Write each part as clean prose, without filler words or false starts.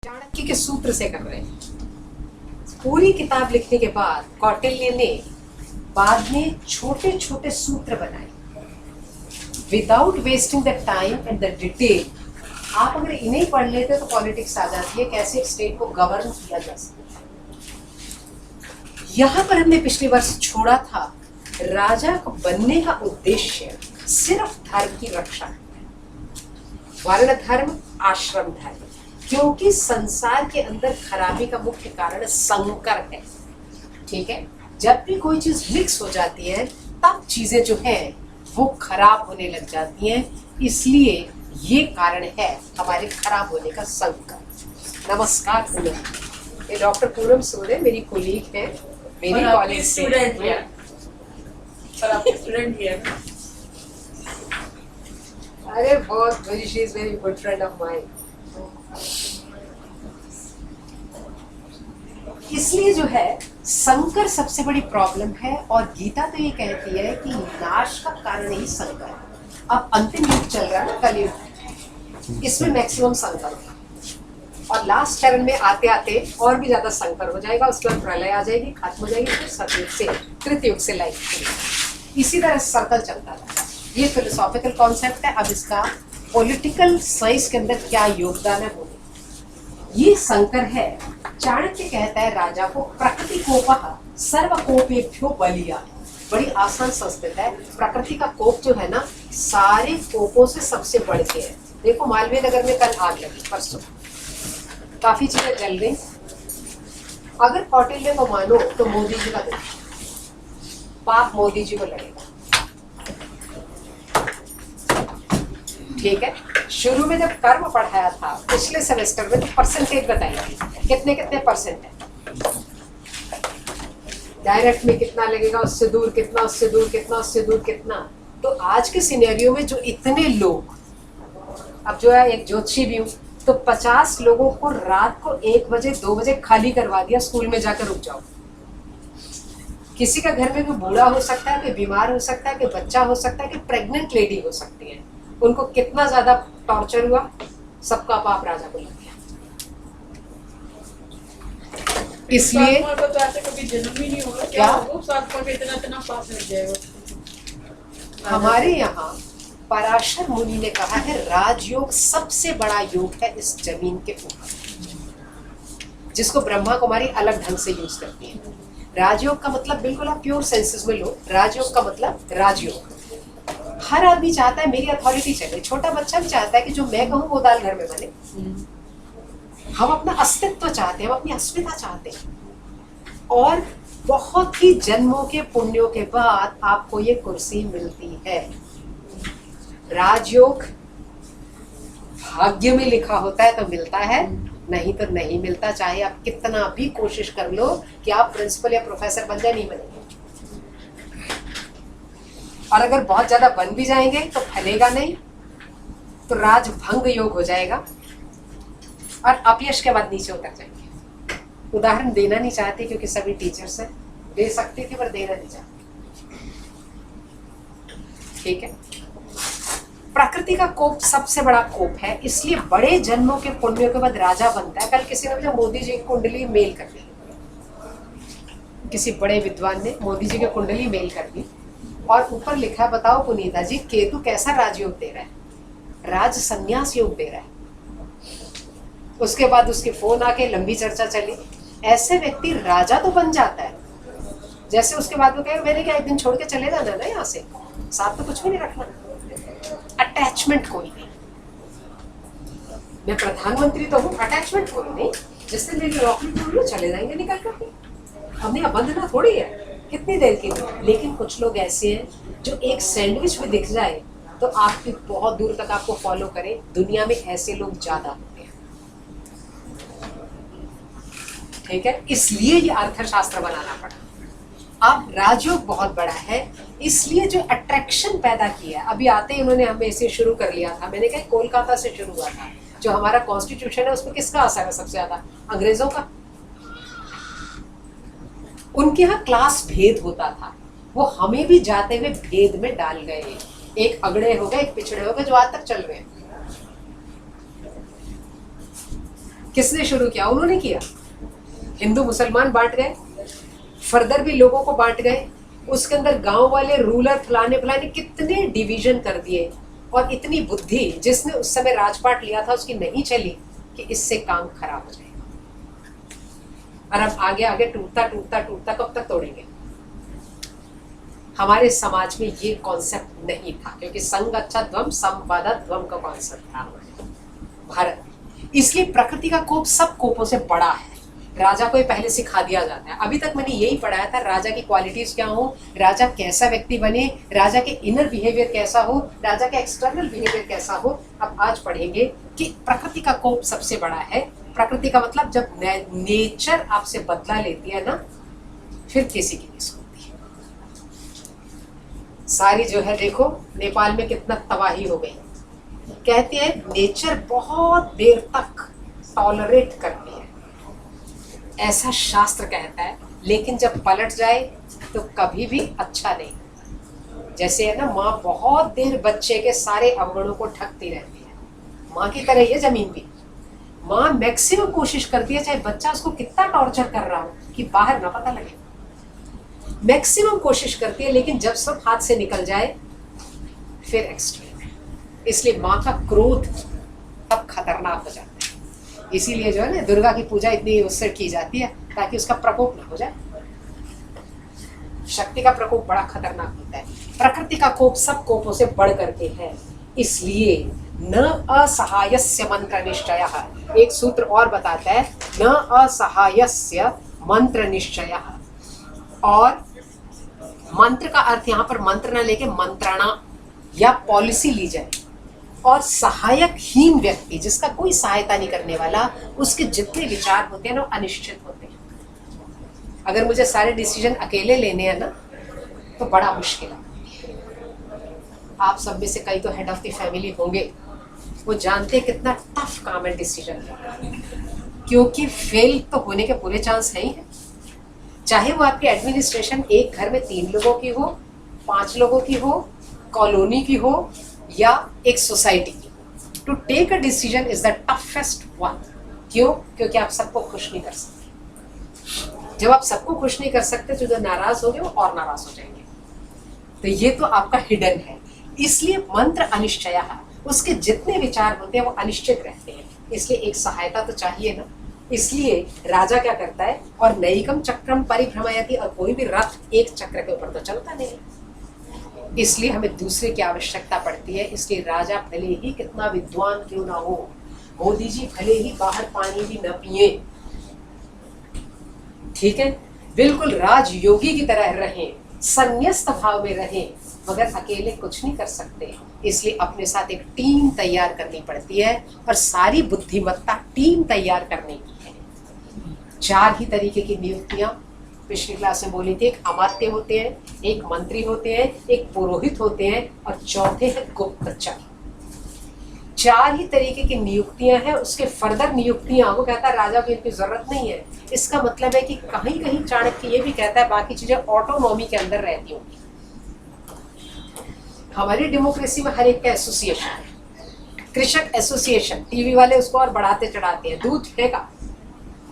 चाणक्य के सूत्र से कर रहे हैं। पूरी किताब लिखने के बाद कौटिल्य ने बाद में छोटे छोटे सूत्र बनाए without wasting the time and the detail. आप अगर इन्हें पढ़ लेते तो पॉलिटिक्स आ जाती है, कैसे एक स्टेट को गवर्न किया जा सकता है। यहाँ पर हमने पिछले वर्ष छोड़ा था, राजा को बनने का उद्देश्य सिर्फ धर्म की रक्षा है, वर्ण धर्म, आश्रम धर्म, क्योंकि संसार के अंदर खराबी का मुख्य कारण संकर है। ठीक है, जब भी कोई चीज मिक्स हो जाती है तब चीजें जो है वो खराब होने लग जाती हैं, इसलिए ये कारण है हमारे खराब होने का संकर। नमस्कार पूनम, ये डॉक्टर पूनम सूर्य मेरी कोलीग है, मेरी कॉलेज से स्टूडेंट भी है। अरे बहुत very, she is very good friend of mine. इसलिए जो है संकर सबसे बड़ी प्रॉब्लम है, और गीता तो ये कहती है कि नाश का कारण ही संकर है। अब अंतिम युग चल रहा है ना, कलयुग, इसमें मैक्सिमम संकर होगा और लास्ट चरण में आते आते और भी ज्यादा संकर हो जाएगा। उसके बाद प्रलय आ जाएगी, खत्म हो जाएगी, फिर सतयुग से कृतयुग से लाइफ। इसी तरह सर्कल चलता है। ये फिलोसॉफिकल कॉन्सेप्ट है। अब इसका पॉलिटिकल साइंस के अंदर क्या योगदान है वो ये संकर है। चाणक्य कहता है राजा को प्रकृति कोपः सर्वकोपेभ्यो बलिया। बड़ी आसान संस्कृत है। प्रकृति का कोप जो है ना, सारे कोपों से सबसे बढ़ के है। देखो मालवीय नगर में कल आग लगी, परसों काफी चीजें जल गई। अगर कौटिल्य को मानो तो मोदी जी का देखो, पाप मोदी जी को लगेगा। ठीक है, शुरू में जब कर्म पढ़ाया था पिछले सेमेस्टर में तो परसेंटेज बताई थी, कितने कितने परसेंट है, डायरेक्ट में कितना लगेगा, उससे दूर कितना, उससे दूर कितना, उससे दूर कितना। तो आज के सिनेरियो में जो इतने लोग, अब जो है एक ज्योतिषी भी हूँ, तो 50 लोगों को रात को 1 बजे 2 बजे खाली करवा दिया, स्कूल में जाकर रुक जाओ। किसी का घर में भी बूढ़ा हो सकता है, कोई बीमार हो सकता है, कोई बच्चा हो सकता है, कि प्रेग्नेंट लेडी हो सकती है। उनको कितना ज्यादा टॉर्चर हुआ, सबका पाप राजा को लग गया। इसलिए तो ऐसे कभी जन्म ही नहीं होगा क्या इतना इतना पाप लग जाएगा। हमारे यहाँ पराशर मुनि ने कहा है राजयोग सबसे बड़ा योग है इस जमीन के ऊपर, जिसको ब्रह्मा कुमारी अलग ढंग से यूज करती है। राजयोग का मतलब बिल्कुल आप प्योर सेंसेस में लो, राजयोग का मतलब राजयोग। हर आदमी चाहता है मेरी अथॉरिटी चले, छोटा बच्चा भी चाहता है कि जो मैं कहूँ वो दाल घर में बने। हम अपना अस्तित्व चाहते हैं, हम अपनी अस्मिता चाहते हैं, और बहुत ही जन्मों के पुण्यों के बाद आपको ये कुर्सी मिलती है। राजयोग भाग्य में लिखा होता है तो मिलता है, नहीं तो नहीं मिलता। चाहे आप कितना भी कोशिश कर लो कि आप प्रिंसिपल या प्रोफेसर बन जाए, नहीं बनेंगे। और अगर बहुत ज्यादा बन भी जाएंगे तो फलेगा नहीं, तो राजभंग योग हो जाएगा और अपयश के बाद नीचे उतर जाएंगे। उदाहरण देना नहीं चाहती क्योंकि सभी टीचर्स हैं, दे सकती थी पर देना नहीं चाहती। ठीक है, प्रकृति का कोप सबसे बड़ा कोप है, इसलिए बड़े जन्मों के पुण्यों के बाद राजा बनता है। कल किसी ने मुझे मोदी जी की कुंडली मेल कर दी, किसी बड़े विद्वान ने मोदी जी की कुंडली मेल कर दी और ऊपर लिखा बताओ पुनीता जी केतु कैसा राजयोग दे रहा है, राज संन्यास योग दे रहा है। उसके बाद उसके फोन आके लंबी चर्चा चली। ऐसे व्यक्ति राजा तो बन जाता है, जैसे उसके बाद वो कहे मैंने क्या एक दिन छोड़ के चले जाना ना, यहाँ से साथ तो कुछ भी नहीं रखना, अटैचमेंट कोई नहीं। मैं प्रधानमंत्री तो हूँ, अटैचमेंट कोई नहीं। जिस दिन मेरी नौकरी पूरी चले जाएंगे निकल करके, हमने अब बंधना थोड़ी है, कितनी देर के लिए। लेकिन कुछ लोग ऐसे हैं जो एक सैंडविच भी दिख जाए तो आपकी बहुत दूर तक आपको फॉलो करें। दुनिया में ऐसे लोग ज्यादा होते हैं। ठीक है, इसलिए ये अर्थशास्त्र बनाना पड़ा। अब राजयोग बहुत बड़ा है, इसलिए जो अट्रैक्शन पैदा किया, अभी आते ही उन्होंने हमें इसे शुरू कर लिया था। मैंने कहा कोलकाता से शुरू हुआ था। जो हमारा कॉन्स्टिट्यूशन है उसमें किसका असर है सबसे ज्यादा? अंग्रेजों का। उनके यहाँ क्लास भेद होता था, वो हमें भी जाते हुए भेद में डाल गए। एक अगड़े हो गए, एक पिछड़े हो गए, जो आज तक चल रहे हैं। किसने शुरू किया? उन्होंने किया। हिंदू मुसलमान बांट गए, फर्दर भी लोगों को बांट गए, उसके अंदर गांव वाले रूलर फलाने फलाने कितने डिवीजन कर दिए। और इतनी बुद्धि जिसने उस समय राजपाट लिया था उसकी नहीं चली कि इससे काम खराब हो जाएगा। और अब आगे आगे टूटता टूटता टूटता कब तक तोड़ेंगे? हमारे समाज में ये कॉन्सेप्ट नहीं था, क्योंकि संगच्छध्वम संवादध्वम का कॉन्सेप्ट था हमारे भारत में। इसलिए प्रकृति का कोप सब कोपों से बड़ा है। राजा को ये पहले सिखा दिया जाता है। अभी तक मैंने यही पढ़ाया था, राजा की क्वालिटीज क्या हो, राजा कैसा व्यक्ति बने, राजा के इनर बिहेवियर कैसा हो, राजा का एक्सटर्नल बिहेवियर कैसा हो। अब आज पढ़ेंगे कि प्रकृति का कोप सबसे बड़ा है। प्रकृति का मतलब जब नेचर आपसे बदला लेती है ना, फिर किसी की नहीं सुनती। सारी जो है देखो नेपाल में कितना तबाही हो गई। कहते हैं नेचर बहुत देर तक टॉलरेट करती है, ऐसा शास्त्र कहता है, लेकिन जब पलट जाए तो कभी भी अच्छा नहीं। जैसे है ना, माँ बहुत देर बच्चे के सारे अवगुणों को ढकती रहती है, माँ की तरह ही है जमीन भी। माँ मैक्सिमम कोशिश करती है, चाहे बच्चा उसको कितना टॉर्चर कर रहा हो, कि बाहर ना पता लगे। मैक्सिमम कोशिश करती है, लेकिन जब सब हाथ से निकल जाए फिर एक्सट्रीम है। इसलिए माँ का क्रोध तब खतरनाक हो जाता है। इसीलिए जो है ना, दुर्गा की पूजा इतनी उससे की जाती है ताकि उसका प्रकोप ना हो जाए। शक्ति का प्रकोप बड़ा खतरनाक होता है। प्रकृति का कोप सब कोपों से बढ़ करके है। इसलिए न असहायस्य मंत्र निश्चयः, एक सूत्र और बताता है, न असहायस्य मंत्र निश्चयः। और मंत्र का अर्थ यहाँ पर मंत्र न लेके मंत्रणा या पॉलिसी ली जाए। और सहायकहीन व्यक्ति, जिसका कोई सहायता नहीं करने वाला, उसके जितने विचार होते हैं ना अनिश्चित होते हैं। अगर मुझे सारे डिसीजन अकेले लेने हैं ना तो बड़ा मुश्किल है। आप सब में से कई तो हेड ऑफ द फैमिली होंगे, वो जानते हैं कितना टफ काम है डिसीजन लेना, क्योंकि फेल तो होने के पूरे चांस है ही है। चाहे वो आपकी एडमिनिस्ट्रेशन एक घर में 3 लोगों की हो, 5 लोगों की हो, कॉलोनी की हो या एक सोसाइटी की। To take a decision is the toughest one. क्यों? क्योंकि आप सबको खुश नहीं कर सकते। जब आप सबको खुश नहीं कर सकते तो जो नाराज होंगे वो और नाराज हो जाएंगे। तो ये तो आपका हिडन है। इसलिए मंत्र अनिश्चय है, उसके जितने विचार होते हैं वो अनिश्चित रहते हैं। इसलिए एक सहायता तो चाहिए ना। इसलिए राजा क्या करता है, और नैकम चक्रम परिभ्रमयति, और कोई भी रथ एक चक्र के ऊपर तो चलता नहीं, इसलिए हमें दूसरे की आवश्यकता पड़ती है। इसलिए राजा भले ही कितना विद्वान क्यों ना हो, मोदी जी भले ही बाहर पानी भी न पिए, ठीक है, बिल्कुल राजयोगी की तरह रहें, संन्यस्त भाव में रहें, मगर अकेले कुछ नहीं कर सकते। इसलिए अपने साथ एक टीम तैयार करनी पड़ती है, और सारी बुद्धिमत्ता टीम तैयार करने की है। 4 ही तरीके की नियुक्तियां पिछली क्लास में बोली थी। एक अमात्य होते हैं, एक मंत्री होते हैं, एक पुरोहित होते हैं, और चौथे हैं गुप्तचर। 4 ही तरीके की नियुक्तियां हैं। उसके फर्दर नियुक्तियां वो कहता है राजा को इनकी जरूरत नहीं है। इसका मतलब है कि कहीं कहीं चाणक्य ये भी कहता है बाकी चीजें ऑटोनॉमी के अंदर रहती होंगी। हमारी डेमोक्रेसी में हर एक का एसोसिएशन है। कृषक एसोसिएशन, टीवी वाले उसको और बढ़ाते चढ़ाते हैं। दूध फेंका,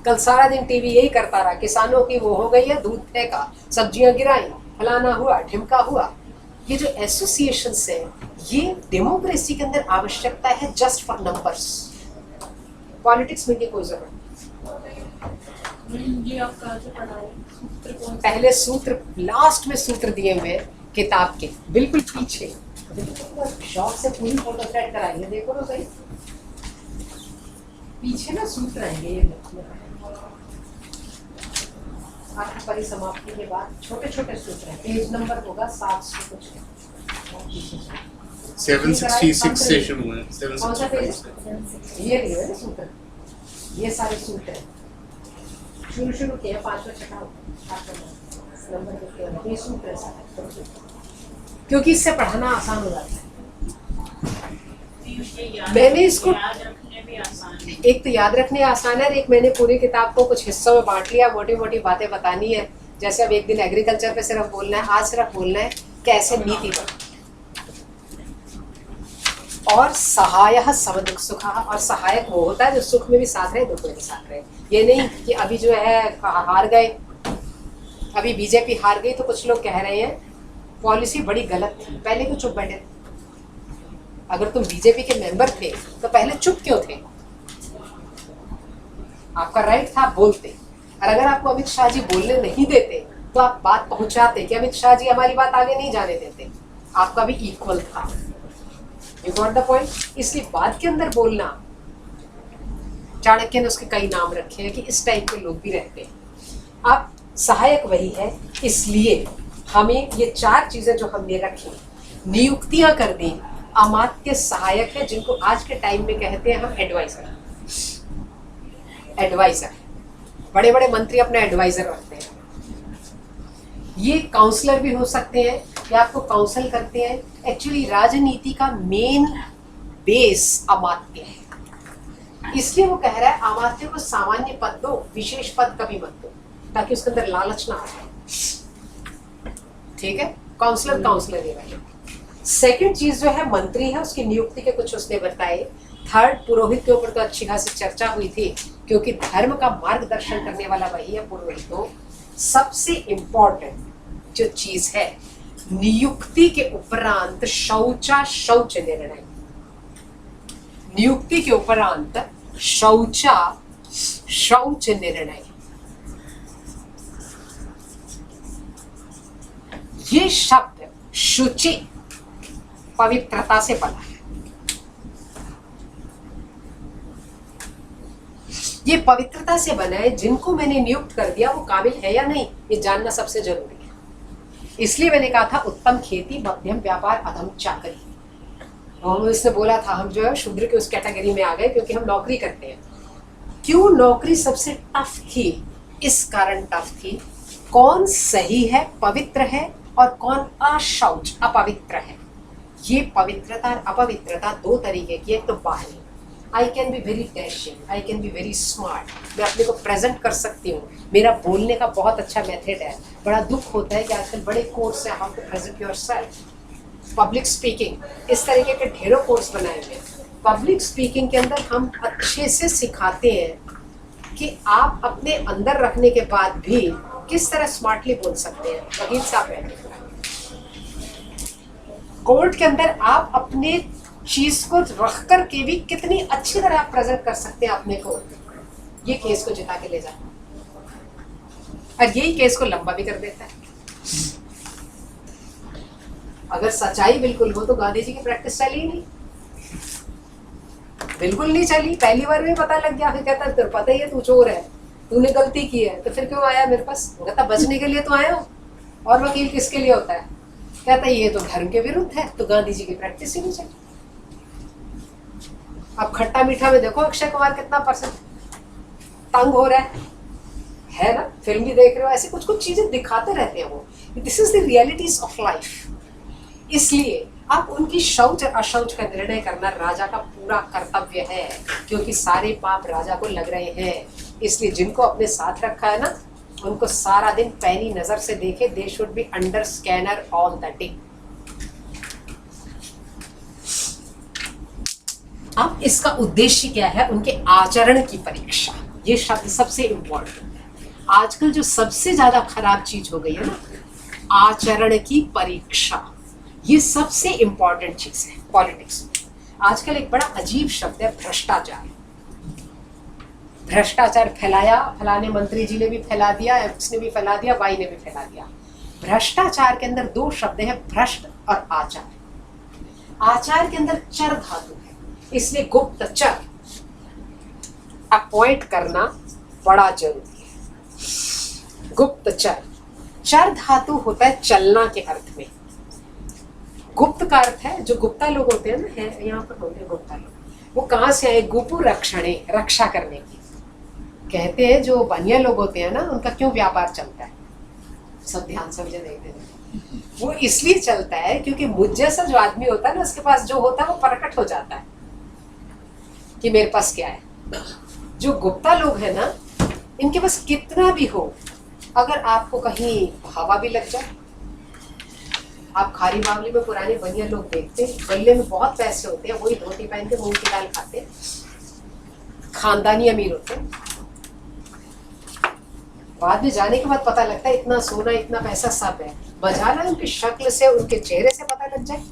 कल सारा दिन टीवी यही करता रहा, किसानों की वो हो गई है, दूध फेंका, सब्जियां गिराई, फलाना हुआ, ढिमका हुआ। ये जो एसोसिएशन है, ये डेमोक्रेसी के अंदर आवश्यकता है जस्ट फॉर नंबर्स। पॉलिटिक्स में ये कोई जरूरत जी आप कहाँ से पढ़ाए? सूत्र कौन सा? पहले सूत्र, लास्ट में सूत्र दिए हुए किताब के बिल्कुल पीछे। शौक से पूरी फोटो सेट कराइए, देखो तो सही, पीछे ना सूत्र आएंगे। ये आपकी परिसमाप्ति के बाद छोटे छोटे सूत्र हैं, पेज नंबर होगा 700 कुछ। 766 सेशन हुआ है। कौन सा पेज? 766 ये लिए ना सूत्र, ये सारे सूत्र हैं। शुरू किए 5वां 6वां नंबर के, ये सूत्र है सारे, क्योंकि इससे पढ़ाना आसान हो जाता है। मैंने इसको याद रखने भी आसान है। एक तो याद रखने आसान है, और एक मैंने पूरी किताब को कुछ हिस्सों में बांट लिया, मोटी मोटी बातें बतानी है। जैसे अब एक दिन एग्रीकल्चर पे सिर्फ बोलना है, आज सिर्फ बोलना है कैसे नीति बने। और सहायः समदुख सुखः, और सहायक वो होता है जो सुख में भी साथ रहे दुख में भी साथ रहे। ये नहीं कि अभी जो है हार गए, अभी बीजेपी हार गई तो कुछ लोग कह रहे हैं पॉलिसी बड़ी गलत थी, पहले क्यों चुप बैठे थे? अगर तुम बीजेपी के मेंबर थे तो पहले चुप क्यों थे? आपका राइट था, आप बोलते। और अगर आपको अमित शाह जी बोलने नहीं देते तो आप बात पहुंचाते कि अमित शाह जी हमारी बात आगे नहीं जाने देते, आपका भी इक्वल था। You got the point? इसलिए बात के अंदर बोलना, चाणक्य ने उसके कई नाम रखे हैं कि इस टाइप के लोग भी रहते हैं। अब सहायक वही है, इसलिए हमें ये 4 चीजें जो हमने रखी, नियुक्तियां कर दी, अमात्य सहायक है जिनको आज के टाइम में कहते हैं हम एडवाइजर। एडवाइजर, बड़े बड़े मंत्री अपने एडवाइजर रखते हैं। ये काउंसलर भी हो सकते हैं या आपको काउंसल करते हैं। एक्चुअली राजनीति का मेन बेस अमात्य है, इसलिए वो कह रहा है अमात्य को सामान्य पद दो, विशेष पद कभी मत दो, ताकि उसके अंदर लालच ना आए। ठीक है, काउंसलर काउंसलर ही रहे। सेकंड चीज जो है मंत्री है, उसकी नियुक्ति के कुछ उसने बताए। थर्ड, पुरोहित के ऊपर तो अच्छी खासी चर्चा हुई थी, क्योंकि धर्म का मार्गदर्शन करने वाला वही है पुरोहित। तो सबसे इंपॉर्टेंट जो चीज है, नियुक्ति के उपरांत शौच निर्णय। नियुक्ति के उपरांत शौच निर्णय। ये शब्द शुचि, पवित्रता से बना है। ये पवित्रता से बना है, जिनको मैंने नियुक्त कर दिया वो काबिल है या नहीं, ये जानना सबसे जरूरी है। इसलिए मैंने कहा था उत्तम खेती, मध्यम व्यापार, अधम चाकरी। और इसने बोला था हम जो है शूद्र के उस कैटेगरी में आ गए, क्योंकि हम नौकरी करते हैं। क्यों नौकरी सबसे टफ थी? इस कारण टफ थी, कौन सही है, पवित्र है, और कौन अशौच, अपवित्र है। ये पवित्रता और अपवित्रता 2 तरीके की है। एक तो बाहरी, I can be very dashing, I can be very smart, मैं अपने को प्रेजेंट कर सकती हूँ, मेरा बोलने का बहुत अच्छा मेथड है। बड़ा दुख होता है कि आजकल बड़े कोर्स है, how to present yourself, public speaking, इस तरीके के ढेरों कोर्स बनाए हुए हैं। पब्लिक स्पीकिंग के अंदर हम अच्छे से सिखाते हैं कि आप अपने अंदर रखने के बाद भी किस तरह स्मार्टली बोल सकते हैं। वकील साहब है, कोर्ट के अंदर आप अपने चीज को रख कर के भी कितनी अच्छी तरह आप प्रेजेंट कर सकते हैं अपने को, ये केस को जिता के ले जाता है, और यही केस को लंबा भी कर देता है। अगर सच्चाई बिल्कुल हो तो गांधी जी की प्रैक्टिस चली नहीं, बिल्कुल नहीं चली। पहली बार में पता लग गया, फिर कहता है तेरे पता ही है तू चोर है, तूने गलती की है, तो फिर क्यों आया मेरे पास? कहता बचने के लिए तो आया हूँ। और वकील किसके लिए होता है? कहता है ये तो धर्म के विरुद्ध है, तो गांधी जी की प्रैक्टिस ही नहीं चली। अब खट्टा मीठा में देखो अक्षय कुमार कितना परसेंट तंग हो रहा है ना? फिल्म भी देख रहे हो, ऐसे कुछ कुछ चीजें दिखाते रहते हैं वो। This is the realities of life. इसलिए अब उनकी शौच और अशौच का निर्णय करना राजा का पूरा कर्तव्य है, क्योंकि सारे पाप राजा को लग रहे हैं। इसलिए जिनको अपने साथ रखा है ना, उनको सारा दिन पैनी नजर से देखे। They should be under scanner all the day. अब इसका उद्देश्य क्या है? उनके आचरण की परीक्षा। ये शब्द सबसे इंपॉर्टेंट है। आजकल जो सबसे ज्यादा खराब चीज हो गई है ना, आचरण की परीक्षा, ये सबसे इंपॉर्टेंट चीज है पॉलिटिक्स में। आजकल एक बड़ा अजीब शब्द है भ्रष्टाचार। भ्रष्टाचार फैलाया, फलाने मंत्री जी ने भी फैला दिया, एक्स ने भी फैला दिया, वाई ने भी फैला दिया। भ्रष्टाचार के अंदर 2 शब्द हैं, भ्रष्ट और आचार। आचार के अंदर चर धातु है, इसलिए गुप्तचर अपॉइंट करना बड़ा जरूरी है। गुप्तचर, चर धातु होता है चलना के अर्थ में। गुप्त का अर्थ है, जो गुप्ता लोग होते हैं ना, है यहाँ पर होते हैं गुप्ता लोग, वो कहाँ से आए? गुपु रक्षणे, रक्षा करने की। कहते हैं जो बनिया लोग होते हैं ना, उनका क्यों व्यापार चलता है? सब ध्यान से मुझे देखते हैं। वो इसलिए चलता है क्योंकि मुझ जैसा जो आदमी होता है ना, उसके पास जो होता है वो प्रकट हो जाता है कि मेरे पास क्या है। जो गुप्ता लोग हैं ना, इनके पास कितना भी हो, अगर आपको कहीं हवा भी लग जाए, आप खारी बावली में पुराने बनिया लोग देखते हैं, गले में बहुत पैसे होते हैं, वही धोती पहन के मूंग की दाल खाते हैं, खानदानी अमीर होते हैं। बाद में जाने के बाद पता लगता है इतना सोना इतना पैसा सब है, बजाना उनकी शक्ल से उनके चेहरे से पता लग जाए,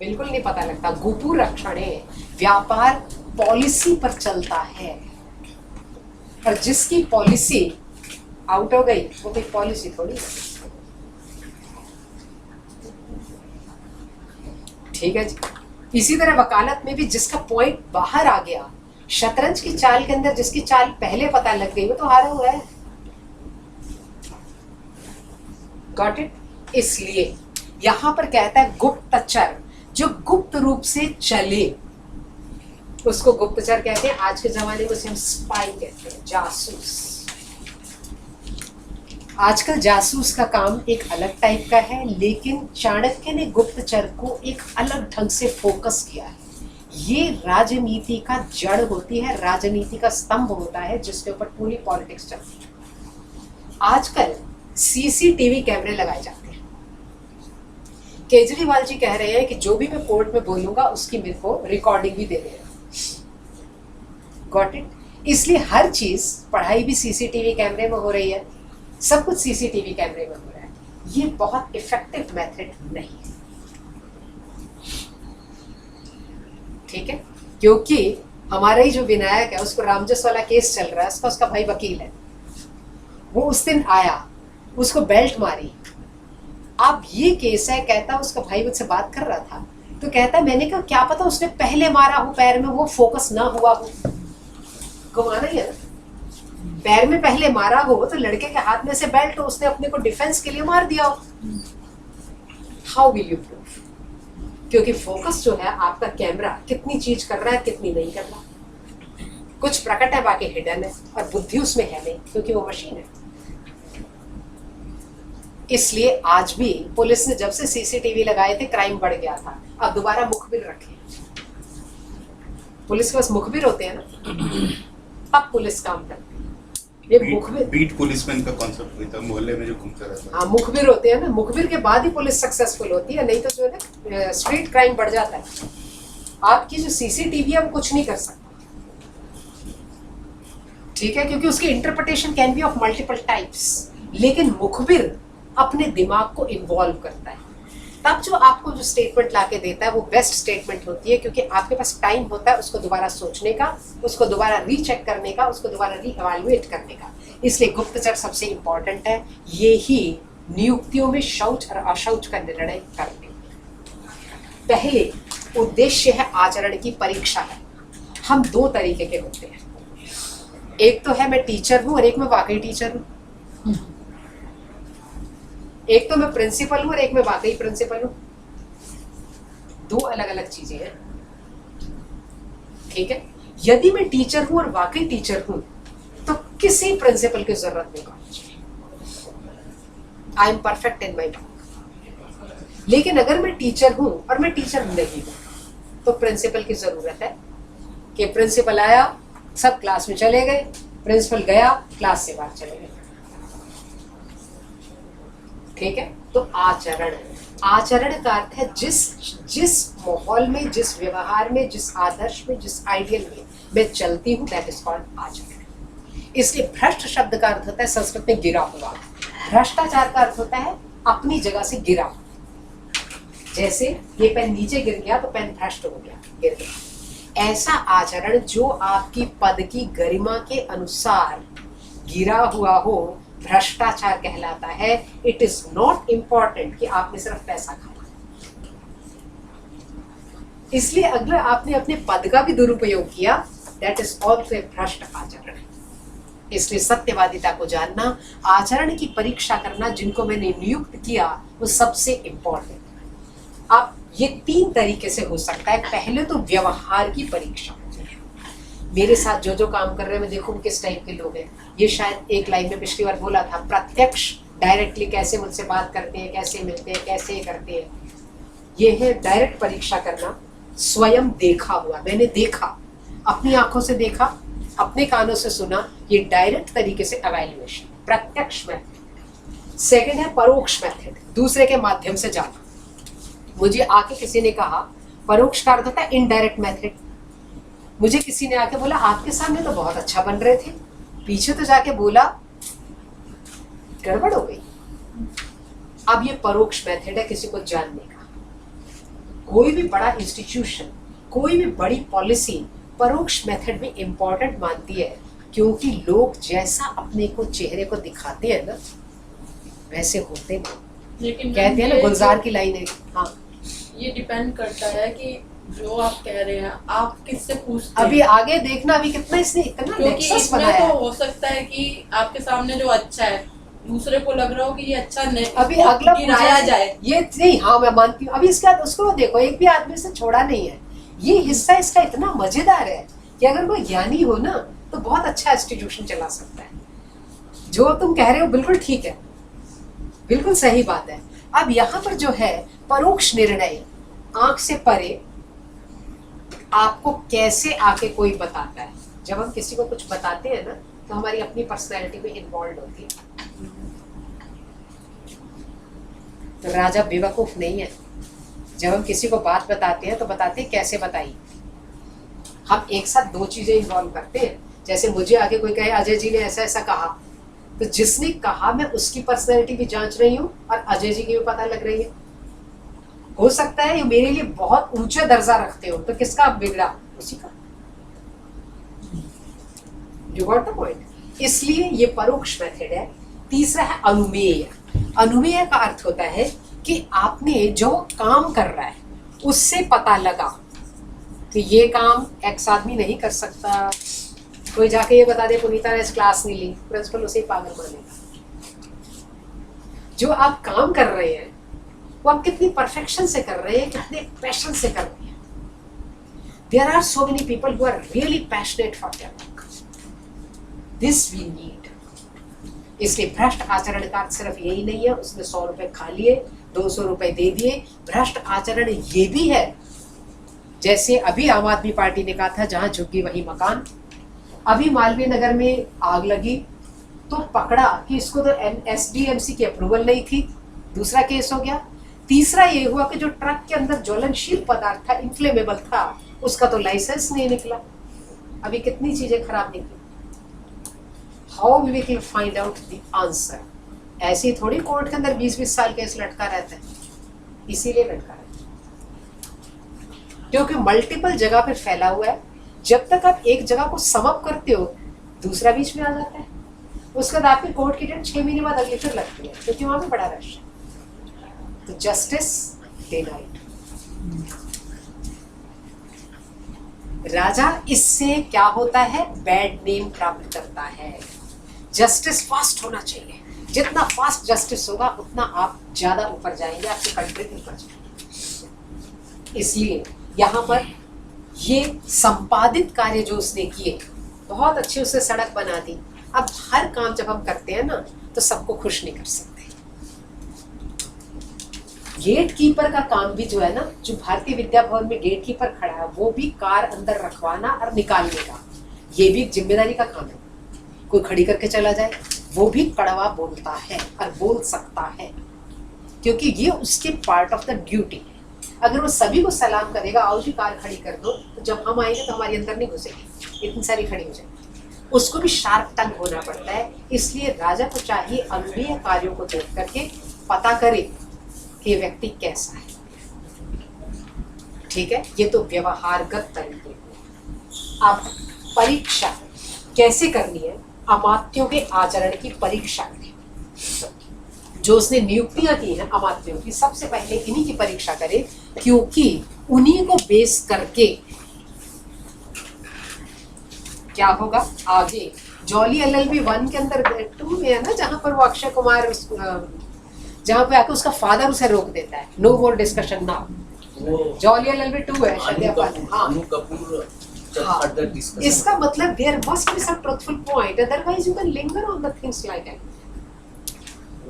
बिल्कुल नहीं पता लगता। गुपु रक्षणे, व्यापार पॉलिसी पर चलता है, और जिसकी पॉलिसी आउट हो गई वो कोई पॉलिसी थोड़ी है। ठीक है जी। इसी तरह वकालत में भी जिसका पॉइंट बाहर आ गया, शतरंज की चाल के अंदर जिसकी चाल पहले पता लग गई वो तो हारा हुआ है। Got it? इसलिए यहां पर कहता है गुप्तचर, जो गुप्त रूप से चले उसको गुप्तचर कहते हैं। आज के जमाने में उसे हम स्पाई कहते हैं, जासूस। आजकल जासूस का काम एक अलग टाइप का है, लेकिन चाणक्य ने गुप्तचर को एक अलग ढंग से फोकस किया है। ये राजनीति का जड़ होती है, राजनीति का स्तंभ होता है जिसके ऊपर पूरी पॉलिटिक्स चलती है। आजकल सीसीटीवी कैमरे लगाए जाते हैं। केजरीवाल जी कह रहे हैं कि जो भी मैं कोर्ट में बोलूंगा उसकी मेरे को रिकॉर्डिंग भी दे देगा। Got it? इसलिए हर चीज, पढ़ाई भी सीसीटीवी कैमरे में हो रही है, सब कुछ सीसीटीवी कैमरे में हो रहा है। ये बहुत इफेक्टिव मेथड नहीं है, ठीक है? क्योंकि हमारा ही जो विनायक है उसको रामजस वाला केस चल रहा है, उसका भाई वकील है, वो उस दिन आया, उसको बेल्ट मारी। अब ये केस है, कहता उसका भाई मुझसे बात कर रहा था तो कहता मैंने कहा क्या पता उसने पहले मारा हो पैर में, वो फोकस ना हुआ हो, घुमाना ही है ना। पैर में पहले मारा हो तो लड़के के हाथ में से बेल्ट हो, उसने अपने को डिफेंस के लिए मार दिया हो। How will you prove? क्योंकि फोकस जो है आपका कैमरा कितनी चीज कर रहा है कितनी नहीं कर रहा, कुछ प्रकट है बाकी हिडन है, और बुद्धि उसमें है नहीं क्योंकि वो मशीन है। इसलिए आज भी पुलिस ने जब से सीसीटीवी लगाए थे क्राइम बढ़ गया था, अब दोबारा मुखबिर रखे। पुलिस के पास मुखबिर होते हैं ना, अब पुलिस काम करती है। ये मुखबिर, बीट पुलिसमैन का कॉन्सेप्ट हुई था, मोहल्ले में जो घूमता रहता है। हाँ, मुखबिर होते हैं ना, मुखबिर के बाद ही पुलिस सक्सेसफुल होती है, नहीं तो जो है ना स्ट्रीट क्राइम बढ़ जाता है। आपकी जो सीसीटीवी है वो कुछ नहीं कर सकता, ठीक है, क्योंकि उसकी interpretation can be of multiple types, लेकिन मुखबिर अपने दिमाग को इन्वॉल्व करता है। तब जो आपको जो स्टेटमेंट लाके देता है वो बेस्ट स्टेटमेंट होती है, क्योंकि आपके पास टाइम होता है उसको दोबारा सोचने का, उसको दोबारा रीचेक करने का, उसको दोबारा रीएवैल्यूएट करने का। इसलिए गुप्तचर सबसे इंपॉर्टेंट है। ये ही नियुक्तियों में शौच और अशौच का निर्णय करते हैं। पहले उद्देश्य है आचरण की परीक्षा है। हम दो तरीके के होते हैं, एक तो है मैं टीचर हूं और एक मैं वाकई टीचर हूं, एक तो मैं प्रिंसिपल हूं और एक मैं वाकई प्रिंसिपल हूं। दो अलग अलग चीजें हैं, ठीक है। यदि मैं टीचर हूं और वाकई टीचर हूं तो किसी प्रिंसिपल की जरूरत नहीं होनी, I am perfect in my work. लेकिन अगर मैं टीचर हूं और मैं टीचर नहीं हूं तो प्रिंसिपल की जरूरत है कि प्रिंसिपल आया सब क्लास में चले गए, प्रिंसिपल गया क्लास से बाहर चले गए, ठीक है। तो आचरण, आचरण का अर्थ है जिस माहौल में, जिस व्यवहार में, जिस आदर्श में, जिस आइडियल में मैं चलती हूँ, दैट इज कॉल्ड आचरण। इसलिए भ्रष्ट शब्द का अर्थ होता है संस्कृत में गिरा हुआ, भ्रष्टाचार का अर्थ होता है अपनी जगह से गिरा। जैसे ये पेन नीचे गिर गया तो पेन भ्रष्ट हो गया, गिर गया। ऐसा आचरण जो आपकी पद की गरिमा के अनुसार गिरा हुआ हो भ्रष्टाचार कहलाता है। इट इज नॉट इम्पॉर्टेंट कि आपने सिर्फ पैसा खाया, इसलिए अगर आपने अपने पद का भी दुरुपयोग किया, दैट इज ऑल्सो ए भ्रष्ट आचरण। इसलिए सत्यवादिता को जानना, आचरण की परीक्षा करना, जिनको मैंने नियुक्त किया वो सबसे इम्पोर्टेंट। आप ये तीन तरीके से हो सकता है। पहले तो व्यवहार की परीक्षा, मेरे साथ जो जो काम कर रहे हैं मैं देखूं किस टाइप के लोग हैं। ये शायद एक लाइन में पिछली बार बोला था, प्रत्यक्ष डायरेक्टली कैसे मुझसे बात करते हैं, कैसे मिलते हैं, कैसे करते हैं। ये है डायरेक्ट परीक्षा करना, स्वयं देखा हुआ, मैंने देखा, अपनी आंखों से देखा, अपने कानों से सुना, ये डायरेक्ट तरीके से एवेल्युएशन, प्रत्यक्ष में। सेकंड है परोक्ष मेथड, दूसरे के माध्यम से जाना। मुझे आके किसी ने कहा, परोक्ष का अर्थ होता है इनडायरेक्ट मेथड। मुझे किसी ने आके बोला आपके सामने तो बहुत अच्छा बन रहे थे, पीछे तो जाके बोला गड़बड़ हो गई। अब ये परोक्ष मेथड है किसी को जानने का। कोई भी बड़ा इंस्टीट्यूशन, कोई भी बड़ी पॉलिसी परोक्ष मेथड में इंपॉर्टेंट मानती है, क्योंकि लोग जैसा अपने को चेहरे को दिखाते हैं ना वैसे होते नहीं। लेकिन कहते हैं ना ये गुलजार की लाइन है, हाँ ये डिपेंड करता है कि जो आप कह रहे हैं आप किससे पूछते अभी हैं। आगे देखना, अभी कितना इसने इतना क्योंकि नेक्सस इसमें बनाया तो है। हो सकता है कि आपके सामने जो अच्छा है दूसरे को लग रहा हो कि ये अच्छा नहीं, अभी इसको अगला गिराया पूछा जाए। ये नहीं, हाँ मैं मानती हूँ। अभी इसके बाद उसको देखो, एक भी आदमी से छोड़ा नहीं है। ये हिस्सा इसका इतना मजेदार है कि अगर कोई ज्ञानी हो ना तो बहुत अच्छा इंस्टीट्यूशन चला सकता है। जो तुम कह रहे हो बिल्कुल ठीक है, बिल्कुल सही बात है। अब यहाँ पर जो है परोक्ष निर्णय, आंख से परे आपको कैसे आके कोई बताता है। जब हम किसी को कुछ बताते हैं ना तो हमारी अपनी पर्सनैलिटी में इन्वॉल्व होती है। तो राजा बेवकूफ नहीं है। जब हम किसी को बात बताते हैं तो बताते हैं कैसे बताइए। हम एक साथ दो चीजें इन्वॉल्व करते हैं। जैसे मुझे आगे कोई कहे अजय जी ने ऐसा ऐसा कहा, तो जिसने कहा मैं उसकी पर्सनैलिटी भी जांच रही हूँ और अजय जी की भी पता लग रही है। हो सकता है ये मेरे लिए बहुत ऊंचा दर्जा रखते हो, तो किसका बिगड़ा? उसी का। You got the point. इसलिए ये परोक्ष मेथड है। तीसरा है अनुमेय। अनुमेय का अर्थ होता है कि आपने जो काम कर रहा है उससे पता लगा कि ये काम एक्स आदमी नहीं कर सकता। कोई जाके ये बता दे पुनीता ने इस क्लास नहीं ली, प्रिंसिपल उसे पागल मानेगा। जो आप काम कर रहे हैं वो आप कितनी परफेक्शन से कर रहे हैं, कितने पैशन से कर रहे हैं। There are so many people who are really passionate for their work. This we need. इसलिए भ्रष्ट आचरण का अर्थ सिर्फ यही नहीं है उसने 100 रुपए खा लिए, 200 रुपए दे दिए। भ्रष्ट आचरण ये भी है, जैसे अभी आम आदमी पार्टी ने कहा था जहां झुग्गी वही मकान। अभी मालवीय नगर में आग लगी तो पकड़ा कि इसको तो SDMC की अप्रूवल नहीं थी, दूसरा केस हो गया। तीसरा ये हुआ कि जो ट्रक के अंदर ज्वलनशील पदार्थ था, इन्फ्लेमेबल था, उसका तो लाइसेंस नहीं निकला। अभी कितनी चीजें खराब निकली। How we will find out the answer. ऐसी थोड़ी कोर्ट के अंदर 20-20 साल केस लटका रहता है, इसीलिए लटका रहता है क्योंकि मल्टीपल जगह पे फैला हुआ है। जब तक आप एक जगह को समअप करते हो दूसरा बीच में आ जाता है। उसके बाद आपकी कोर्ट की डेट 6 महीने बाद अगली फिर लगती है, क्योंकि वहां पे बड़ा रश है। तो जस्टिस डिनाइड। राजा इससे क्या होता है, बैड नेम प्राप्त करता है। जस्टिस फास्ट होना चाहिए। जितना फास्ट जस्टिस होगा उतना आप ज्यादा ऊपर जाएंगे, आपकी कंट्री ऊपर जाएगी। इसलिए यहाँ पर ये संपादित कार्य जो उसने किए, बहुत अच्छी उसने सड़क बना दी। अब हर काम जब हम करते हैं ना तो सबको खुश नहीं कर सकते। गेट कीपर का काम भी जो है ना, जो भारतीय विद्या भवन में गेट कीपर खड़ा है वो भी कार अंदर रखवाना और निकालने का, ये भी जिम्मेदारी का काम है। कोई खड़ी करके चला जाए वो भी कड़वा बोलता है और बोल सकता है, क्योंकि ये उसके पार्ट ऑफ द ड्यूटी है। अगर वो सभी को सलाम करेगा, आओ जी कार खड़ी कर दो, तो जब हम आएंगे तो हमारी अंदर नहीं घुसेगी, इतनी सारी खड़ी हो जाएगी। उसको भी शार्प टंग होना पड़ता है। इसलिए राजा को चाहिए अनुमेय कार्यों को देख करके पता करे कि ये व्यक्ति कैसा है। ठीक है, ये तो व्यवहारगत तरीके। अब परीक्षा कैसे करनी है, अमात्यों के आचरण की परीक्षा करें। जो उसने नियुक्तियां की हैं अमात्यों की, सबसे पहले इन्हीं की परीक्षा करें, क्योंकि उन्हीं को बेस करके क्या होगा आगे। जॉली LLB 1 के अंदर 2 में है ना, जहां पर वो अक्षय कुमार जहां पे आके उसका फादर उसे रोक देता है, no more discussion now. Jolly LLB 2 है शायद। हाँ, इसका मतलब there must be some truthful point, otherwise you can linger on the things like that.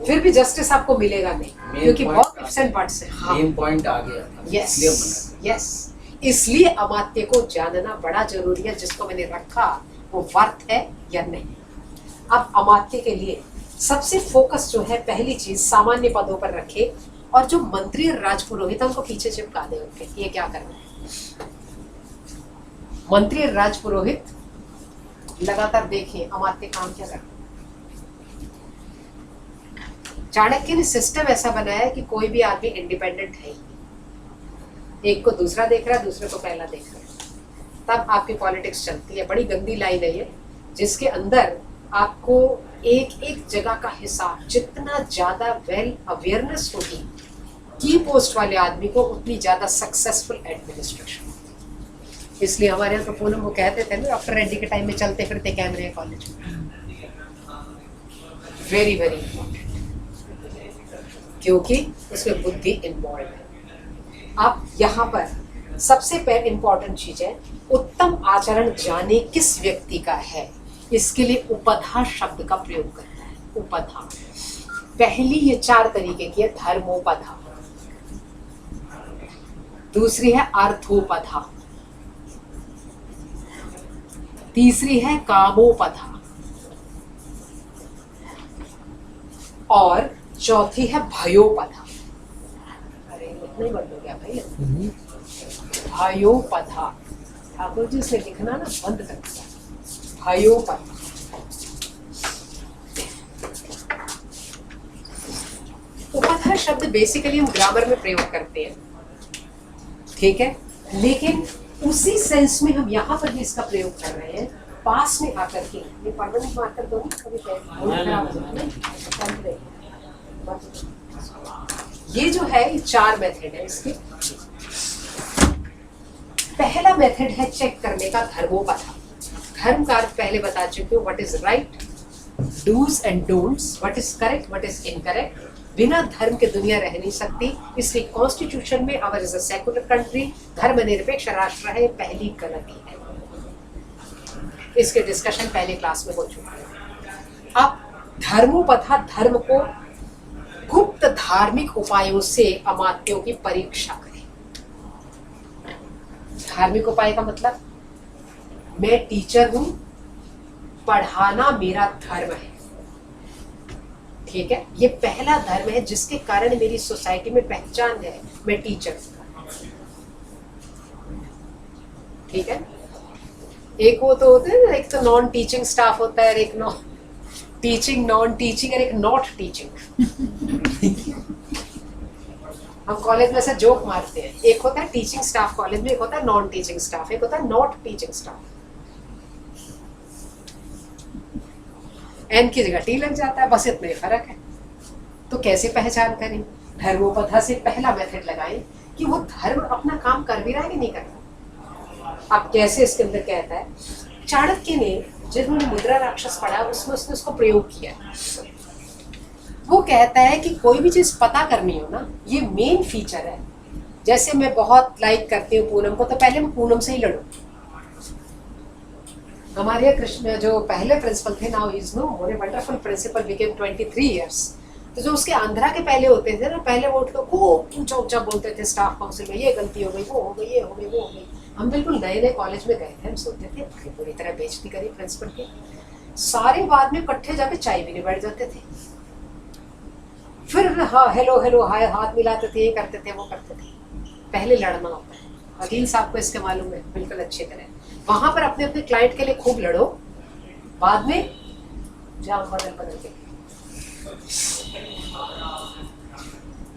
फिर भी जस्टिस आपको मिलेगा नहीं, क्योंकि बहुत इफ्स एंड बट्स है। हाँ, मेन पॉइंट आ गया। Yes yes. इसलिए अमात्य को जानना बड़ा जरूरी है। जिसको मैंने रखा वो वर्थ है या नहीं। अब अमात्य के लिए सबसे फोकस जो है पहली चीज सामान्य पदों पर रखे, और जो मंत्री और राजपुरोहित उनको पीछे चिपका दे उनके, ये क्या करना है। मंत्री और राजपुरोहित लगातार देखें अमात्य काम क्या करते। चाणक्य ने सिस्टम ऐसा बनाया है कि कोई भी आदमी इंडिपेंडेंट है ही, एक को दूसरा देख रहा है, दूसरे को पहला देख रहा है, तब आपकी पॉलिटिक्स चलती है। बड़ी गंदी लाइन है ये, जिसके अंदर आपको एक एक जगह का हिसाब, जितना ज्यादा वेल अवेयरनेस होगी की पोस्ट वाले आदमी को, उतनी ज्यादा सक्सेसफुल एडमिनिस्ट्रेशन होती। इसलिए हमारे यहाँ तो पूनम वो कहते थे ना, डॉक्टर रेड्डी के टाइम में चलते फिरते कैमरे हैं कॉलेज में, वेरी वेरी इंपॉर्टेंट, क्योंकि उसमें बुद्धि इन्वॉल्व है। आप यहाँ पर सबसे पहले इंपॉर्टेंट चीज है, उत्तम आचरण जाने किस व्यक्ति का है, इसके लिए उपधा शब्द का प्रयोग करता है। उपधा पहली ये 4 तरीके की है, धर्मोपधा, दूसरी है अर्थोपधा, तीसरी है कामोपधा, और चौथी है भयोपधा। अरे इतना ही बंद हो गया भाई, भयोपधा। ठाकुर जी से लिखना ना बंद कर दिया, भयोपधा। उपधा शब्द बेसिकली हम ग्रामर में प्रयोग करते हैं, ठीक है, लेकिन उसी सेंस में हम यहाँ पर भी इसका प्रयोग कर रहे हैं। पास में आकर के, ये परमानेंट मार्कर दो ना, कभी खराब हो जाए। ये जो है, ये 4 मेथड है इसके। पहला मेथड है चेक करने का, धर्मोपधा। धर्म का अर्थ पहले बता चुके हो, what is right, dos and don'ts, what is correct, what is incorrect. बिना धर्म के दुनिया रह नहीं सकती, इसलिए कॉन्स्टिट्यूशन में अवर इज अ सेकुलर कंट्री, धर्मनिरपेक्ष राष्ट्र है, पहली गलती है। इसके डिस्कशन पहले क्लास में हो चुका है। अब धर्मोपधा, धर्म को गुप्त धार्मिक उपायों से अमात्यों की परीक्षा करें। धार्मिक उपाय का मतलब, मैं टीचर हूं, पढ़ाना मेरा धर्म है, ठीक है, ये पहला धर्म है जिसके कारण मेरी सोसाइटी में पहचान है, मैं टीचर हूं, ठीक है। एक वो तो होते हैं ना, एक तो नॉन टीचिंग स्टाफ होता है, एक नॉन टीचिंग, नॉन टीचिंग, और एक नॉट टीचिंग। हम कॉलेज में ऐसा जोक मारते हैं, एक होता है टीचिंग स्टाफ कॉलेज में, एक होता है नॉन टीचिंग स्टाफ, एक होता है नॉट टीचिंग स्टाफ। एन की जगह टी लग जाता है, बस इतना ही फर्क है। तो कैसे पहचान करें? धर्मोपधा से पहला मेथड लगाएं कि वो धर्म अपना काम कर भी रहा है कि नहीं कर रहा। अब कैसे, इसके अंदर कहता है, चाणक्य ने जिन्होंने मुद्रा राक्षस पढ़ा उसमें उसने उसको प्रयोग किया। वो कहता है कि कोई भी चीज पता करनी हो ना, ये मेन फीचर है। जैसे मैं बहुत लाइक करती हूँ पूनम को, तो पहले मैं पूनम से ही लड़ूं। हमारे यहाँ कृष्ण जो पहले प्रिंसिपल थे, now he is no more, wonderful principal, became 23 years. तो जो उसके आंध्रा के पहले होते थे ना, पहले वो उठ कर खूब ऊंचा ऊंचा बोलते थे स्टाफ काउंसिल में, ये गलती हो गई, वो हो गई, ये हो गई, वो हो गई। हम बिल्कुल नए नए कॉलेज में गए थे, हम सोचते थे पूरी तरह बेइज्जती करी प्रिंसिपल की। सारे बाद में इकट्ठे जाके चाय पीने बैठ जाते थे, फिर हाँ हेलो हेलो हाय हाथ मिलाते थे, ये करते थे, वो करते थे। पहले लड़ना होता है, वकील साहब को इसके मालूम है बिल्कुल अच्छी तरह। वहां पर अपने अपने क्लाइंट के लिए खूब लड़ो, बाद में जाओ बदल बदल के।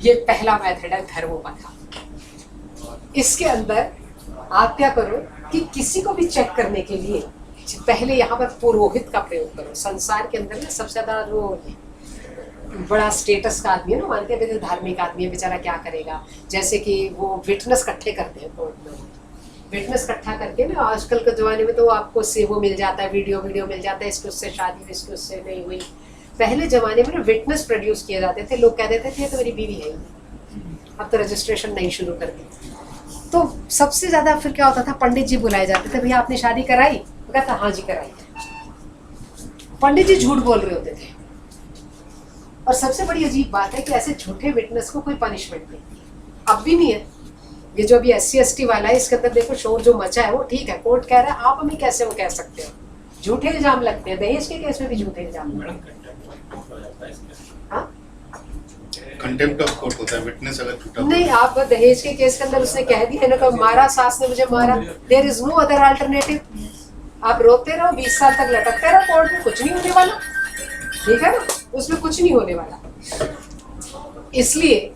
ये पहला मेथड है धर्मोपधा। इसके अंदर आप क्या करो कि किसी को भी चेक करने के लिए पहले यहाँ पर पुरोहित का प्रयोग करो। संसार के अंदर ना सबसे ज्यादा जो बड़ा स्टेटस का आदमी है ना, मानते हैं धार्मिक आदमी है, बेचारा क्या करेगा। जैसे कि वो विटनेस इकट्ठे करते हैं कोर्ट में, विटनेस इकट्ठा करके ना, आजकल के जमाने में तो आपको से वो मिल जाता है, वीडियो मिल जाता है, इसके उससे शादी हुई, इसके उससे नहीं हुई। पहले जमाने में ना विटनेस प्रोड्यूस किए जाते थे, लोग कह देते थे ये तो मेरी बीवी है, अब तो रजिस्ट्रेशन नहीं शुरू कर दी। तो सबसे ज्यादा फिर क्या होता था, पंडित जी बुलाए जाते थे, भैया आपने शादी कराई? वो कहता हाँ जी कराई। पंडित जी झूठ बोल रहे होते थे। और सबसे बड़ी अजीब बात है कि ऐसे झूठे विटनेस को कोई पनिशमेंट नहीं थी, अब भी नहीं है। ये जो अभी SC ST वाला है, इसके अंदर देखो शोर जो मचा है वो ठीक है, कोर्ट कह रहा है, आप हमें कैसे वो कह सकते हो। झूठे इल्जाम लगते हैं, दहेज के केस में भी झूठे इल्जाम लगते मैडम हैं। कंटेम्प्ट हो जाता है इसमें। हाँ? कंटेम्प्ट ऑफ कोर्ट होता है, विटनेस अगर झूठा नहीं, आप दहेज के केस के अंदर उसने कह दिया ना कि मारा, सास ने मुझे मारा, there is no other alternative. आप रोते रहो, 20 साल तक लटकते रहो कोर्ट में, कुछ नहीं होने वाला, ठीक है ना, उसमें कुछ नहीं होने वाला। इसलिए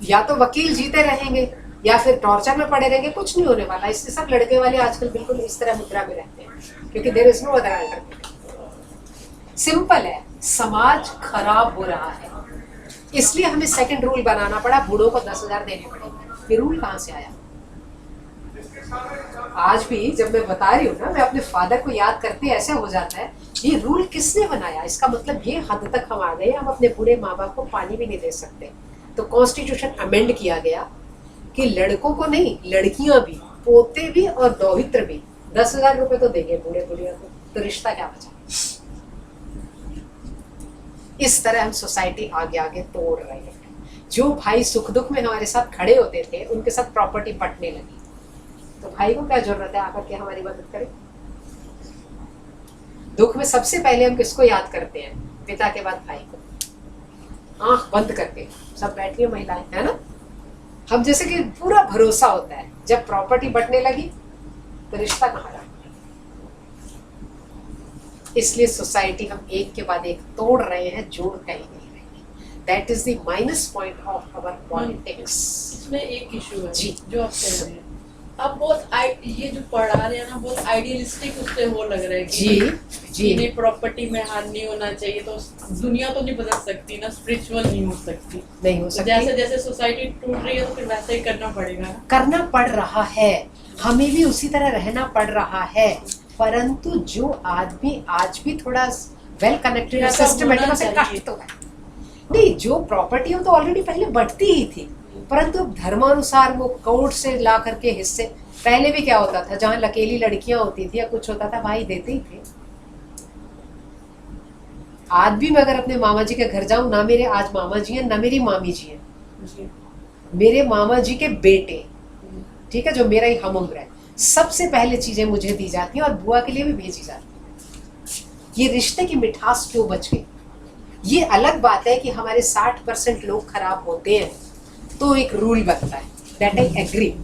या तो वकील जीते रहेंगे या फिर टॉर्चर में पड़े रहेंगे, कुछ नहीं होने वाला। इसलिए सब लड़के वाले आजकल बिल्कुल इस तरह मुद्रा में रहते हैं, क्योंकि there is no other alternative. Simple है, समाज खराब हो रहा है, इसलिए हमें सेकंड रूल बनाना पड़ा, बूढ़ों को 10,000 देने पड़ेंगे। ये रूल कहाँ से आया? आज भी जब मैं बता रही हूँ ना, मैं अपने फादर को याद करते ऐसे हो जाता है, ये रूल किसने बनाया? इसका मतलब ये हद तक हम आ गए, हम अपने बूढ़े माँ बाप को पानी भी नहीं दे सकते। तो कॉन्स्टिट्यूशन अमेंड किया गया कि लड़कों को नहीं, लड़कियां भी, पोते भी और दौहित्र भी 10,000 रुपए तो देंगे बूढ़े बुढ़िया को, तो रिश्ता क्या बचा? इस तरह हम सोसाइटी आगे आगे तोड़ रहे हैं। जो भाई सुख दुख में हमारे साथ खड़े होते थे, उनके साथ प्रॉपर्टी बंटने लगी, तो भाई को क्या जरूरत है आकर के हमारी मदद करे? दुख में सबसे पहले हम किसको याद करते हैं? पिता के बाद भाई को। आंख बंद करके सब बैठी है महिलाएं, है ना, हम जैसे कि पूरा भरोसा होता है। जब प्रॉपर्टी बंटने लगी तो रिश्ता कहाँ रहा? इसलिए सोसाइटी हम एक के बाद एक तोड़ रहे हैं, जोड़ कहीं नहीं रहे। That is the minus point of our politics. इसमें एक इशू है जी। जो आप कह रहे हैं, आप बहुत ये जो पढ़ा रहे हैं ना, बहुत आइडियलिस्टिक उससे वो लग रहा है कि जी जी इन्हें प्रॉपर्टी में हानि नहीं होना चाहिए, तो दुनिया तो नहीं बदल सकती ना, स्पिरिचुअल नहीं हो सकती। नहीं हो तो सकती। जैसे जैसे सोसाइटी टूट रही है तो फिर वैसा ही करना पड़ेगा ना। करना पड़ रहा है, हमें भी उसी तरह रहना पड़ रहा है, परंतु जो आदमी आज भी थोड़ा वेल कनेक्टेड ऐसा सिस्टमेटिक होना से चाहिए। कष्ट तो है नहीं। जो प्रॉपर्टी हो तो ऑलरेडी पहले बढ़ती ही थी, परंतु धर्मानुसार वो कोर्ट से ला करके हिस्से। पहले भी क्या होता था, जहाँ लकेली लड़कियां होती थी या कुछ होता था, भाई देते ही थे। आज भी मैं अगर अपने मामा जी के घर जाऊं, ना मेरे आज मामा जी हैं ना मेरी मामी जी हैं, मेरे मामा जी के बेटे, ठीक है, जो मेरा ही हम उम्र है, सबसे पहले चीजें मुझे दी जाती हैं और बुआ के लिए भी भेजी जाती है। ये रिश्ते की मिठास क्यों बच गई? ये अलग बात है कि हमारे 60% लोग खराब होते हैं, तो एक रूल बनता है, दैट आई एग्री,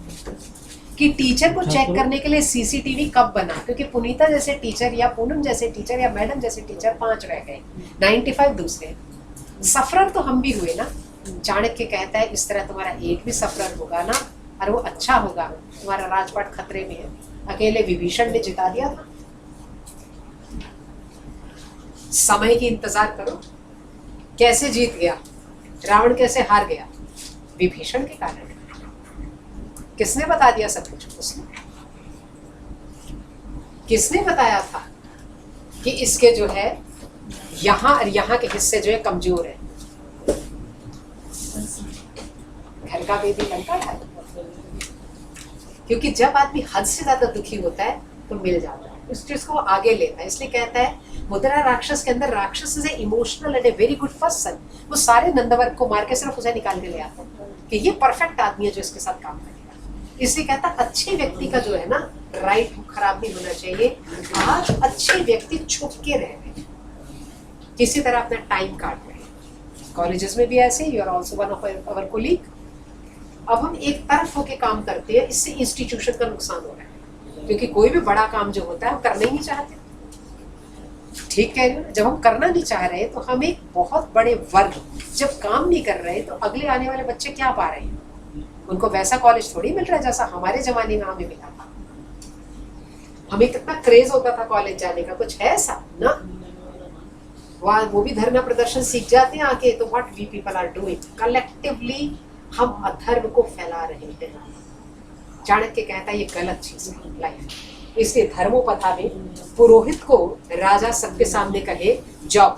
कि टीचर को चेक करने के लिए सीसीटीवी कब बना, क्योंकि पुनीता जैसे टीचर या पूनम जैसे टीचर या मैडम जैसे टीचर 5 रह गए, 95 दूसरे। सफरर तो हम भी हुए ना। चाणक्य कहता है इस तरह तुम्हारा एक भी सफरर होगा ना, और वो अच्छा होगा, तुम्हारा राजपाट खतरे में है। अकेले विभीषण ने जिता दिया था। समय की इंतजार करो, कैसे जीत गया रावण, कैसे हार गया? विभीषण के कारण। किसने बता दिया सब कुछ? उसने। किसने बताया था कि इसके जो है यहाँ और यहाँ के हिस्से जो है कमजोर है? घर का बेदी लंका है। क्योंकि जब आदमी हद से ज्यादा दुखी होता है तो मिल जाता है, उस चीज को वो आगे लेता है। इसलिए कहता है मुद्रा राक्षस के अंदर, राक्षस is a emotional and a very good person. वो सारे नंदवर्ग को मार के सिर्फ उसे निकाल के ले आता है कि ये परफेक्ट आदमी है जो इसके साथ काम करेगा। इसलिए कहता है अच्छे व्यक्ति का जो है ना राइट खराब नहीं होना चाहिए। आज अच्छे व्यक्ति छुप के रह रहे हैं, किसी तरह अपना टाइम काट रहे हैं। कॉलेजेस में भी ऐसे, you are also one of our colleague. अब हम एक तरफ होके काम करते हैं, इससे इंस्टीट्यूशन का नुकसान हो रहा है, क्योंकि कोई भी बड़ा काम जो होता है हम करना ही नहीं चाहते। ठीक कह रही हूँ? जब हम करना नहीं चाह रहे तो हम एक बहुत बड़े वर्ग जब काम नहीं कर रहे, तो अगले आने वाले बच्चे क्या पा रहे हैं? उनको वैसा कॉलेज थोड़ी मिल रहा है जैसा हमारे जमाने में हमें मिला था। हमें कितना क्रेज होता था कॉलेज जाने का, कुछ है ऐसा ना? वहाँ वो भी धरना प्रदर्शन सीख जाते हैं आके। तो what we people are doing collectively, हम अधर्म को फैला रहे हैं। चाणक्य कहता है ये गलत चीज है लाइफ। इसलिए धर्मोपथा में पुरोहित को राजा सबके सामने कहे जाओ,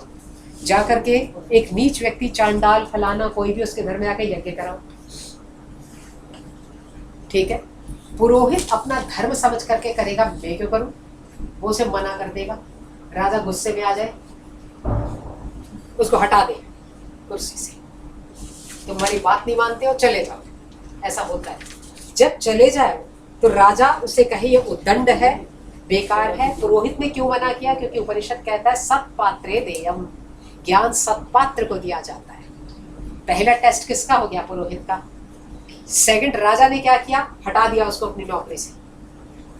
जा करके एक नीच व्यक्ति, चांडाल फलाना कोई भी उसके घर में आके यज्ञ कराओ। ठीक है, पुरोहित अपना धर्म समझ करके करेगा, मैं क्यों करूं? वो उसे मना कर देगा, राजा गुस्से में आ जाए, उसको हटा दे कुर्सी से, तुम्हारी बात नहीं मानते हो, चले जाओ। ऐसा होता है। जब चले जाए तो राजा उसे कहे ये उद्दंड है, बेकार है। पुरोहित ने क्यों मना किया? क्योंकि उपनिषद कहता है सत्पात्रे देयम, ज्ञान सत्पात्र को दिया जाता है। पहला टेस्ट किसका हो गया? पुरोहित का। सेकंड, राजा ने क्या किया? हटा दिया उसको अपनी नौकरी से।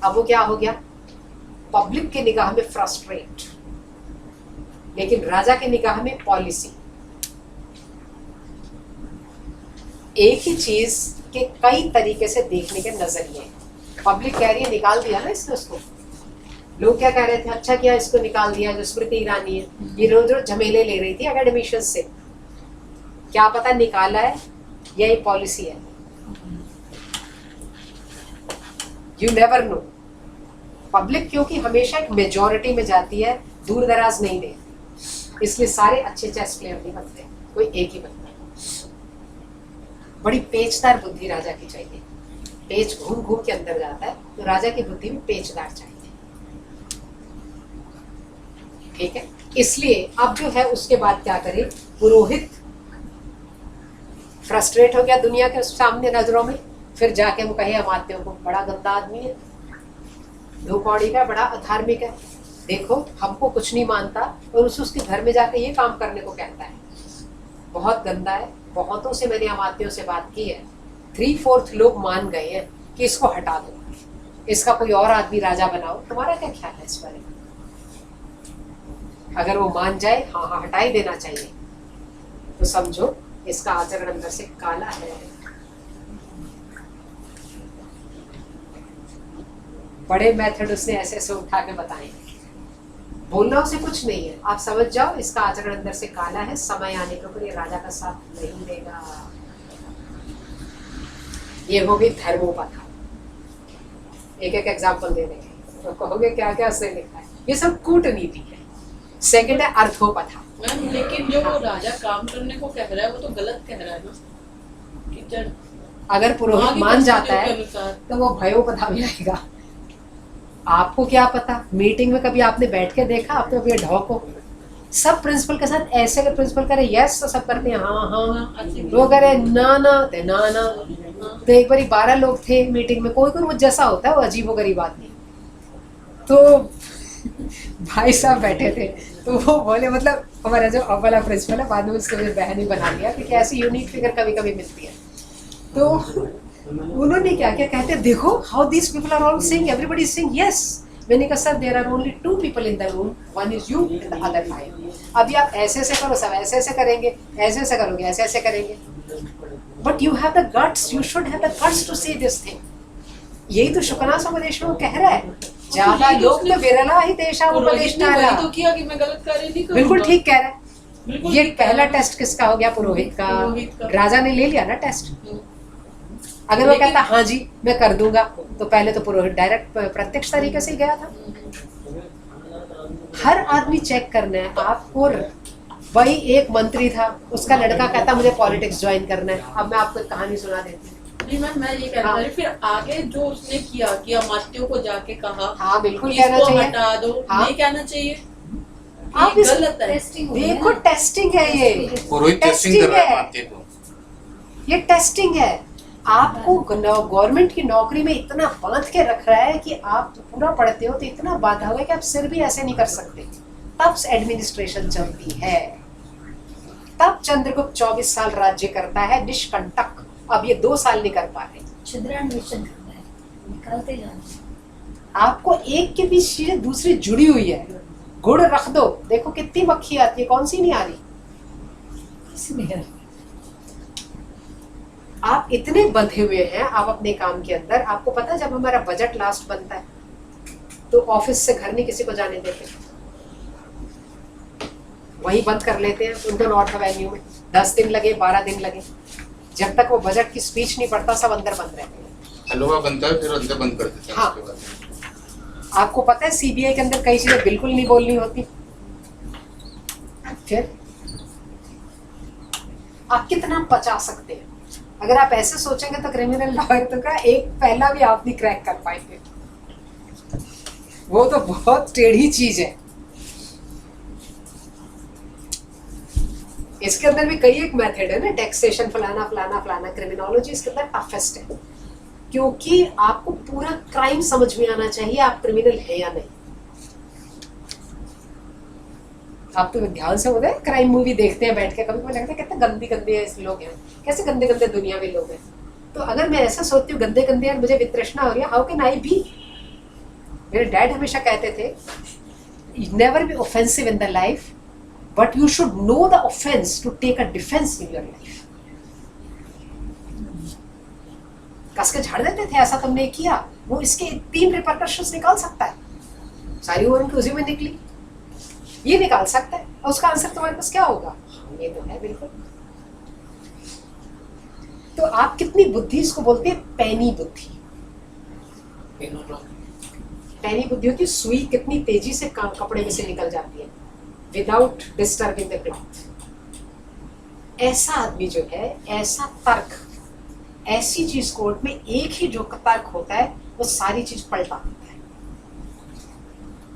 अब वो क्या हो गया? पब्लिक के निगाह में फ्रस्ट्रेट, लेकिन राजा के निगाह में पॉलिसी। एक ही चीज के कई तरीके से देखने के नजरिए। पब्लिक कह रही है निकाल दिया ना इसने उसको। लोग क्या कह रहे थे? अच्छा किया इसको निकाल दिया, जो स्मृति ईरानी है ये रोज रोज झमेले ले रही थी एकेडमिशियन से। क्या पता निकाला है या ये पॉलिसी है, यू नेवर नो। पब्लिक क्योंकि हमेशा एक मेजॉरिटी में जाती है, दूर दराज नहीं देखती, इसलिए सारे अच्छे चेस प्लेयर नहीं बनते, कोई एक ही बनता है। बड़ी पेचदार बुद्धि राजा की चाहिए। पेच घूम घूम के अंदर जाता है, तो राजा की बुद्धि में पेचदार चाहिए। ठीक है, इसलिए अब जो है उसके बाद क्या करे? पुरोहित फ्रस्ट्रेट हो गया दुनिया के सामने नजरों में, फिर जाके वो कहे अमात्यों को बड़ा गंदा आदमी है, दो पौड़ी का, बड़ा अधार्मिक है, देखो हमको कुछ नहीं मानता और उसके घर में जाके ये काम करने को कहता है, बहुत गंदा है। बहुतों से मैंने अमात्यों से बात की है, 3/4 लोग मान गए हैं कि इसको हटा दो, इसका कोई और आदमी राजा बनाओ। तुम्हारा क्या ख्याल है इस बारे में? अगर वो मान जाए हाँ हाँ हटा ही देना चाहिए, तो समझो इसका आचरण अंदर से काला है। बड़े मेथड उसने ऐसे ऐसे उठा के बताए, बोलना उसे कुछ नहीं है, आप समझ जाओ इसका आचरण अंदर से काला है, समय आने के ऊपर ये राजा का साथ नहीं देगा। ये हो गई धर्मोपथा। एक एक एग्जाम्पल दे देंगे तो कहोगे क्या क्या उसने लिखा है, ये सब कूटनीति है। सेकंड है अर्थोपथा। मैम लेकिन जो वो राजा काम करने को कह रहा है वो तो गलत कह रहा है ना, कि जब अगर पुरोहित मान जाता है तो वो भयोपथा में आएगा। आपको क्या पता, मीटिंग में कभी आपने बैठ के देखा? आप तो ये ढोको सब प्रिंसिपल के साथ ऐसे, अगर प्रिंसिपल करे यस तो सब करते हैं हाँ हाँ, वो करे ना ना ते ना ना। तो एक बार 12 लोग थे मीटिंग में, कोई कोई वो जैसा होता है, वो अजीबोगरीब आदमी। तो भाई साहब बैठे थे, तो वो बोले, मतलब हमारा जो अव्वला प्रिंसिपल है, बाद में उसको बहन ही बना लिया, क्योंकि ऐसी यूनिक फिगर कभी कभी मिलती है। तो उन्होंने क्या क्या कहते हैं, देखो how this people are all saying, everybody is saying yes. मैंने कहा sir there are only 2 people in the room, one is you and the other 5। अभी आप ऐसे ऐसे करो, सब ऐसे ऐसे करेंगे, ऐसे ऐसे करोगे, ऐसे ऐसे करेंगे, but you have the guts, you should have the guts to say this thing. यही तो शुकनास उपदेश में कह रहा है, ज्यादा लोग तो विरला ही देशा उपदेष्टारा। तो किया कि मैं गलत कार्य नहीं करूंगा। बिल्कुल ठीक कह रहा है। बिल्कुल ये ठीक कह पहला रहा है। टेस्ट किसका हो गया? पुरोहित का। राजा ने ले लिया ना टेस्ट। अगर वो लेकिन- कहता हाँ जी मैं कर दूंगा, तो पहले तो पुरोहित डायरेक्ट प्रत्यक्ष तरीके से ही गया था। हर आदमी चेक करना है आपको। वही एक मंत्री था, उसका लड़का कहता मुझे पॉलिटिक्स ज्वाइन करना है। अब मैं आपको एक कहानी सुना देती हूँ। नहीं मैम, मैं ये कह रहा था, फिर आगे जो उसने किया कि अमात्यों को जाके कहा हाँ बिल्कुल कि कहना इसको चाहिए। हटा दो, हाँ। नहीं कहना चाहिए, आप ये इस- गलत है। देखो टेस्टिंग है ये, पुरोहित टेस्टिंग कर रहा है माते को। ये टेस्टिंग है। आपको गवर्नमेंट की नौकरी में इतना बांध के रख रहा है कि आप पूरा पढ़ते हो तो इतना बांधा हुआ है कि आप सिर भी ऐसे नहीं कर सकते। तब एडमिनिस्ट्रेशन चलती है, तब चंद्रगुप्त 24 साल राज्य करता है निष्कंटक। अब ये 2 साल नहीं कर पा रहे। छिद्रान्वेषण करना है, निकालते जाना है। आपको एक के बीच चीजें दूसरी जुड़ी हुई है। गुड़ रख दो, देखो कितनी मक्खी आती है, कौन सी नहीं आ रही। इसलिए आप इतने बंधे हुए हैं आप अपने काम के अंदर। आपको पता है जब हमारा बजट लास्ट बनता है तो ऑफिस से घर नहीं किसी को जाने देते, वही बंद कर लेते हैं उनको नॉर्थ एवेन्यू में। 10 दिन लगे, 12 दिन लगे, जब तक वो बजट की स्पीच नहीं पढ़ता सब अंदर बंद रहते हैं। हलवा बनता है फिर अंदर बंद कर देते हैं। हाँ। उसके बाद आपको पता है सीबीआई के अंदर कई चीजें बिल्कुल नहीं बोलनी होती। फिर आप कितना बचा सकते हैं? अगर आप ऐसे सोचेंगे तो क्रिमिनल लॉयर तो का एक पहला भी आप नहीं क्रैक कर पाएंगे। वो तो बहुत टेढ़ी चीज है। इसके अंदर भी कई एक मेथड है ना, टैक्सेशन फलाना फलाना फलाना। क्रिमिनोलॉजी इसके अंदर टफेस्ट है। क्योंकि आपको पूरा क्राइम समझ में आना चाहिए, आप क्रिमिनल है या नहीं। आप तो ध्यान से होते हैं क्राइम मूवी देखते हैं बैठ के, कभी कभी लगता है कितने गंदे गंदे ऐसे लोग हैं, कैसे गंदे गंदे दुनिया में लोग हैं। तो अगर मैं ऐसा सोचती हूँ गंदे गंदे और मुझे वितृष्णा हो रही है, हाउ कैन आई बी। मेरे डैड हमेशा कहते थे never be offensive in the life but you should know the offence to take a defence in your life. कस के झाड़ देते थे, ऐसा तुमने किया, वो इसके 3 रिपरकशंस निकाल सकता है, सारी उम्र उनकी उसी में निकली, ये निकाल सकता है, और उसका आंसर तुम्हारे पास क्या होगा। ये तो है बिल्कुल। तो आप कितनी बुद्धि, इसको बोलते हैं पैनी बुद्धि। पैनी बुद्धि होती है सुई कितनी तेजी से कपड़े में से निकल जाती है विदाउट डिस्टर्बिंग द क्लॉथ। ऐसा आदमी जो है, ऐसा तर्क, ऐसी चीज कोर्ट में एक ही जो तर्क होता है वो सारी चीज पलटा देता है।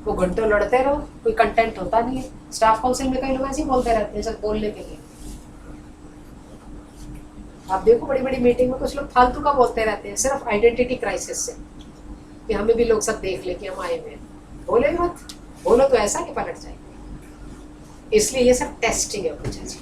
वो घंटों लड़ते रहो, कोई कंटेंट होता नहीं है। स्टाफ काउंसिल में कई लोग ऐसे ही बोलते रहते हैं सिर्फ बोलने के लिए। आप देखो बड़ी बड़ी मीटिंग में कुछ लोग फालतू का बोलते रहते हैं सिर्फ आइडेंटिटी क्राइसिस से, कि हमें भी लोग सब देख ले कि हम आए हुए हैं। बोले मत, बोलो तो ऐसा कि पलट जाएंगे। इसलिए ये सब टेस्टिंग है पूछा जी।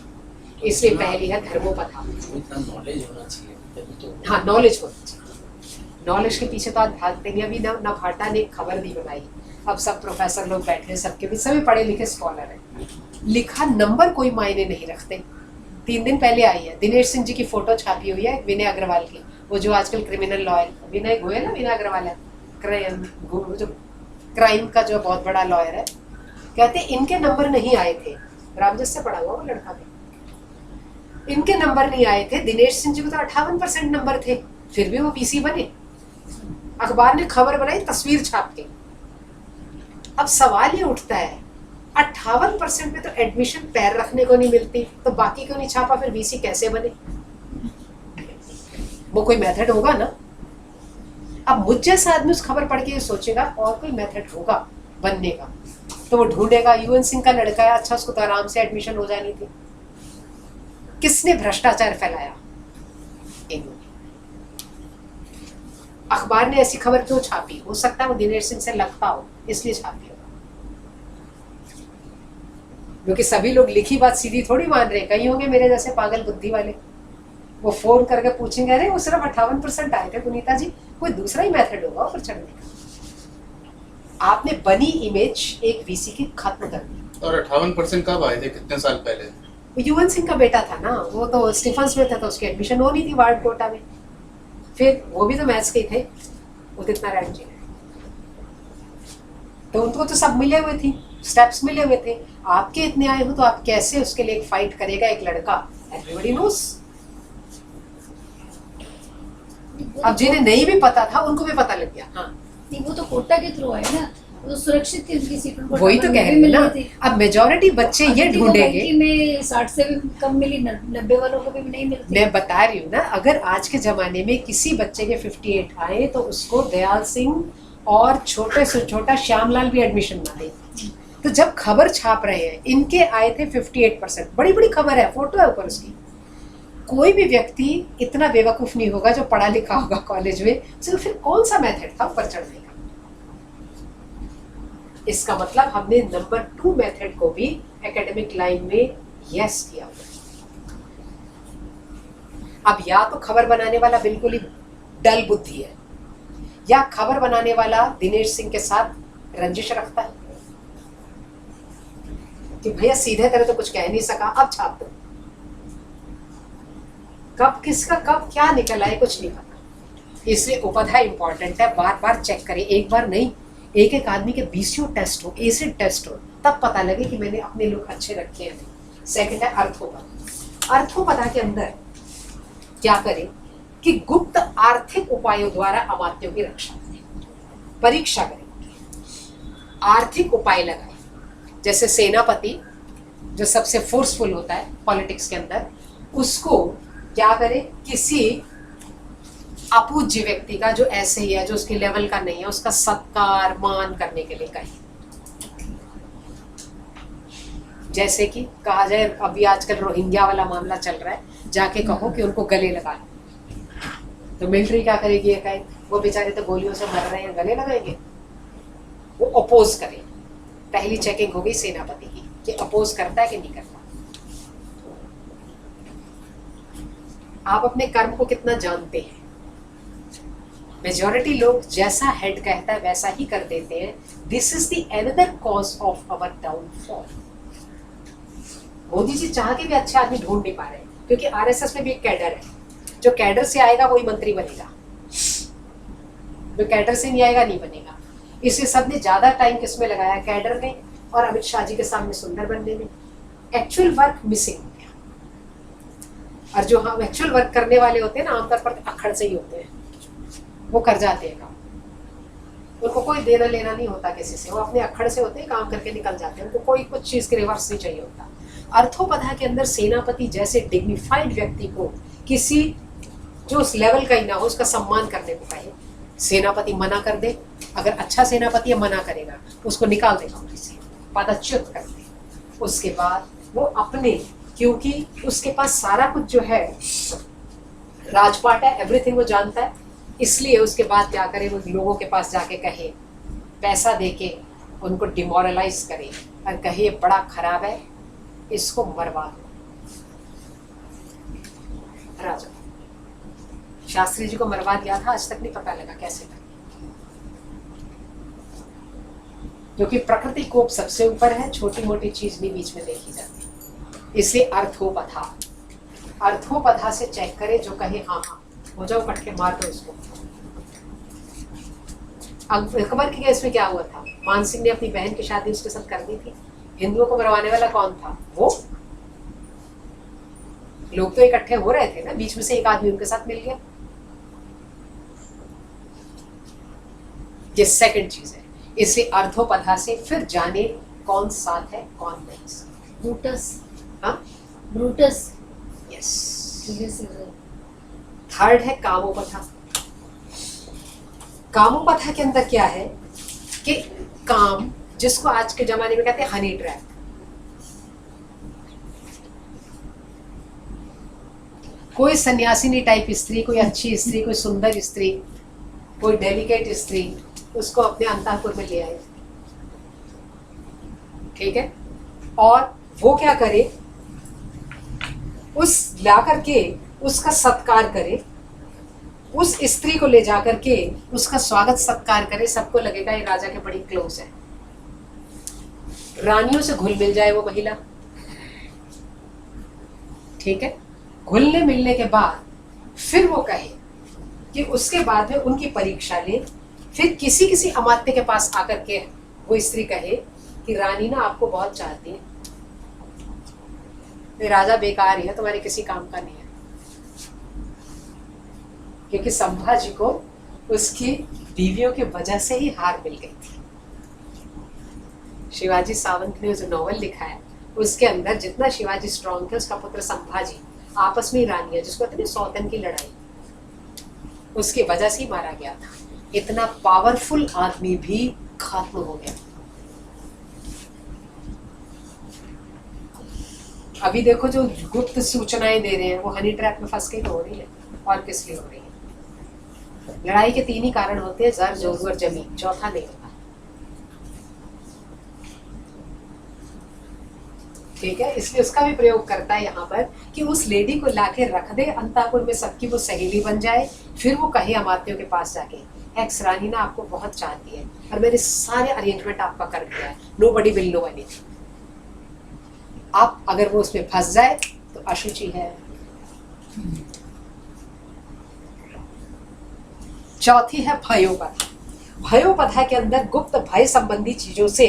इसलिए पहली है धर्मोपथा, इतना नॉलेज होना चाहिए तभी तो। हाँ नॉलेज होना चाहिए। नॉलेज के पीछे तो आज भागते नहीं। अभी ना भाटा ने एक खबर दी बनाई, अब सब प्रोफेसर लोग बैठे हैं, सबके भी सभी पढ़े लिखे स्कॉलर हैं। लिखा नंबर कोई मायने नहीं रखते। 3 दिन पहले आई है, दिनेश सिंह जी की फोटो छापी हुई है विनय अग्रवाल की, वो जो आजकल क्रिमिनल लॉयर विनय गोयल है, विनय अग्रवाल है, जो क्राइम का जो बहुत बड़ा लॉयर है। कहते इनके नंबर नहीं आए थे, रामजस से पढ़ा हुआ वो लड़का भी, इनके नंबर नहीं आए थे। दिनेश सिंह जी को तो 58% नंबर थे, फिर भी वो पीसी बने। अखबार ने खबर बनाई, तस्वीर छाप के। अब सवाल ये उठता है 58% में तो एडमिशन पैर रखने को नहीं मिलती, तो बाकी क्यों नहीं छापा, फिर वीसी कैसे बने। वो कोई मेथड होगा ना। अब मुझ जैसा आदमी उस खबर पढ़ के ये सोचेगा और कोई मेथड होगा बनने का, तो वो ढूंढेगा। यूएन सिंह का लड़का है, अच्छा उसको तो आराम से एडमिशन हो जानी थी। किसने भ्रष्टाचार फैलाया? इन्होंने। अखबार ने ऐसी खबर क्यों छापी? हो सकता है वो दिनेश सिंह से लगता हो इसलिए छापी हो, क्योंकि सभी लोग लिखी बात सीधी थोड़ी मान रहे। कहीं होंगे मेरे जैसे पागल बुद्धि वाले, वो फोन करके पूछेंगे अरे वो सिर्फ 58% आए थे पुनीता जी, कोई दूसरा ही मेथड होगा ऊपर चढ़ने का। आपने बनी इमेज एक वीसी की खत्म कर दी। और 58% कब आए थे, कितने साल पहले? यूएन सिंह का बेटा था ना, वो तो स्टीफन्स में था, तो उसकी एडमिशन होनी थी वार्ड कोटा में। फिर वो भी तो मैथ्स के थे, उदित नारायण जी, तो उनको तो सब मिले हुए थी, स्टेप्स मिले हुए थे। आपके इतने आए हो तो आप कैसे उसके लिए एक फाइट करेगा एक लड़का? Everybody knows. अब जिन्हें नहीं भी पता था उनको भी पता लग गया। हाँ नहीं, वो तो कोटा के थ्रू आए ना, वो सुरक्षित थी उनकी सीट, उनको वही तो नंबर कह भी रही मिल हूँ रही ना। थी। अब मेजोरिटी बच्चे ये आदित्य को ढूंढेंगे। बल्कि में 60 से भी कम मिली, 90 वालों को भी नहीं मिलती। मैं बता रही हूँ ना, अगर आज के जमाने में किसी बच्चे के 58 आए तो उसको दयाल सिंह और छोटे से छोटा श्यामलाल भी एडमिशन ना दे। तो जब खबर छाप रहे हैं इनके आए थे 58%, बड़ी बड़ी खबर है, फोटो है ऊपर उसकी। कोई भी व्यक्ति इतना बेवकूफ नहीं होगा जो पढ़ा लिखा होगा कॉलेज में, तो फिर कौन सा मेथड था ऊपर चढ़ने का? इसका मतलब हमने नंबर 2 मेथड को भी एकेडमिक लाइन में यस किया हुआ। अब या तो खबर बनाने वाला बिल्कुल ही डल बुद्धि है, या खबर बनाने वाला दिनेश सिंह के साथ रंजिश रखता है कि भैया सीधे तरह तो कुछ कह नहीं सका, अब छाप दो। कब किसका कब क्या निकल आए कुछ नहीं पता। इसलिए उपाध्याय इंपॉर्टेंट है, बार बार चेक करें। एक बार नहीं, एक एक आदमी के बीसीओ टेस्ट हो, एसिड टेस्ट हो, तब पता लगे कि मैंने अपने लोग अच्छे रखे हैं। सेकंड है अर्थोपथा। अर्थोपथा के अंदर क्या करें कि गुप्त आर्थिक उपायों द्वारा अमात्यों की रक्षा करें, परीक्षा करें, आर्थिक उपाय लगाएं। जैसे सेनापति जो सबसे फोर्सफुल होता है पॉलिटिक्स के अंदर, उसको क्या करें, किसी अपूज्य व्यक्ति का जो ऐसे ही है, जो उसके लेवल का नहीं है, उसका सत्कार मान करने के लिए कहें। जैसे कि कहा जाए अभी आजकल रोहिंग्या वाला मामला चल रहा है, जाके कहो कि उनको गले लगा लो। तो मिलिट्री क्या करेगी एकाएक? वो बेचारे तो गोलियों से मर रहे हैं, गले लगाएंगे? वो अपोज करे। पहली चेकिंग हो गई सेनापति की कि अपोज करता है कि नहीं करता। आप अपने कर्म को कितना जानते हैं? मेजॉरिटी लोग जैसा हेड कहता है वैसा ही कर देते हैं। This is the another cause of our downfall. Modi ji चाह के भी अच्छे आदमी ढूंढ नहीं पा रहे, क्योंकि आरएसएस में भी एक कैडर है। जो कैडर से आएगा वही मंत्री बनेगा, जो कैडर से नहीं आएगा नहीं बनेगा। इसलिए सबने ज्यादा टाइम किसमें लगाया? कैडर में और अमित शाह जी के सामने सुंदर बनने में। एक्चुअल वर्क मिसिंग हो गया। और जो हम एक्चुअल वर्क करने वाले होते हैं ना, आमतौर पर अखड़ से ही होते हैं, वो कर जाते हैं काम। उनको कोई देना लेना नहीं होता किसी से, वो अपने अखड़ से होते हैं, काम करके निकल जाते हैं। उनको कोई कुछ चीज के रिवर्स नहीं चाहिए होता। अर्थोपधा के अंदर सेनापति जैसे डिग्निफाइड व्यक्ति को किसी जो उस लेवल का ही ना हो उसका सम्मान करने को कहे, सेनापति मना कर दे, अगर अच्छा सेनापति मना करेगा उसको निकाल देगा वहीं से, पदच्युत कर दे। उसके बाद वो अपने, क्योंकि उसके पास सारा कुछ जो है राजपाट है, एवरीथिंग वो जानता है, इसलिए उसके बाद क्या करे? वो लोगों के पास जाके कहे, पैसा देके उनको डिमोरलाइज करे और कहे ये बड़ा खराब है, इसको मरवा दो। राजा शास्त्री जी को मरवा दिया था, आज तक नहीं पता लगा कैसे था, क्योंकि प्रकृति कोप सबसे ऊपर है, छोटी मोटी चीज भी बीच में देखी जाती है। इसलिए अर्थोपधा, अर्थोपधा से चेक करे, जो कहे हाँ हाँ हो जाओ, कट के मार दो इसको। अकबर के केस में क्या हुआ था? मान सिंह ने अपनी बहन की शादी उसके साथ कर दी थी। हिंदुओं को मरवाने वाला कौन था? वो लोग तो इकट्ठे हो रहे थे ना, बीच में से एक आदमी उनके साथ मिल गया। ये सेकंड चीज है। इसलिए अर्थोपधा से फिर जाने कौन साथ है कौन नहीं। ब्रूटस, हाँ ब्रूटस, यस। थर्ड है कामोपथा। कामोपथा के अंदर क्या है कि काम, जिसको आज के जमाने में कहते हैं हनी ट्रैप। कोई सन्यासिनी टाइप स्त्री, कोई अच्छी स्त्री, कोई सुंदर स्त्री, कोई डेलिकेट स्त्री, उसको अपने अंतःपुर में ले आए, ठीक है? और वो क्या करे? उस ला करके उसका सत्कार करे, उस स्त्री को ले जा करके उसका स्वागत सत्कार करे, सबको लगेगा ये राजा के बड़ी क्लोज है। रानियों से घुल मिल जाए वो महिला, ठीक है? घुलने मिलने के बाद फिर वो कहे कि उसके बाद में उनकी परीक्षा ले, फिर किसी किसी अमात्य के पास आकर के वो स्त्री कहे कि रानी ना आपको बहुत चाहती है, राजा बेकार ही है, तुम्हारे किसी काम का नहीं है। क्योंकि संभाजी को उसकी बीवियों की वजह से ही हार मिल गई थी। शिवाजी सावंत ने जो नॉवल लिखा है उसके अंदर जितना शिवाजी स्ट्रॉन्ग थे, उसका पुत्र संभाजी आपस में रानियां, जिसको कहते हैं सौतन की लड़ाई, उसकी वजह से ही मारा गया था। इतना पावरफुल आदमी भी खत्म हो गया। अभी देखो जो गुप्त सूचनाएं दे रहे हैं वो हनी ट्रैप में फंस के तो हो रही है, और किस लिए हो रही है? लड़ाई के 3 ही कारण होते हैं, जर, जोरू और जमीन, चौथा नहीं होता, ठीक है? इसलिए उसका भी प्रयोग करता है यहाँ पर कि उस लेडी को लाके रख दे अंतापुर में, सबकी वो सहेली बन जाए, फिर वो कहे अमात्यों के पास जाके, एक्स रानी ना आपको बहुत चाहती है और मैंने सारे अरेंजमेंट आपका कर दिया है, nobody will know anything. आप अगर वो उसमें फंस जाए तो अशुचि है। चौथी है भयोपथा। भयोपथा के अंदर गुप्त भय संबंधी चीजों से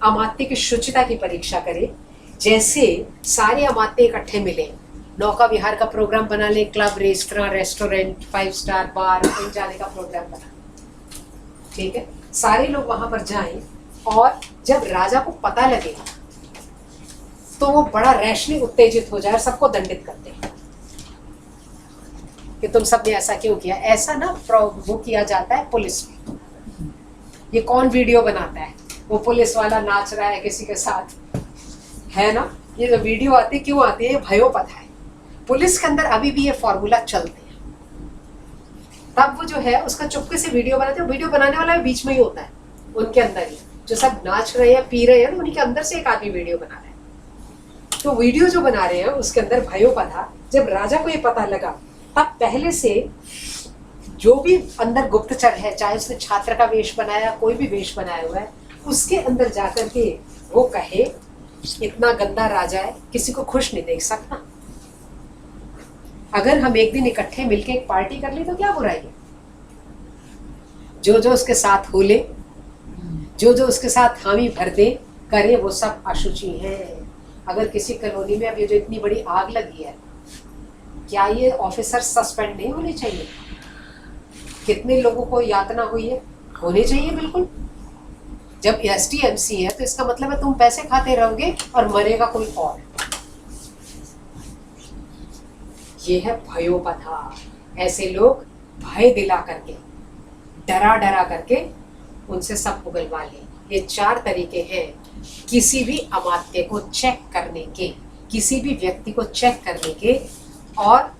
अमात्य की शुचिता की परीक्षा करे। जैसे सारे अमात्य इकट्ठे मिले, नौका विहार का प्रोग्राम बना ले, क्लब, रेस्टोरेंट, 5 स्टार बार, कहीं जाने का प्रोग्राम बना, ठीक है? सारे लोग वहां पर जाएं और जब राजा को पता लगेगा तो वो बड़ा रैशली उत्तेजित हो जाए और सबको दंडित करते हैं कि तुम सबने ऐसा क्यों किया। ऐसा ना वो किया जाता है पुलिस में। ये कौन वीडियो बनाता है? वो पुलिस वाला नाच रहा है किसी के साथ, है ना? ये जो वीडियो आती है, क्यों आती है? ये भयोपथा है। पुलिस के अंदर अभी भी ये फॉर्मूला चलते हैं। तब वो जो है उसका चुपके से वीडियो बनाते हैं। वीडियो बनाने वाला भी बीच में ही होता है, उनके अंदर ही जो सब नाच रहे हैं पी रहे हैं, उन्हीं के अंदर से एक आदमी वीडियो बना रहा है। तो वीडियो जो बना रहे हैं उसके अंदर भयो का था। जब राजा को ये पता लगा तब पहले से जो भी अंदर गुप्तचर है, चाहे उसने छात्र का वेश बनाया, कोई भी वेश बनाया हुआ है, उसके अंदर जाकर के वो कहे इतना गंदा राजा है, किसी को खुश नहीं देख सकता। अगर हम एक दिन इकट्ठे मिलके एक पार्टी कर ले तो क्या बुराई है। जो जो उसके साथ हो ले, जो जो उसके साथ हामी भर दे करे, वो सब अशुचि हैं। अगर किसी कॉलोनी में अब ये जो इतनी बड़ी आग लगी है, क्या ये ऑफिसर सस्पेंड नहीं होने चाहिए? कितने लोगों को यातना हुई है? होने चाहिए बिल्कुल। जब STMC है तो इसका मतलब है तुम पैसे खाते रहोगे और मरेगा कोई और। ये है भयोपधा। ऐसे लोग भय दिला करके, डरा डरा करके उनसे सब उगलवा ले। ये 4 तरीके हैं किसी भी अमात्य को चेक करने के, किसी भी व्यक्ति को चेक करने के, और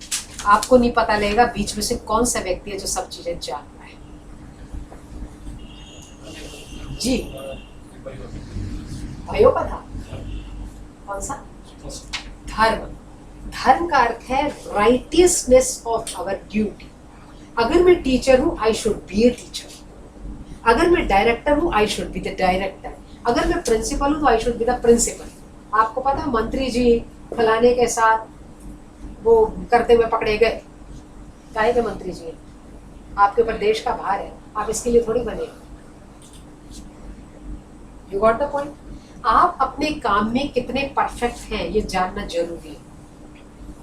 आपको नहीं पता लगेगा बीच में से कौन सा व्यक्ति है जो सब चीजें जान रहा है। जी, भयोपधा कौन सा? धर्म। धर्म का अर्थ है राइटियसनेस ऑफ आवर ड्यूटी। अगर मैं टीचर हूं, I should be a teacher. अगर मैं डायरेक्टर हूं, I should be the director. अगर मैं प्रिंसिपल हूं तो I should be the principal. आपको पता है मंत्री जी फलाने के साथ वो करते हुए पकड़े गए, काहे के मंत्री जी? आपके ऊपर देश का भार है, आप इसके लिए थोड़ी बने। You got the point? आप अपने काम में कितने परफेक्ट हैं ये जानना जरूरी है।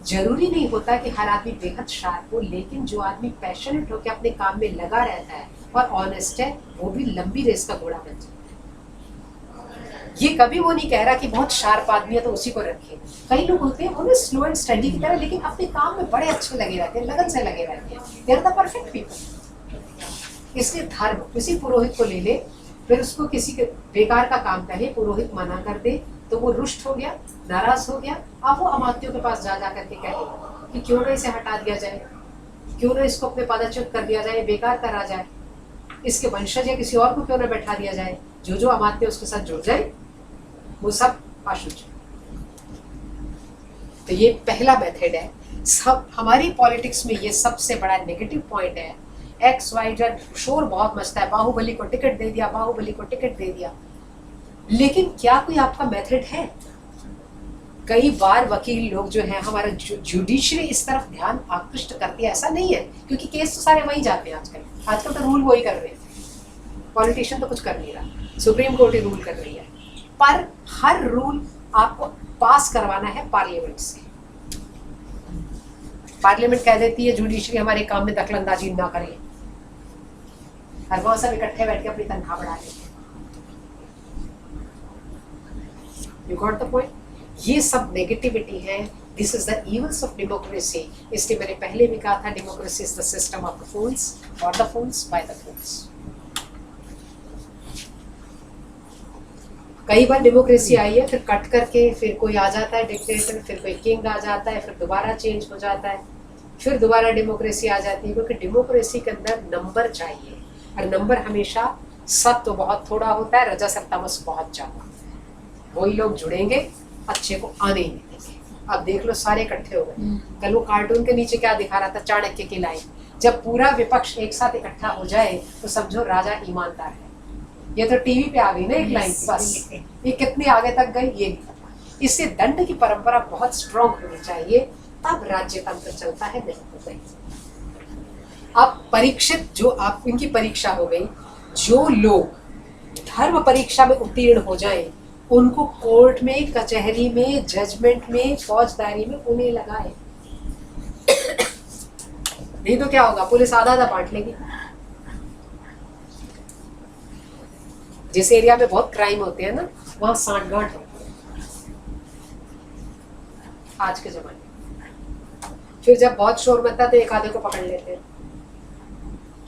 जरूरी नहीं होता कि हर आदमी बेहद शार्प हो, लेकिन जो आदमी पैशनेट होकर अपने काम में लगा रहता है और ऑनेस्ट है, वो भी लंबी रेस का घोड़ा बन जाता है। ये कभी वो नहीं कह रहा कि बहुत शार्प आदमी है तो उसी को रखे। कई लोग होते हैं वो ना स्लो एंड स्टडी की तरह, लेकिन अपने काम में बड़े अच्छे लगे रहते हैं, लगन से लगे रहते हैं। They are the perfect people. इसलिए धर्म, किसी पुरोहित को ले ले, फिर उसको किसी के बेकार का काम कहे, पुरोहित मना कर दे तो वो रुष्ट हो गया, नाराज हो गया। अब वो अमात्यों के पास जा करके कहे कि क्यों ना इसे हटा दिया जाए, क्यों ना इसको अपने पदच्युत कर दिया जाए, बेकार करा जाए, इसके वंशज या किसी और को क्यों ना बैठा दिया जाए। जो अमात्य उसके साथ जुड़ जाए वो सब अशुच। तो ये पहला मेथड है। सब हमारी पॉलिटिक्स में ये सबसे बड़ा नेगेटिव पॉइंट है। XYZ शोर बहुत मचता है, बाहुबली को टिकट दे दिया, बाहुबली को टिकट दे दिया, लेकिन क्या कोई आपका मेथड है? कई बार वकील लोग जो हैं, हमारा जुडिशरी इस तरफ ध्यान आकृष्ट करती है, ऐसा नहीं है, क्योंकि केस तो सारे वहीं जाते हैं आजकल तो रूल वही कर रहे हैं। पॉलिटिशियन तो कुछ कर नहीं रहा, सुप्रीम कोर्ट ही रूल कर रही है। पर हर रूल आपको पास करवाना है पार्लियामेंट से। पार्लियामेंट कह देती है जुडिशरी हमारे काम में दखलंदाजी ना करे, और वहां सब इकट्ठे बैठ के अपनी तनख्वाह बढ़ा लेते हैं। You got the point? ये सब नेगेटिविटी है। This is the evils of democracy. इसलिए मैंने पहले भी कहा था, democracy is the system of the fools, for the fools, by the fools. कई बार डेमोक्रेसी आई है, फिर कट करके फिर कोई आ जाता है डिक्टेटर, फिर कोई किंग आ जाता है, फिर दोबारा चेंज हो जाता है, फिर दोबारा डेमोक्रेसी आ जाती है। क्योंकि डेमोक्रेसी के अंदर नंबर चाहिए, और नंबर हमेशा सत्व बहुत थोड़ा होता है, रजस और तमस बहुत ज्यादा। वही लोग जुड़ेंगे, अच्छे को आने ही नहीं देंगे। अब देख लो सारे इकट्ठे हो गए। कल वो कार्टून के नीचे क्या दिखा रहा था, चाणक्य की लाइन, जब पूरा विपक्ष एक साथ इकट्ठा हो जाए तो समझो राजा ईमानदार है। ये तो टीवी पे आ गई ना एक लाइन, बस ये कितने आगे तक गई ये नहीं पता। इससे दंड की परंपरा बहुत स्ट्रॉन्ग होनी चाहिए, तब राज्य तंत्र चलता है, नहीं तो नहीं। अब परीक्षित, जो आप इनकी परीक्षा हो गई, जो लोग धर्म परीक्षा में उत्तीर्ण हो जाएं, उनको कोर्ट में, कचहरी में, जजमेंट में, फौजदारी में उन्हें लगाए। नहीं तो क्या होगा, पुलिस आधा आधा बांट लेगी। जिस एरिया में बहुत क्राइम होते हैं ना, वहां सांठगांठ होती है आज के जमाने में। फिर जब बहुत शोर मचता है तो एक आधे को पकड़ लेते हैं,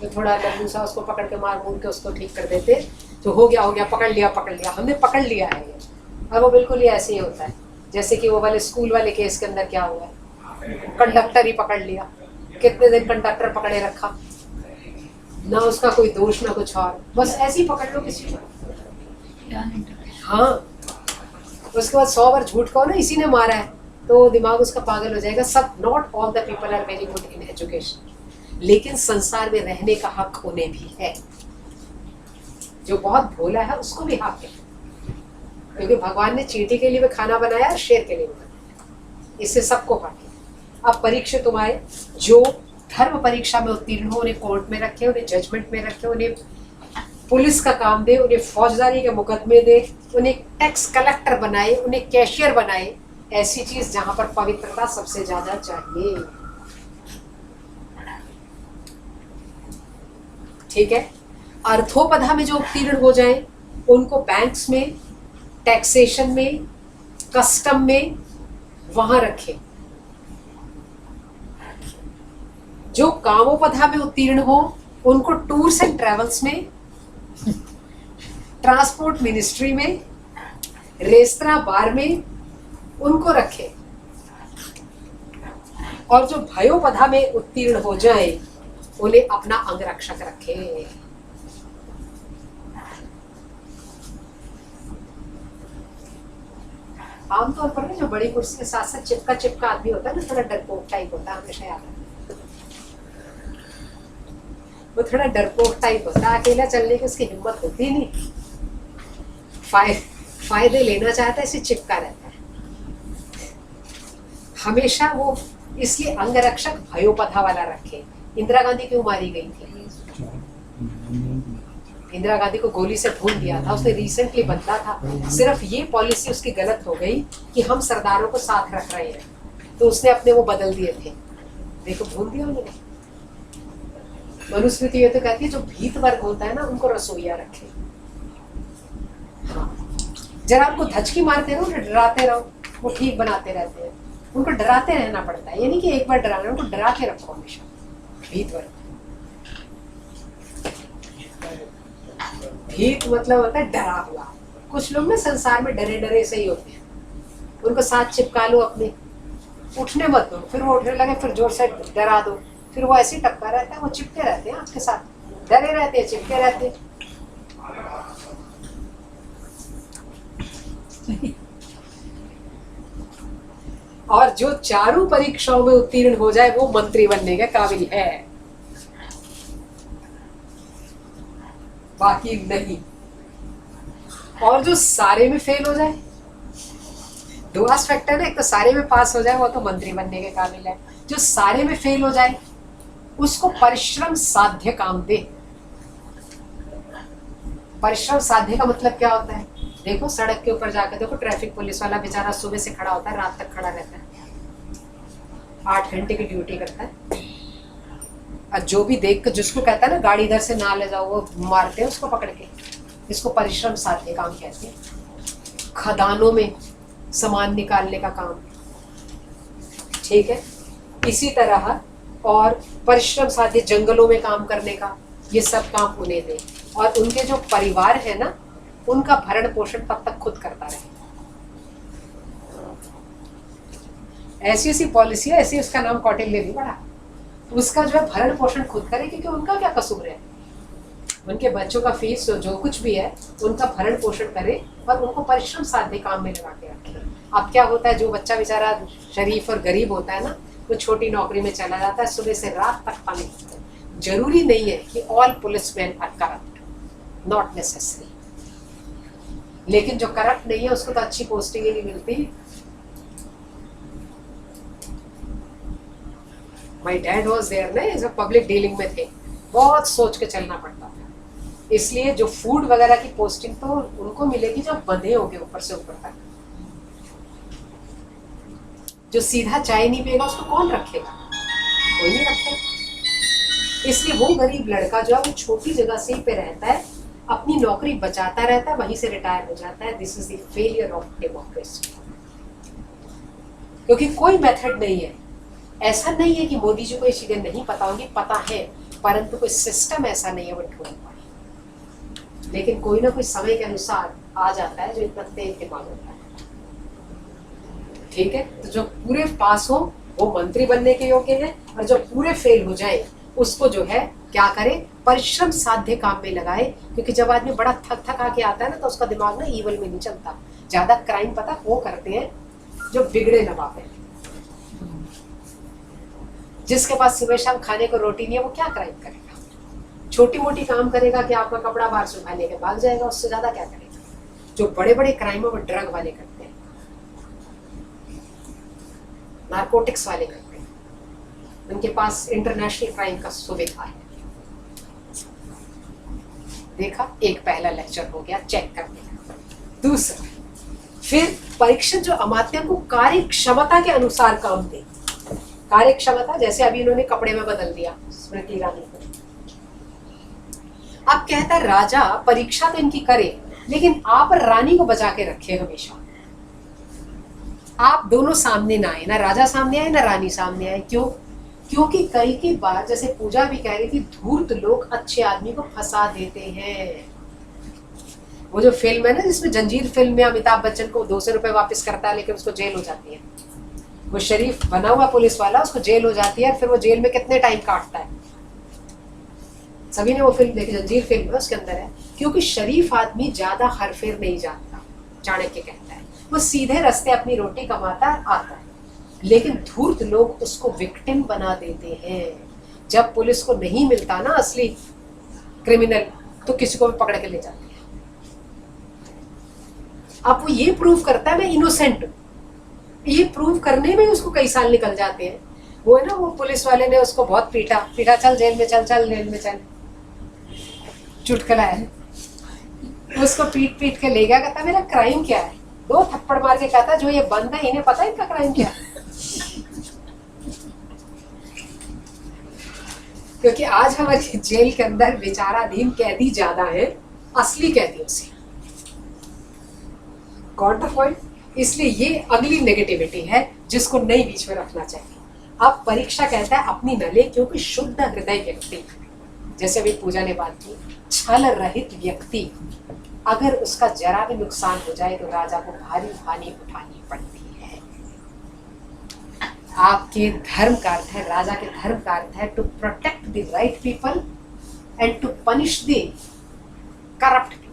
जो थोड़ा लल्लू सा, उसको पकड़ के मार मूर के उसको ठीक कर देते हैं। तो हो गया, पकड़ लिया, हमने पकड़ लिया है ये। और वो बिल्कुल ही ऐसे ही होता है जैसे कि वो वाले स्कूल वाले केस के अंदर क्या हुआ है, कंडक्टर ही पकड़ लिया, कितने दिन कंडक्टर पकड़े रखा, ना उसका कोई दोष ना कुछ और, बस ऐसे ही पकड़ लो किसी को। हाँ, उसके बाद 100 बार झूठ कहो ना इसी ने मारा है, तो दिमाग उसका पागल हो जाएगा। सब, not all the people are very good in education, लेकिन संसार में रहने का हक उन्हें भी है। जो बहुत भोला है उसको भी हक है, क्योंकि भगवान ने चींटी के लिए भी खाना बनाया और शेर के लिए भी बनाया, इससे सबको हक है। अब परीक्षित तुम्हारे जो धर्म परीक्षा में उत्तीर्ण हो, उन्हें कोर्ट में रखे, उन्हें जजमेंट में रखे, उन्हें पुलिस का काम दे, उन्हें फौजदारी के मुकदमे दे, उन्हें टैक्स कलेक्टर बनाए, उन्हें कैशियर बनाए, ऐसी चीज जहां पर पवित्रता सबसे ज्यादा चाहिए। ठीक है। अर्थोपधा में जो उत्तीर्ण हो जाए उनको बैंक्स में, टैक्सेशन में, कस्टम में वहां रखे। जो कामोपधा में उत्तीर्ण हो उनको टूर्स एंड ट्रेवल्स में, ट्रांसपोर्ट मिनिस्ट्री में, रेस्तरां बार में उनको रखे। और जो भयोपधा में उत्तीर्ण हो जाए उन्हें अपना अंगरक्षक रखे। आमतौर पर जो बड़ी कुर्सी के साथ साथ चिपका चिपका आदमी होता है ना, थोड़ा डरपोक टाइप होता है, हमेशा याद है, वो थोड़ा डरपोक टाइप होता है, अकेला चलने की उसकी हिम्मत होती ही नहीं, फायदे लेना चाहता है, इसे चिपका रहता है हमेशा वो। इसलिए अंगरक्षक भयोपधा वाला रखे। इंदिरा गांधी क्यों मारी गई थी? इंदिरा गांधी को गोली से भून दिया था, उसने रिसेंटली बदला था। सिर्फ ये पॉलिसी उसकी गलत हो गई कि हम सरदारों को साथ रख रहे हैं, तो उसने अपने वो बदल दिए थे, देखो भून दिया उन्होंने। मनुस्मृति ये तो कहती है जो भीत वर्ग होता है ना उनको रसोईया रखे। हाँ, जरा आपको धचकी मारते रहो, डराते रहो, वो ठीक बनाते रहते हैं। उनको डराते रहना पड़ता है, ये नहीं कि एक बार डराना, उनको डरा के रखो हमेशा। भीत वर्ग, भीत मतलब होता है डरा हुआ। कुछ लोग ना संसार में डरे डरे से ही होते हैं, उनको साथ चिपका लो अपने, उठने मत दो, फिर वो उठने लगे फिर जोर से डरा दो, फिर वो ऐसे ही टपका रहता है, वो चिपके रहते हैं आपके साथ, डरे रहते हैं, चिपके रहते हैं। और जो चारों परीक्षाओं में उत्तीर्ण हो जाए वो मंत्री बनने के काबिल है, बाकी नहीं। और जो सारे में फेल हो जाए, दो एस्पेक्ट है ना, एक तो सारे में पास हो जाए वो तो मंत्री बनने के काबिल है, जो सारे में फेल हो जाए उसको परिश्रम साध्य काम दे। परिश्रम साध्य का मतलब क्या होता है? देखो सड़क के ऊपर जाकर देखो, ट्रैफिक पुलिस वाला बेचारा सुबह से खड़ा होता है, रात तक खड़ा रहता है, 8 घंटे की ड्यूटी करता है। और जो भी देख कर जिसको कहता है ना गाड़ी इधर से ना ले जाओ, वो मारते हैं उसको पकड़ के। इसको परिश्रम साध्य काम कहते हैं। खदानों में सामान निकालने का काम, ठीक है, इसी तरह। और परिश्रम साध्य जंगलों में काम करने का, ये सब काम उन्हें दे। और उनके जो परिवार है ना, उनका भरण पोषण तब तक खुद करता रहे। ऐसी ऐसी पॉलिसी है, ऐसी उसका नाम कौटिल्य नहीं पड़ा। उसका जो है भरण पोषण खुद करे, क्योंकि उनका क्या कसूर है? उनके बच्चों का फीस जो कुछ भी है उनका भरण पोषण करे और उनको परिश्रम साध्य काम में लगा के रखे। अब क्या होता है, जो बच्चा बेचारा शरीफ और गरीब होता है ना, वो छोटी नौकरी में चला जाता है, सुबह से रात तक पानी। जरूरी नहीं है कि all policeman are corrupt, not necessary. लेकिन जो करप्ट नहीं है उसको तो अच्छी पोस्टिंग ही नहीं मिलती। माय डैड वाज देयर ना, जो पब्लिक डीलिंग में थे, बहुत सोच के चलना पड़ता था। इसलिए जो फूड वगैरह की पोस्टिंग तो उनको मिलेगी जो बंधे होंगे ऊपर से ऊपर तक। जो सीधा चाय नहीं पिएगा उसको कौन रखेगा? कोई नहीं रखेगा। इसलिए वो गरीब लड़का जो है वो छोटी जगह से ही पे रहता है, अपनी नौकरी बचाता रहता है, वहीं से रिटायर हो जाता है। This is the failure of democracy. क्योंकि कोई मेथड नहीं है। ऐसा नहीं है कि मोदी जी को ये चीजें नहीं पता होंगी, पता है, परंतु कोई सिस्टम ऐसा नहीं है वो ढूंढ पाए। लेकिन कोई ना कोई समय के अनुसार आ जाता है जो इतना तेज दिमाग होता है। ठीक है, तो जो पूरे पास हो वो मंत्री बनने के योग्य है, और जो पूरे फेल हो जाए उसको जो है क्या करे, परिश्रम साध्य काम में लगाए, क्योंकि जब आदमी बड़ा थक थक आके आता है ना तो उसका दिमाग ना ईवल में नहीं चलता। ज्यादा क्राइम पता वो करते हैं जो बिगड़े नवाब है। जिसके पास सुबह शाम खाने को रोटी नहीं है वो क्या क्राइम करेगा? छोटी मोटी काम करेगा कि आपका कपड़ा बाहर सुखा लेके भाग जाएगा, उससे ज्यादा क्या करेगा? जो बड़े बड़े क्राइम है वो ड्रग वाले करते हैं, नारकोटिक्स वाले करते हैं, उनके पास इंटरनेशनल क्राइम का सुविधा है। देखा, एक पहला लेक्चर हो गया, चेक कर लिया। दूसरा, फिर परीक्षण जो अमात्य को कार्य क्षमता के अनुसार काम दे। कार्य क्षमता जैसे अभी इन्होंने कपड़े में बदल दिया स्मृति ईरानी को। अब कहता है राजा परीक्षा तो इनकी करे, लेकिन आप रानी को बचा के रखे हमेशा। आप दोनों सामने ना आए, ना राजा सामने आए ना रानी सामने आए। क्यों? क्योंकि कई बार जैसे पूजा भी कह रही थी, धूर्त लोग अच्छे आदमी को फंसा देते हैं। वो जो फिल्म है ना जिसमें जंजीर फिल्म में अमिताभ बच्चन को 200 रुपए वापस करता है लेकिन उसको जेल हो जाती है। वो शरीफ बना हुआ पुलिस वाला, उसको जेल हो जाती है, फिर वो जेल में कितने टाइम काटता है। सभी ने वो फिल्म देखी, जंजीर फिल्म है, उसके अंदर है। क्योंकि शरीफ आदमी ज्यादा हरफेर नहीं जानता, चाणक्य कहता है, वो सीधे रास्ते अपनी रोटी कमाता आता है। लेकिन धूर्त लोग उसको विक्टिम बना देते हैं। जब पुलिस को नहीं मिलता ना असली क्रिमिनल, तो किसी को भी पकड़ के ले जाते हैं। अब वो ये प्रूव करता है मैं इनोसेंट हूं, ये प्रूव करने में उसको कई साल निकल जाते हैं। वो है ना, वो पुलिस वाले ने उसको बहुत पीटा, चल जेल में चल, चल जेल में चल, चुटकुला है। उसको पीट के ले गया, कहता मेरा क्राइम क्या है? 2 थप्पड़ मार के कहता जो ये बंद है इन्हें पता है इनका क्राइम क्या है। क्योंकि आज हमारी जेल के अंदर विचाराधीन कैदी ज्यादा है असली कैदियों से। Got the point? इसलिए ये अगली नेगेटिविटी है जिसको नहीं बीच में रखना चाहिए। अब परीक्षा कहता है अपनी न ले, क्योंकि शुद्ध हृदय व्यक्ति, जैसे अभी पूजा ने बात की, छल रहित व्यक्ति अगर उसका जरा भी नुकसान हो जाए तो राजा को भारी हानि उठानी पड़ती है। आपके धर्म का अर्थ है, राजा के धर्म का अर्थ है to protect the right people and to punish the corrupt people.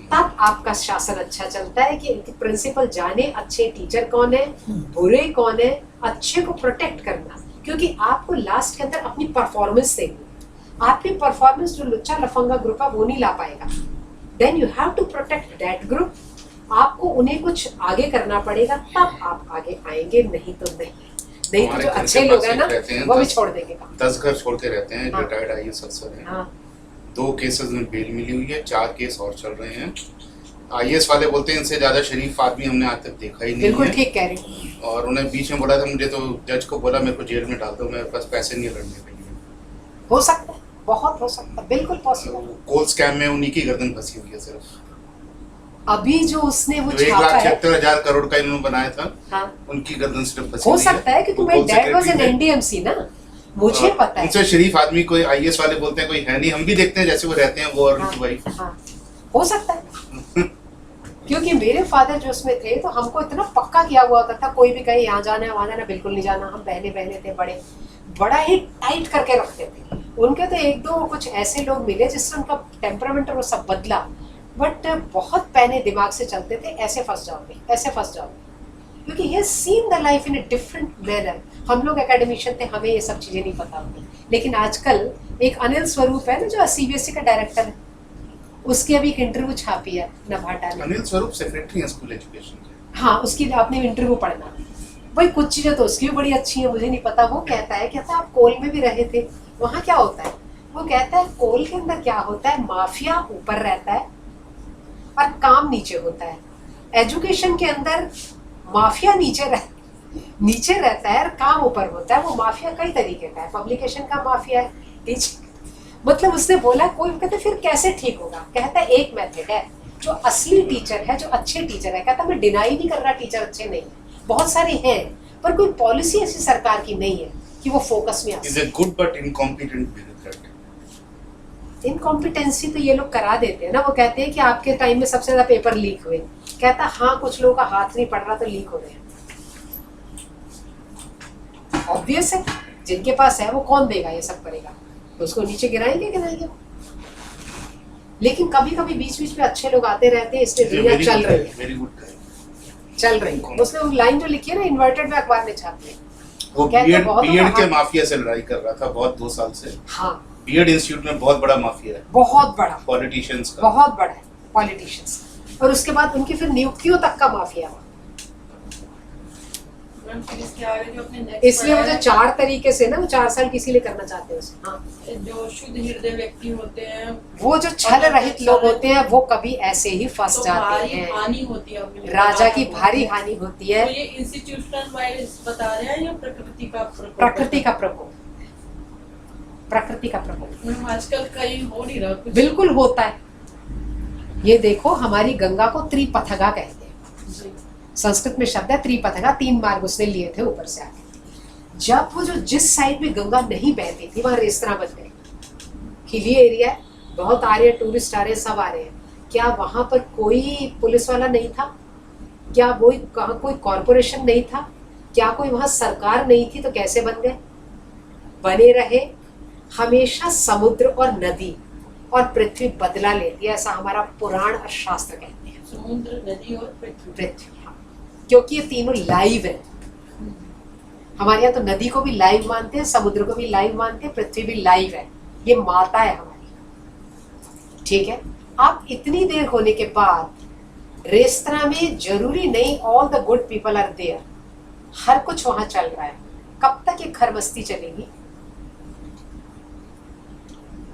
तब आपका शासन अच्छा चलता है कि प्रिंसिपल जाने अच्छे टीचर कौन है, बुरे कौन है, अच्छे को प्रोटेक्ट करना। क्योंकि आपको लास्ट के अंदर अपनी परफॉर्मेंस देनी, आपकी परफॉर्मेंस जो लुच्चा लफंगा ग्रुप है वो नहीं ला पाएगा। Then you have to protect that group. आपको उन्हें कुछ आगे करना पड़ेगा, तब आप आगे आएंगे, नहीं तो नहीं तो जो अच्छे लोग हैं ना वो भी छोड़ देंगे काम। 10 घर छोड़ के रहते हैं, रिटायर्ड आईएएस अफसर हैं। हाँ। 2 केसेस में बेल मिली हुई है, 4 केस और चल रहे हैं। आईएएस वाले बोलते हैं इनसे ज्यादा शरीफ आदमी हमने आज तक देखा ही नहीं है। बिल्कुल ठीक कह रहे हैं। और उन्हें बीच में बोला था, मुझे तो जज को बोला मेरे को जेल में डाल दो, मेरे पास पैसे नहीं लड़ने के लिए। हो सकता है, बहुत हो सकता है, बिल्कुल पॉसिबल। कोल स्कैम में उन्हीं की गर्दन फंसी हुई है सिर्फ। अभी जो उसने वो जो छापा है 1,76,000 करोड़ का इन्होंने बनाया था, हाँ, उनकी गर्दन सिर्फ फंसी हो हुई है। सकता है क्योंकि वो मेरे कोल डैड वाज एन सेक्रेटरी थे। एनडीएमसी ना, मुझे पता है। उनसे शरीफ आदमी कोई आईएएस वाले बोलते हैं कोई है नहीं, हम भी देखते हैं जैसे वो रहते हैं वो और उनकी वाइफ। हाँ, हो सकता है। क्योंकि मेरे फादर जो उसमें थे तो हमको इतना पक्का किया हुआ होता था, कोई भी कहे यहाँ जाना है वहाँ जाना, बिल्कुल नहीं जाना। हम बहने थे, बड़ा ही टाइट करके रखते थे। उनके तो 1-2 कुछ ऐसे लोग मिले जिससे उनका टेम्परामेंट और वो सब बदला, बट बहुत पहने दिमाग से चलते थे, ऐसे फंस जाओगे, ऐसे फंस जाओगे। क्योंकि ये seen the life in a different manner. हम लोग एकेडमिशियन थे, हमें ये सब चीजें नहीं पता होती। लेकिन आजकल एक अनिल स्वरूप है ना जो सीबीएसई का डायरेक्टर है, उसकी अभी एक इंटरव्यू छापी है नभाटा ने। अनिल स्वरूप सेक्रेटरी है स्कूल एजुकेशन के। हाँ, उसकी आपने इंटरव्यू पढ़ना भाई, कुछ चीजें तो उसकी भी बड़ी अच्छी है, मुझे नहीं पता। वो कहता है आप कोल में भी रहे थे, वहाँ क्या होता है? वो कहता है कोल के अंदर क्या होता है, माफिया ऊपर रहता है और काम नीचे होता है। एजुकेशन के अंदर माफिया नीचे रहता है और काम ऊपर होता है। वो माफिया कई तरीके का है, पब्लिकेशन का माफिया है, टीचिंग। मतलब उसने बोला, कोई कहते फिर कैसे ठीक होगा? कहता है एक मेथड है, जो असली टीचर है, जो अच्छे टीचर है, कहता मैं डिनाई नहीं कर रहा टीचर अच्छे नहीं, बहुत सारे हैं, पर कोई पॉलिसी ऐसी सरकार की नहीं है कि वो फोकस में आ Is a good but incompetent bureaucrat. Incompetency तो ये लोग करा देते हैं ना। वो कहते हैं कि आपके टाइम में सबसे ज्यादा पेपर लीक हुए। कहता हाँ, कुछ लोगों का हाथ नहीं पड़ रहा तो लीक हो रहे हैं। ऑब्वियस है, जिनके पास है वो कौन देगा, ये सब करेगा, तो उसको नीचे गिराएंगे। लेकिन कभी कभी बीच बीच में अच्छे लोग आते रहते हैं, इसलिए दुनिया चल रही है, वेरी गुड। चल रही है। उसने वो लाइन जो लिखी है ना, इन्वर्टेड में अखबार ने छापी है, वो कहते हैं बहुत बीएड के बड़ा- माफिया से लड़ाई कर रहा था बहुत 2 साल से। हाँ बीएड इंस्टीट्यूट में बहुत बड़ा माफिया है बहुत बड़ा, पॉलिटिशियंस का। बहुत बड़ा है पॉलिटिशियंस, और उसके बाद उनकी फिर नियुक्तियों तक का माफिया हुआ। मैम फिर इसके आगे जो अपने next इसलिए पढ़ा मुझे है, 4 तरीके से ना, वो 4 साल किसी लिए करना चाहते हैं उसे। हाँ, जो शुद्ध हृदय व्यक्ति होते हैं वो जो छल रहित लोग होते हैं वो कभी ऐसे ही फंस तो जाते भारी हैं, हानि होती है अपने राजा की को। भारी हानि होती है। तो ये इंस्टीट्यूशनल वाइज बता रहे हैं या प्रकृति का प्रकोप? प्रकृति का प्रकोप, प्रकृति का प्रकोप मैम आजकल कहीं हो नहीं रहा कुछ। बिल्कुल होता है। ये देखो, हमारी गंगा को त्रिपथगा कहते हैं, जी। संस्कृत में शब्द है त्रिपथगा, 3 मार्ग उसने लिए थे ऊपर से आके। जब वो जो जिस साइड में गंगा नहीं बहती थी वहां रेस्तरां बन गए, हिली एरिया है, बहुत आ रहे हैं टूरिस्ट, आ रहे हैं, सब आ रहे हैं, क्या वहां पर कोई पुलिस वाला नहीं था? क्या वो कहाँ कोई कॉरपोरेशन नहीं था? क्या कोई वहां सरकार नहीं थी? तो कैसे बन गए? बने रहे। हमेशा समुद्र और नदी और पृथ्वी बदला लेती है, ऐसा हमारा पुराण और शास्त्र कहते हैं। समुद्र, नदी और पृथ्वी। पृथ्वी, हाँ। क्योंकि ये तीनों लाइव है। हमारे यहाँ तो नदी को भी लाइव मानते हैं, समुद्र को भी लाइव मानते हैं, पृथ्वी भी लाइव है, ये माता है हमारी। ठीक है, अब इतनी देर होने के बाद रेस्तरां में जरूरी नहीं all the good people are there, हर कुछ वहां चल रहा है। कब तक ये खरमस्ती चलेगी?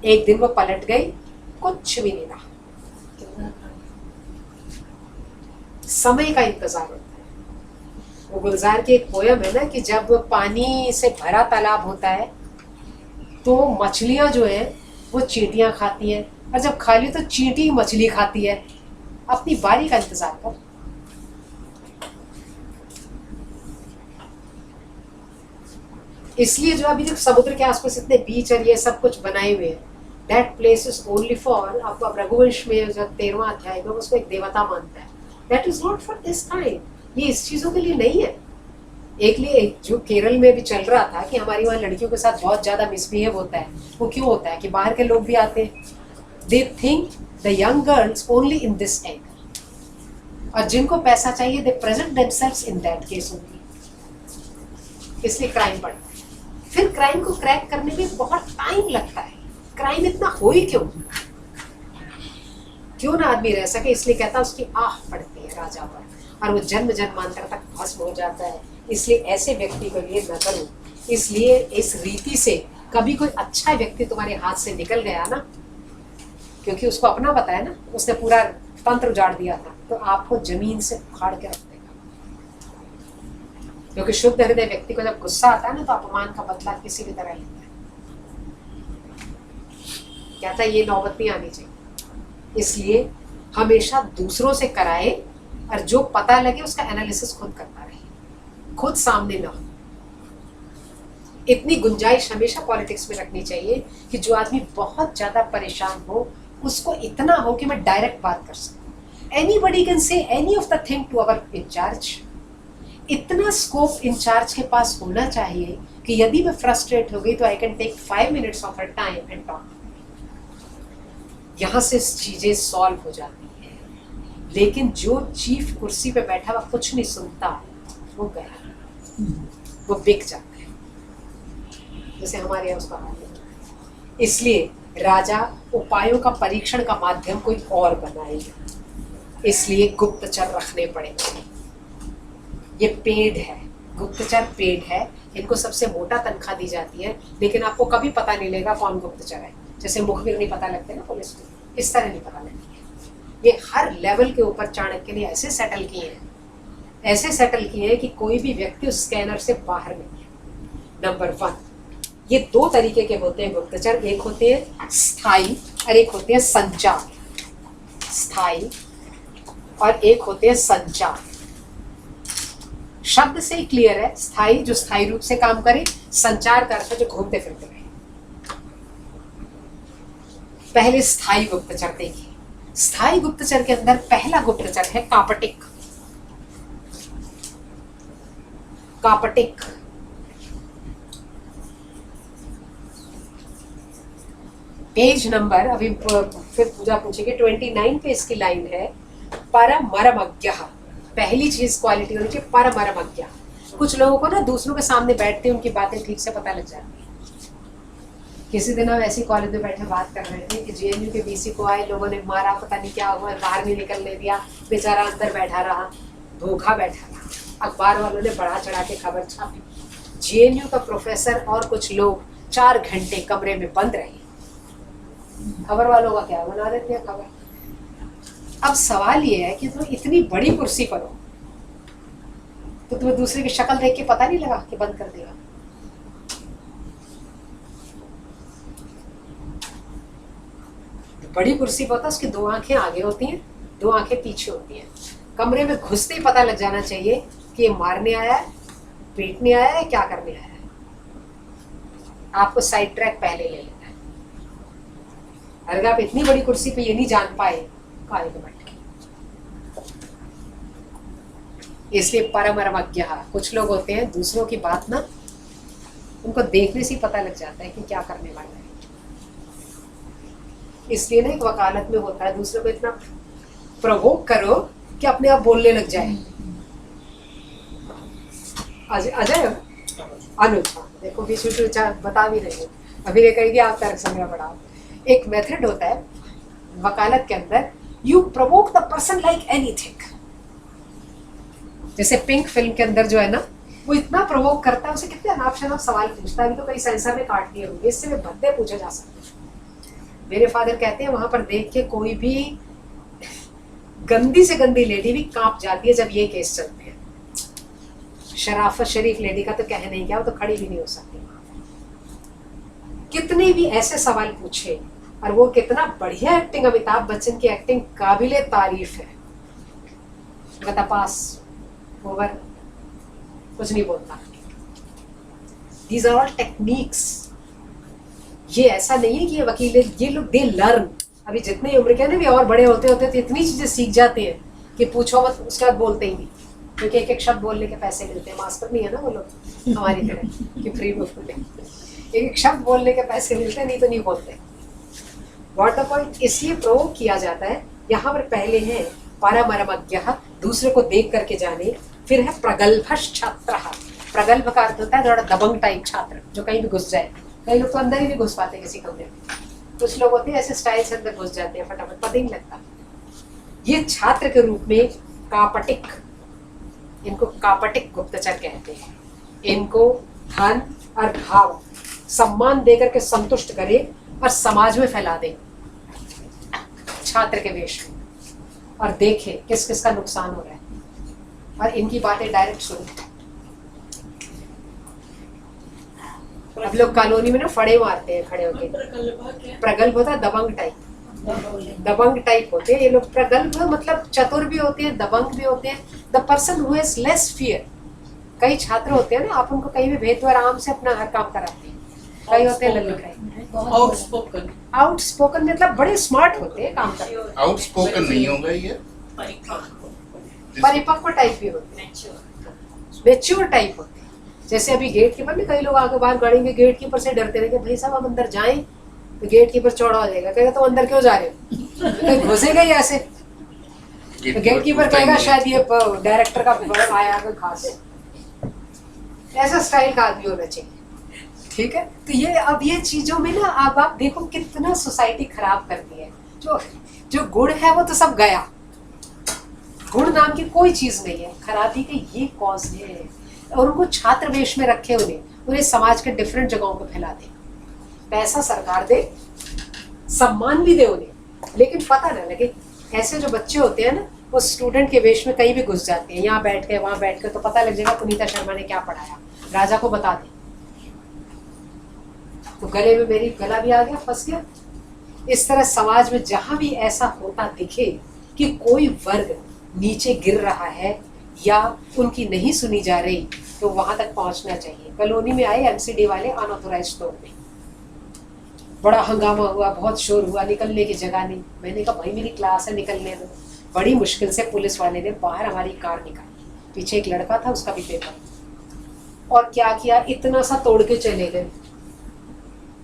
एक दिन वो पलट गई, कुछ भी नहीं रहा। समय का इंतजार होता है। वो गुलजार की एक पोयम है ना कि जब पानी से भरा तालाब होता है तो मछलियां जो है वो चींटियां खाती हैं, और जब खाली तो चींटी मछली खाती है। अपनी बारी का इंतजार कर। इसलिए जो अभी जो समुद्र के आसपास इतने बीच और ये सब कुछ बनाए हुए हैं, that place is only for, आपको अब रघुवंश में जो 13वां अध्याय में उसको एक देवता मानता है, that is not for this kind. ये इस चीजों के लिए नहीं है। एक लिए जो केरल में भी चल रहा था कि हमारी वहाँ लड़कियों के साथ बहुत ज्यादा मिसबिहेव होता है, वो क्यों होता है कि बाहर के लोग भी आते हैं, they think the young girls only in this angle, और जिनको पैसा चाहिए दे present themselves in that case only, इसलिए क्राइम बढ़ता है। फिर क्राइम को क्रैक करने में बहुत टाइम लगता है। क्राइम इतना हो ही क्यों ना आदमी रह सके, इसलिए कहता है उसकी आह पड़ती है राजा पर, और वो जन्म जन्मांतर तक भस्म हो जाता है। इसलिए ऐसे व्यक्ति को लिए न करो। इसलिए इस रीति से कभी कोई अच्छा व्यक्ति तुम्हारे हाथ से निकल गया ना, क्योंकि उसको अपना पता है ना, उसने पूरा तंत्र उजाड़ दिया था, तो आपको जमीन से उखाड़ के रख देगा। क्योंकि शुद्ध हृदय व्यक्ति को जब गुस्सा आता है ना, तो अपमान का बदला किसी भी तरह लेता है। कहता है ये नौबत नहीं आनी चाहिए। इसलिए हमेशा दूसरों से कराए, और जो पता लगे उसका एनालिसिस खुद करता रहे, खुद सामने ना हो। इतनी गुंजाइश हमेशा पॉलिटिक्स में रखनी चाहिए कि जो आदमी बहुत ज्यादा परेशान हो उसको इतना हो कि मैं डायरेक्ट बात कर सकूं। Anybody can say any of the thing to our incharge. इतना स्कोप इंचार्ज के पास होना चाहिए कि यदि मैं फ्रस्ट्रेट हो गई तो I can take 5 minutes off her time and talk. यहाँ से चीजें सॉल्व हो जाती है। लेकिन जो चीफ कुर्सी पे बैठा हुआ कुछ नहीं सुनता, वो गया, वो बिक जाता है, जैसे हमारे यहाँ उसका हाल है। इसलिए राजा उपायों का परीक्षण का माध्यम कोई और बनाएगा, इसलिए गुप्तचर रखने पड़ेंगे। ये पेड है, गुप्तचर पेड है। इनको सबसे मोटा तनख्वाह दी जाती है, लेकिन आपको कभी पता नहीं लगेगा कौन गुप्तचर है। जैसे मुखबिर नहीं पता लगते ना पुलिस को, इस तरह नहीं पता लगती है। ये हर लेवल के ऊपर चाणक्य ने ऐसे सेटल किए हैं, ऐसे सेटल किए हैं कि कोई भी व्यक्ति उस स्कैनर से बाहर नहीं है। नंबर 1, ये 2 तरीके के होते हैं गुप्तचर। एक होते हैं स्थायी और एक होते हैं संचार। स्थायी और एक होते हैं संचार। शब्द से ही क्लियर है। स्थायी जो स्थायी रूप से काम करे, संचार का अर्थ जो घूमते फिरते रहे। पहले स्थायी गुप्तचर देखिए। स्थायी गुप्तचर के अंदर पहला गुप्तचर है कापटिक। कापटिक पेज नंबर अभी फिर पूजा पूछेगी 29 पे इसकी लाइन है परमरमज्ञः। पहली चीज क्वालिटी होनी चाहिए परमरमज्ञः। कुछ लोगों को ना दूसरों के सामने बैठते उनकी बातें ठीक से पता लग जाती है। किसी दिन हम ऐसी कॉलेज में बैठे बात कर रहे थे कि जेएनयू के बीसी को आए लोगों ने मारा, पता नहीं क्या हुआ, बाहर नहीं निकलने दिया, बेचारा अंदर बैठा रहा, भूखा बैठा रहा। अखबार वालों ने बढ़ा चढ़ा के खबर छापी। जेएनयू का प्रोफेसर और कुछ लोग 4 घंटे कमरे में बंद रहे। खबर वालों का क्या, बना देते हैं खबर। अब सवाल ये है कि तुम इतनी बड़ी कुर्सी पर हो तो तुम्हें दूसरे की शक्ल देख के पता नहीं लगा कि बंद कर देगा। बड़ी कुर्सी पर होता है, उसकी 2 आंखें आगे होती हैं, 2 आंखें पीछे होती हैं। कमरे में घुसते ही पता लग जाना चाहिए कि ये मारने आया है, पीटने आया है, क्या करने आया है। आपको साइड ट्रैक पहले ले लेना है। अगर आप इतनी बड़ी कुर्सी पे ये नहीं जान पाए काहे को बैठ के। इसलिए परमरमज्ञः। कुछ लोग होते हैं दूसरों की बात ना उनको देखने से ही पता लग जाता है कि क्या करने वाला है। इसलिए ना एक वकालत में होता है, दूसरे को इतना प्रोवोक करो कि अपने आप बोलने लग जाए। अजय अनुज देखो बीच में बता भी रही हूँ, अभी ये कहेगी आप तर्क संग्रह बढ़ाओ। एक मेथड होता है वकालत के अंदर, you provoke the person like anything. जैसे पिंक फिल्म के अंदर जो है ना, वो इतना प्रोवोक करता है, उसे कितने अनाप शनाप सवाल पूछता है। अभी तो कई सेंसर में काट दिए होंगे, इससे में भद्दे पूछे जा सकते हैं। मेरे फादर कहते हैं वहां पर देख के कोई भी गंदी से गंदी लेडी भी कांप जाती है जब ये केस चलते हैं। शराफत शरीफ लेडी का तो कह नहीं क्या, वो तो खड़ी भी नहीं हो सकती। कितने भी ऐसे सवाल पूछे, और वो कितना बढ़िया एक्टिंग, अमिताभ बच्चन की एक्टिंग काबिले तारीफ है। बता पास ओवर, कुछ नहीं बोलता। These are all techniques. ये ऐसा नहीं है कि ये वकील, ये लोग दे लर्न। अभी जितने उम्र के ना भी और बड़े होते होते तो इतनी चीजें सीख जाते हैं कि पूछो मत, उसके बाद बोलते ही नहीं, क्योंकि एक एक शब्द बोलने के पैसे मिलते हैं। मास्टर नहीं है ना वो लोग हमारी तरह कि फ्री में बोले, एक एक शब्द बोलने के पैसे मिलते हैं, नहीं तो नहीं बोलते। व्हाट द पॉइंट, इसलिए प्रोवोक किया जाता है। यहाँ पर पहले है परमरमज्ञः, दूसरे को देख करके जाने। फिर है प्रगल्भश्छात्रः। प्रगल्भ का अर्थ होता है थोड़ा दबंग टाइप छात्र, जो कहीं भी घुस जाए। कई लोग तो अंदर ही नहीं घुस पाते किसी कमरे में, कुछ लोग होते हैं ऐसे स्टाइल से अंदर घुस जाते हैं, फटाफट पता ही नहीं लगता। ये छात्र के रूप में कापटिक, इनको कापटिक गुप्तचर कहते हैं। इनको धन और भाव सम्मान देकर के संतुष्ट करे और समाज में फैला दे छात्र के वेश में, और देखे किस किस का नुकसान हो रहा है, और इनकी बातें डायरेक्ट सुने। अब लोग कॉलोनी में ना फड़े मारते हैं खड़े होके। प्रगल्भ होता है दबंग टाइप, दबंग टाइप होते हैं ये लोग। प्रगल्भ मतलब चतुर भी होते हैं, दबंग भी होते हैं। The person who has less fear. कई छात्र होते हैं ना, आप उनको कहीं भी भेज दो, आराम से अपना हर काम कराते हैं। कई होते हैं लल्लू टाइप, आउटस्पोकन। आउटस्पोकन मतलब बड़े स्मार्ट होते हैं, काम करते हैं। आउटस्पोकन नहीं होगा ये, परिपक्व टाइप भी होते हैं, मैच्योर टाइप होते हैं। जैसे अभी गेट कीपर में कई लोग आगे बाहर गाड़ी के गेट कीपर से डरते रहे कि भाई साहब हम अंदर जाएं तो गेट कीपर चौड़ा हो जाएगा, कहेगा तो अंदर क्यों जा रहे हो, तो घुसेगा ही ऐसे। तो गेट कीपर कहेगा शायद ये डायरेक्टर का बड़ा आया है खास, ऐसा स्टाइल का आदमी होना चाहिए। ठीक है, तो ये अब ये चीजों में ना अब आप देखो कितना सोसाइटी खराब करती है। जो गुण है वो तो सब गया, गुण नाम की कोई चीज नहीं है। खराबी के ये कॉज है, और उनको छात्र वेश में रखे, उन्हें समाज के डिफरेंट जगहों पे फैला दे। पैसा सरकार दे, सम्मान भी दे उन्हें, लेकिन पता ना लगे। ऐसे जो बच्चे होते हैं ना, वो स्टूडेंट के वेश में कहीं भी घुस जाते हैं, यहाँ बैठ के वहाँ बैठ के, तो पता लग जाएगा पुनीता शर्मा ने क्या पढ़ाया, राजा को बता दे। तो गले में मेरी गला भी आ गया, फंस गया। इस तरह समाज में जहां भी ऐसा होता दिखे कि कोई वर्ग नीचे गिर रहा है या उनकी नहीं सुनी जा रही, तो वहां तक पहुंचना चाहिए। कॉलोनी में आए एमसीडी वाले अनऑथोराइज्ड तौर पे, बड़ा हंगामा हुआ, बहुत शोर हुआ, निकलने की जगह नहीं। मैंने कहा भाई मेरी क्लास है, निकलने दो। बड़ी मुश्किल से पुलिस वाले ने बाहर हमारी कार निकाली, पीछे एक लड़का था, उसका भी पेपर, और क्या किया, इतना सा तोड़ के चले गए।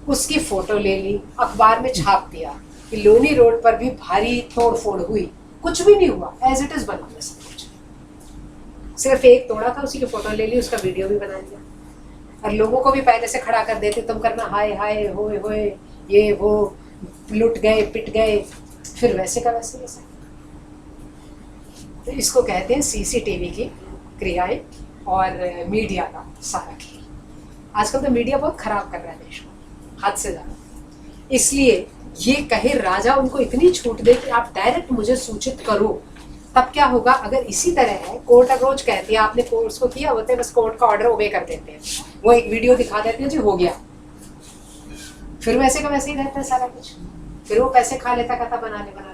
उसकी फोटो ले ली, अखबार में छाप दिया कि लोनी रोड पर भी भारी तोड़ फोड़ हुई, कुछ भी नहीं हुआ, एज इट इज बना हुआ सब कुछ। सिर्फ एक तोड़ा था, उसी की फोटो ले ली, उसका वीडियो भी बना लिया, और लोगों को भी पहले से खड़ा कर देते, तुम करना हाय हाय होए होए ये वो, लुट गए पिट गए, फिर वैसे का वैसे वैसे। तो इसको कहते हैं सीसीटीवी की क्रियाएं और मीडिया का सारा खेल। आजकल तो मीडिया बहुत खराब कर रहा है देश को, हद से ज्यादा। इसलिए ये कहे राजा उनको इतनी छूट दे कि आप डायरेक्ट मुझे सूचित करो, तब क्या होगा? अगर इसी तरह है, कोर्ट अप्रोच कहती है, आपने कोर्ट को किया होता है, बस कोर्ट का ऑर्डर ओबे कर देते हैं, वो एक वीडियो दिखा देते हैं जी हो गया, फिर वैसे का वैसे ही रहता है सारा कुछ, फिर वो पैसे खा लेता कहता बना ले।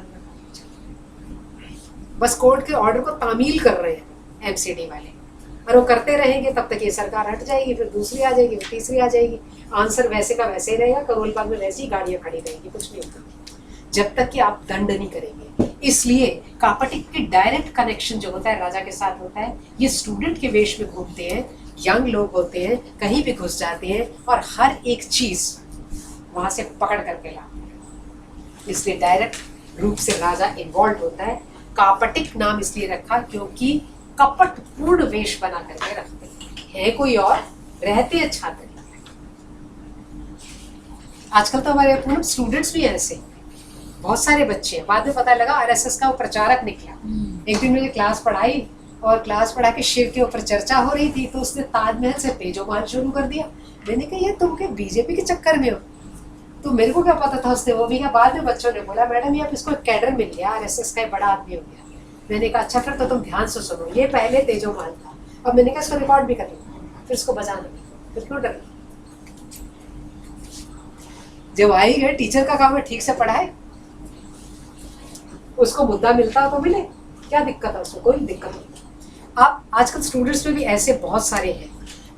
बस कोर्ट के ऑर्डर को तामील कर रहे हैं एमसीडी वाले, और वो करते रहेंगे तब तक ये सरकार हट जाएगी, फिर दूसरी आ जाएगी, फिर तीसरी आ जाएगी, आंसर वैसे का वैसे ही रहेगा, करोल बाग में वैसी ही गाड़ियां खड़ी रहेंगी, कुछ नहीं होगा जब तक कि आप दंड नहीं करेंगे। इसलिए कापटिक के डायरेक्ट कनेक्शन जो होता है राजा के साथ होता है। ये स्टूडेंट के वेश में घूमते हैं, यंग लोग होते हैं, कहीं भी घुस जाते हैं और हर एक चीज वहां से पकड़ करके लाते हैं। इसलिए डायरेक्ट रूप से राजा इन्वॉल्व होता है। कापटिक नाम इसलिए रखा क्योंकि कपट पूर्ण वेश बना करके रखते हैं, कोई और रहते हैं छात्र। आजकल तो हमारे पूर्ण स्टूडेंट्स भी ऐसे, बहुत सारे बच्चे हैं। बाद में पता लगा आरएसएस का वो प्रचारक निकला। एक दिन मैंने क्लास पढ़ाई और क्लास पढ़ा के शिव के ऊपर चर्चा हो रही थी, तो उसने ताजमहल से तेजोमान शुरू कर दिया। मैंने कहा ये तुम क्या बीजेपी के चक्कर में हो? तो मेरे को क्या पता था उसने वो भी कहा। बाद में बच्चों ने बोला मैडम ये अब इसको कैडर मिल गया, आरएसएस का बड़ा आदमी हो गया। मैंने कहा अच्छा फिर तो तुम ध्यान से सुनो, ये पहले तेजोमान था। अब मैंने कहा इसको रिकॉर्ड भी कर लिया, फिर इसको बजाना, फिर क्यों डर? जब आई गए टीचर का काम है ठीक से पढ़ाए, उसको मुद्दा मिलता तो मिले, क्या दिक्कत है उसको? कोई दिक्कत नहीं। आप आजकल स्टूडेंट्स में भी ऐसे बहुत सारे हैं।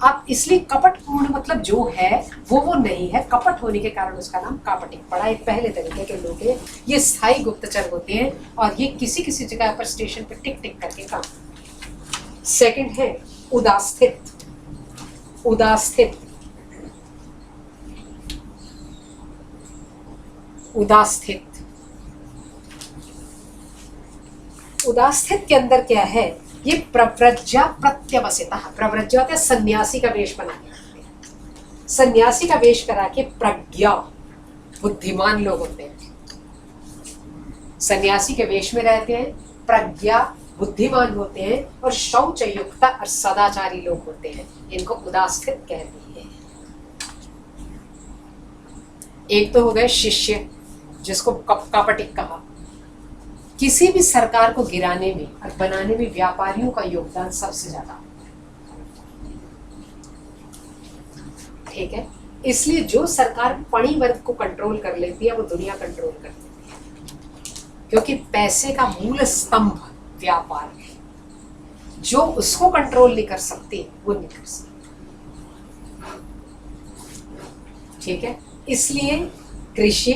आप इसलिए कपट पूर्ण मतलब जो है वो नहीं है, कपट होने के कारण उसका नाम कापटिक पड़ा। एक पहले तरीके के लोग हैं, ये स्थायी गुप्तचर होते हैं और ये किसी किसी जगह पर स्टेशन पर टिक टिक करके काम। सेकंड है उदास्थित। उदास्थित उदास्थित उदास्थित के अंदर क्या है? ये प्रव्रज्या प्रत्यवसिता, प्रव्रज्या होता है सन्यासी का वेश बना के, सन्यासी का वेश करा के प्रज्ञा बुद्धिमान लोग होते हैं, सन्यासी के वेश में रहते हैं, प्रज्ञा बुद्धिमान होते हैं और शौच युक्त और सदाचारी लोग होते हैं। इनको उदास्थित कहते हैं। एक तो हो गए शिष्य, जिसको कापटिक कहा। किसी भी सरकार को गिराने में और बनाने में व्यापारियों का योगदान सबसे ज्यादा, ठीक है। इसलिए जो सरकार पणी वर्ग को कंट्रोल कर लेती है वो दुनिया कंट्रोल कर लेती है, क्योंकि पैसे का मूल स्तंभ व्यापार है। जो उसको कंट्रोल नहीं कर सकते वो नहीं कर सकते, ठीक है। इसलिए कृषि,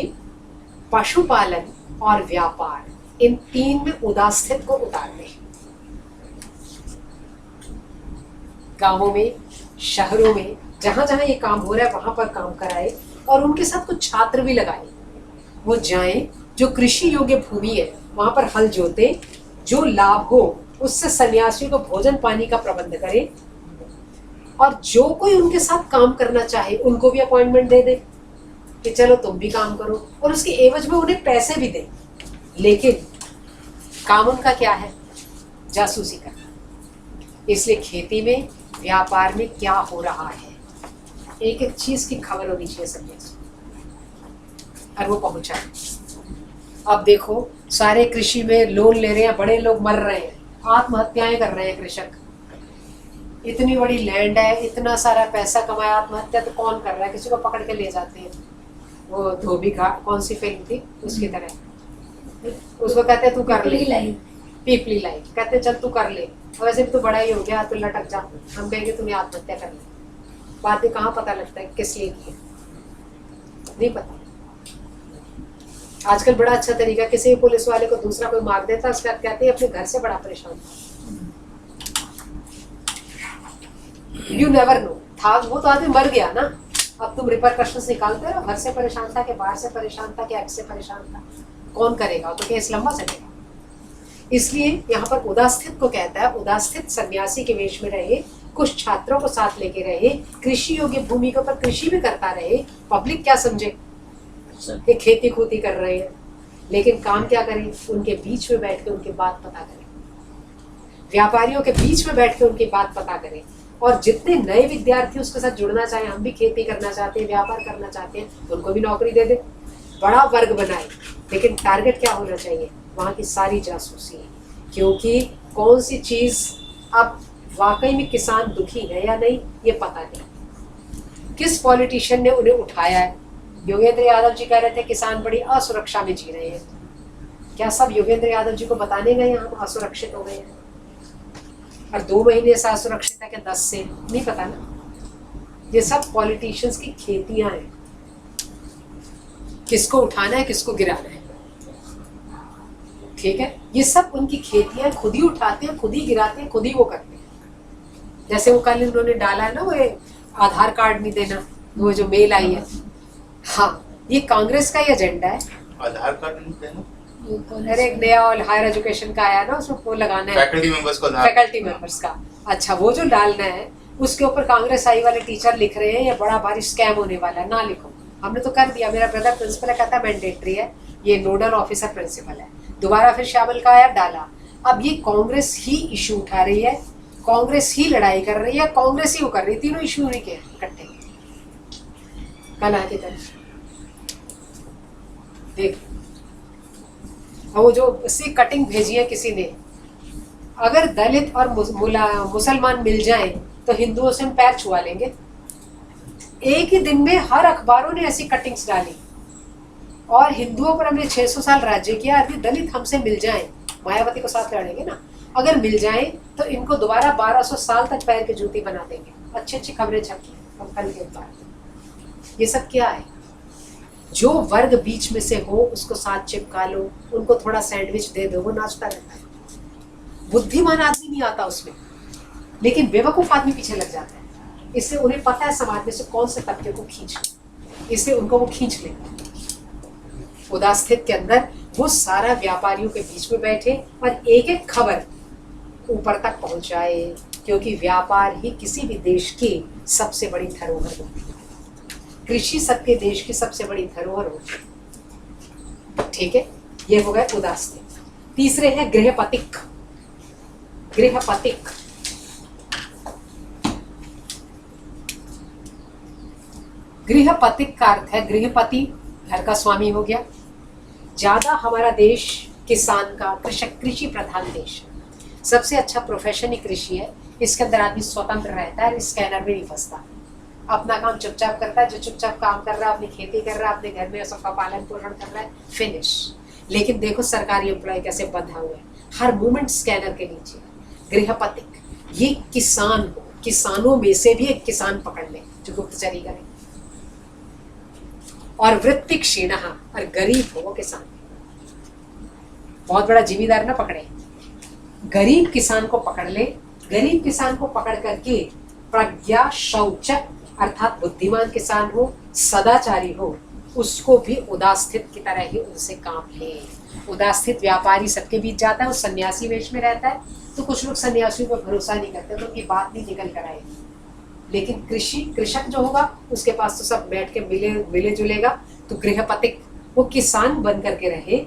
पशुपालन और व्यापार, इन तीन में उदास्थित को उतार दें। गांवों में, शहरों में, जहां जहां ये काम हो रहा है वहां पर काम कराए और उनके साथ कुछ छात्र भी लगाए। वो जाएं, जो कृषि योग्य भूमि है वहां पर हल जोते, जो लाभ हो उससे सन्यासियों को भोजन पानी का प्रबंध करें और जो कोई उनके साथ काम करना चाहे उनको भी अपॉइंटमेंट दे दे कि चलो तुम भी काम करो, और उसके एवज में उन्हें पैसे भी दें। लेकिन काम उनका क्या है? जासूसी करना। इसलिए खेती में, व्यापार में क्या हो रहा है, एक एक चीज की खबर होनी चाहिए सब, और वो पहुंचा। अब देखो सारे कृषि में लोन ले रहे हैं, बड़े लोग मर रहे हैं, आत्महत्याएं कर रहे हैं कृषक। इतनी बड़ी लैंड है, इतना सारा पैसा कमाया, आत्महत्या तो कौन कर रहा है? किसी को पकड़ के ले जाते हैं। वो धोबी घाट कौन सी फिल्म थी उसकी तरह, उसको कहते तू कर ले, पीपली लाइफ, कहते चल तू कर ले, वैसे भी तू बड़ा ही हो गया, तू लटक जा, हम कहेंगे तुम्हें आत्महत्या कर ले। बाद में कहाँ पता लगता है किस लिए की, नहीं पता। आजकल बड़ा अच्छा तरीका, किसी पुलिस वाले को दूसरा कोई मार देता, उसका कहते हैं अपने घर से बड़ा परेशान। यू नेवर नो, था वो तो आदमी मर गया ना, अब तुम रिपरकशंस निकालते रहो, घर से परेशान था कि बाहर से परेशान था कि एक्स से परेशान था, कौन करेगा? तो केस लंबा चलेगा। इसलिए यहाँ पर उदास्थित को कहता है, उदास्थित सन्यासी के वेश में रहे, कुछ छात्रों को साथ लेके रहे, कृषि योग्य भूमि के ऊपर कृषि भी करता रहे। पब्लिक क्या समझे कि खेती खूती कर रहे हैं, लेकिन काम क्या करें? उनके बीच में बैठ के उनकी बात पता करें, व्यापारियों के बीच में बैठ के उनकी बात पता करें। और जितने नए विद्यार्थी उसके साथ जुड़ना चाहें, हम भी खेती करना चाहते हैं, व्यापार करना चाहते हैं, उनको भी नौकरी दे दे, बड़ा वर्ग बनाए। लेकिन टारगेट क्या होना चाहिए? वहाँ की सारी जासूसी है, क्योंकि कौन सी चीज़ अब वाकई में किसान दुखी है या नहीं ये पता नहीं। किस पॉलिटिशियन ने उन्हें उठाया है? योगेंद्र यादव जी कह रहे थे किसान बड़ी असुरक्षा में जी रहे हैं। क्या सब योगेंद्र यादव जी को बताने गए हम असुरक्षित हो गए हैं? और 2 महीने से असुरक्षित है कि 10 से? नहीं पता ना। ये सब पॉलिटिशियंस की खेतियां हैं, किसको उठाना है किसको गिराना है, ठीक है? ये सब उनकी खेतियां, खुद ही उठाते हैं, खुद ही गिराते हैं, खुद ही वो करते हैं। जैसे वो कल उन्होंने डाला है ना, वो आधार कार्ड नहीं देना, वो जो मेल आई है, हाँ ये कांग्रेस का ही एजेंडा है। आधार कार्ड नहीं देना, अरे एक नया हायर एजुकेशन का आया ना, उसमें वो लगाना है फैकल्टी मेंबर्स को, फैकल्टी मेंबर्स का। अच्छा, वो जो डालना है उसके ऊपर कांग्रेस आई वाले टीचर लिख रहे हैं ये बड़ा भारी स्कैम होने वाला है, ना लिखो। हमने तो कर दिया, मेरा ब्रदर प्रिंसिपल है, कहता है मैंडेटरी है, ये नोडल ऑफिसर प्रिंसिपल है। दोबारा फिर शामिल का आया, डाला। अब ये कांग्रेस ही इशू उठा रही है, कांग्रेस ही लड़ाई कर रही है, कांग्रेस ही वो कर रही है, तीनों इशू नहीं के इकट्ठे। कल आके तरफ देख, वो जो उससे कटिंग भेजी है किसी ने, अगर दलित और मुसलमान मिल जाएं तो हिंदुओं से हम पैर छुआ लेंगे। एक ही दिन में हर अखबारों ने ऐसी कटिंग्स डाली, और हिंदुओं पर हमने 600 साल राज्य किया, अभी दलित हमसे मिल जाएं, मायावती को साथ लड़ेंगे ना, अगर मिल जाएं तो इनको दोबारा 1200 साल तक पैर की जूती बना देंगे। अच्छी अच्छी खबरें छपी हम कल के बाद। ये सब क्या है? जो वर्ग बीच में से हो उसको साथ चिपका लो, उनको थोड़ा सैंडविच दे दो, वो नाचता रहता है। बुद्धिमान आदमी नहीं आता उसमें, लेकिन बेवकूफ आदमी पीछे लग जाता है। इससे उन्हें पता है समाज में से कौन से तबके को खींच, इससे उनको वो खींच लेगा। उदास्थित के अंदर वो सारा व्यापारियों के बीच में बैठे और एक एक खबर ऊपर तक पहुंचाए, क्योंकि व्यापार ही किसी भी देश की सबसे बड़ी धरोहर होती है। कृषि सबके देश की सबसे बड़ी धरोहर होती है, ठीक है? ये हो गए उदास्थित। तीसरे हैं गृहपतिक। गृहपतिक गृहपतिक का अर्थ है, गृहपति घर का स्वामी हो गया। ज्यादा हमारा देश किसान का, कृषि प्रधान देश है। सबसे अच्छा प्रोफेशन ही कृषि है। इसके अंदर आदमी स्वतंत्र रहता है, स्कैनर में नहीं फंसता, अपना काम चुपचाप करता है। जो चुपचाप काम कर रहा है, अपनी खेती कर रहा है, अपने घर में सबका पालन पोषण कर रहा है, फिनिश। लेकिन देखो सरकारी एम्प्लॉय कैसे बंधा हुआ है, हर मूवमेंट स्कैनर के नीचे। गृहपतिक, ये किसान हो, किसानों में से भी एक किसान पकड़ ले जो गुप्तचरी करे। और वृत्तिक क्षीण, और गरीब हो वो किसान, बहुत बड़ा जिम्मेदार ना पकड़े, गरीब किसान को पकड़ ले। गरीब किसान को पकड़ करके प्रज्ञा शौच अर्थात बुद्धिमान किसान हो, सदाचारी हो, उसको भी उदास्थित की तरह ही उनसे काम ले। उदास्थित व्यापारी सबके बीच जाता है, वो सन्यासी वेश में रहता है, तो कुछ लोग सन्यासियों पर भरोसा नहीं करते, तो उनकी बात नहीं निकल कर आएगी। लेकिन कृषक जो होगा उसके पास तो सब बैठ के मिले जुलेगा। तो गृहपतिक, वो किसान बन करके रहे,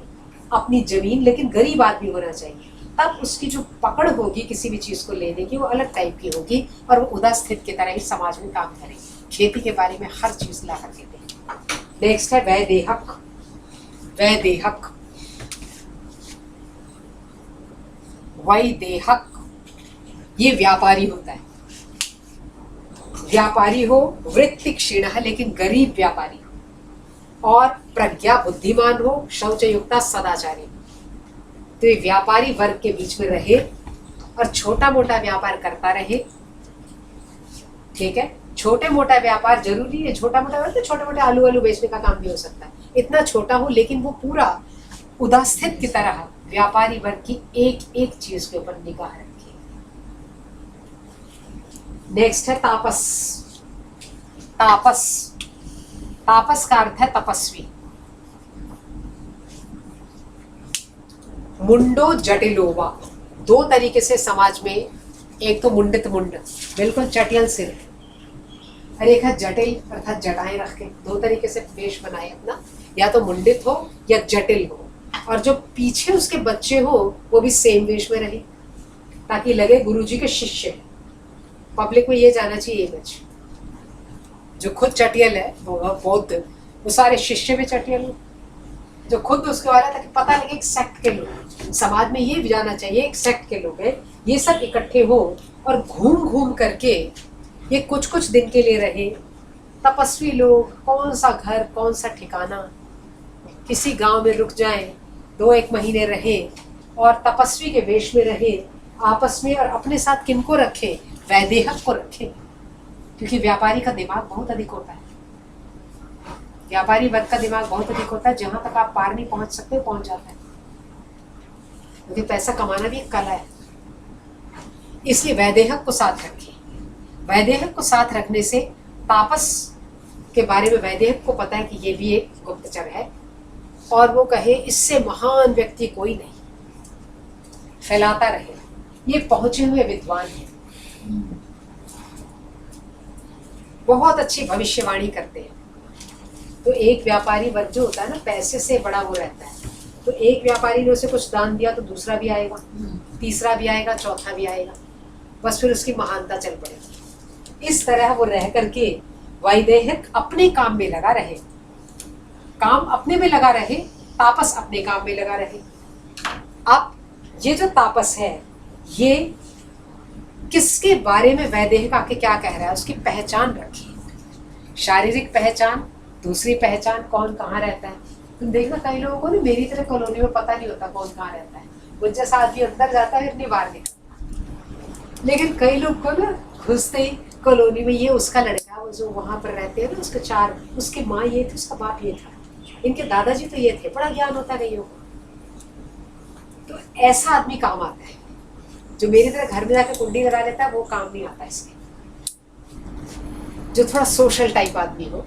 अपनी जमीन, लेकिन गरीब आदमी होना चाहिए, तब उसकी जो पकड़ होगी किसी भी चीज को लेने की वो अलग टाइप की होगी, और वो उदास्थित की तरह ही समाज में काम करेगी, खेती के बारे में हर चीज ला करके देगी। नेक्स्ट है वैदेहक। वैदेहक, वैदेहक ये व्यापारी होता है। व्यापारी हो, वृत्तिक क्षीण है लेकिन गरीब व्यापारी हो, और प्रज्ञा बुद्धिमान हो, शौचयुक्ता सदाचारी हो। तो ये व्यापारी वर्ग के बीच में रहे और छोटा मोटा व्यापार करता रहे, ठीक है? छोटे मोटा व्यापार जरूरी है, छोटा मोटा तो छोटे मोटे आलू बेचने का काम भी हो सकता है, इतना छोटा हो लेकिन वो पूरा उदास्थित की तरह व्यापारी वर्ग की एक एक चीज के ऊपर निगाह रखे। नेक्स्ट है तापस। तापस, तापस का अर्थ है तपस्वी। मुंडो जटिलोवा, दो तरीके से समाज में, एक तो मुंडित मुंड, बिल्कुल चटियल सिर, और एक है जटिल अर्थात जटाएं रख के, दो तरीके से वेश बनाए अपना, या तो मुंडित हो या जटिल हो, और जो पीछे उसके बच्चे हो वो भी सेम वेश में रहे ताकि लगे गुरुजी के शिष्य हैं। पब्लिक में ये जाना चाहिए इमेज। जो खुद चटियल है वो बौद्ध, वो सारे शिष्य भी चटियल हो, जो खुद उसके वाला, ताकि पता लगे एक सेक्ट के लोग, समाज में ये भी जाना चाहिए एक सेक्ट के लोग हैं, ये सब इकट्ठे हो और घूम घूम करके ये कुछ कुछ दिन के लिए रहे। तपस्वी लोग, कौन सा घर कौन सा ठिकाना, किसी गांव में रुक जाएं, 2-1 महीने रहे और तपस्वी के वेश में रहे आपस में, और अपने साथ किनको रखें, वैदेहक को रखें, क्योंकि व्यापारी का दिमाग बहुत अधिक होता है, व्यापारी वर्ग का दिमाग बहुत अधिक होता है, जहां तक आप पार नहीं पहुंच सकते पहुंच जाता है, क्योंकि पैसा कमाना भी एक कला है। इसलिए वैदेहक को साथ रखें। वैदेहक को साथ रखने से तापस के बारे में वैदेहक को पता है कि ये भी एक गुप्तचर है, और वो कहे इससे महान व्यक्ति कोई नहीं, फैलाता रहे, ये पहुंचे हुए विद्वान है, बहुत अच्छी भविष्यवाणी करते हैं। तो एक व्यापारी वर्ग जो होता है ना, पैसे से बड़ा वो रहता है, तो एक व्यापारी ने उसे कुछ दान दिया तो दूसरा भी आएगा, तीसरा भी आएगा, चौथा भी आएगा, बस फिर उसकी महानता चल पड़ेगी। इस तरह वो रह करके वैदेहिक अपने काम में लगा रहे, काम अपने में लगा रहे, तापस अपने काम में लगा रहे। अब ये जो तापस है ये किसके बारे में वैदेहिक आके क्या कह रहा है, उसकी पहचान रखिए। शारीरिक पहचान, दूसरी पहचान, कौन कहाँ रहता है। तुम देखना कई लोगों को ना मेरी तरह कॉलोनी में पता नहीं होता कौन कहाँ रहता है, वो जैसा आदमी अंदर जाता है फिर बाहर निकलता। लेकिन कई लोग को ना घुसते ही कॉलोनी में, ये उसका लड़का, वो जो वहाँ पर रहते हैं ना, उसके 4, उसकी माँ ये थी, उसका बाप ये था, इनके दादाजी तो ये थे, बड़ा ज्ञान होता है कईयों को। तो ऐसा आदमी काम आता है, जो मेरी तरह घर में जाकर कुंडी लगा लेता है वो काम नहीं आता इसके। जो थोड़ा सोशल टाइप आदमी हो,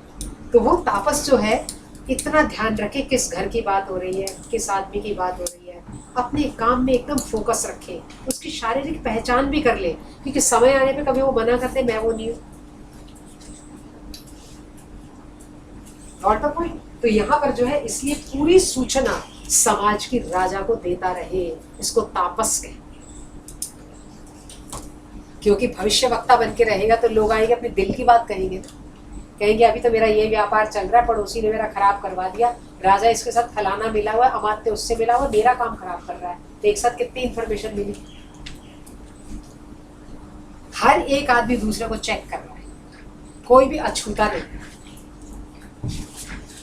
तो वो तापस जो है इतना ध्यान रखे किस घर की बात हो रही है, किस आदमी की बात हो रही है, अपने काम में एकदम फोकस रखे, उसकी शारीरिक पहचान भी कर ले, क्योंकि समय आने पे कभी वो मना करते मैं वो नहीं हूँ। Auto point. तो यहाँ पर जो है इसलिए पूरी सूचना समाज की राजा को देता रहे, इसको तापस कहे। क्योंकि भविष्य वक्ता बन के रहेगा तो लोग आएंगे अपने दिल की बात कहेंगे, कहेंगे अभी तो मेरा ये व्यापार चल रहा है, पड़ोसी ने मेरा खराब करवा दिया, राजा इसके साथ फलाना मिला हुआ है, अमात्य उससे मिला हुआ, मेरा काम खराब कर रहा है। तो एक साथ कितनी इंफॉर्मेशन मिली, हर एक आदमी दूसरे को चेक कर रहा है, कोई भी अछूता नहीं।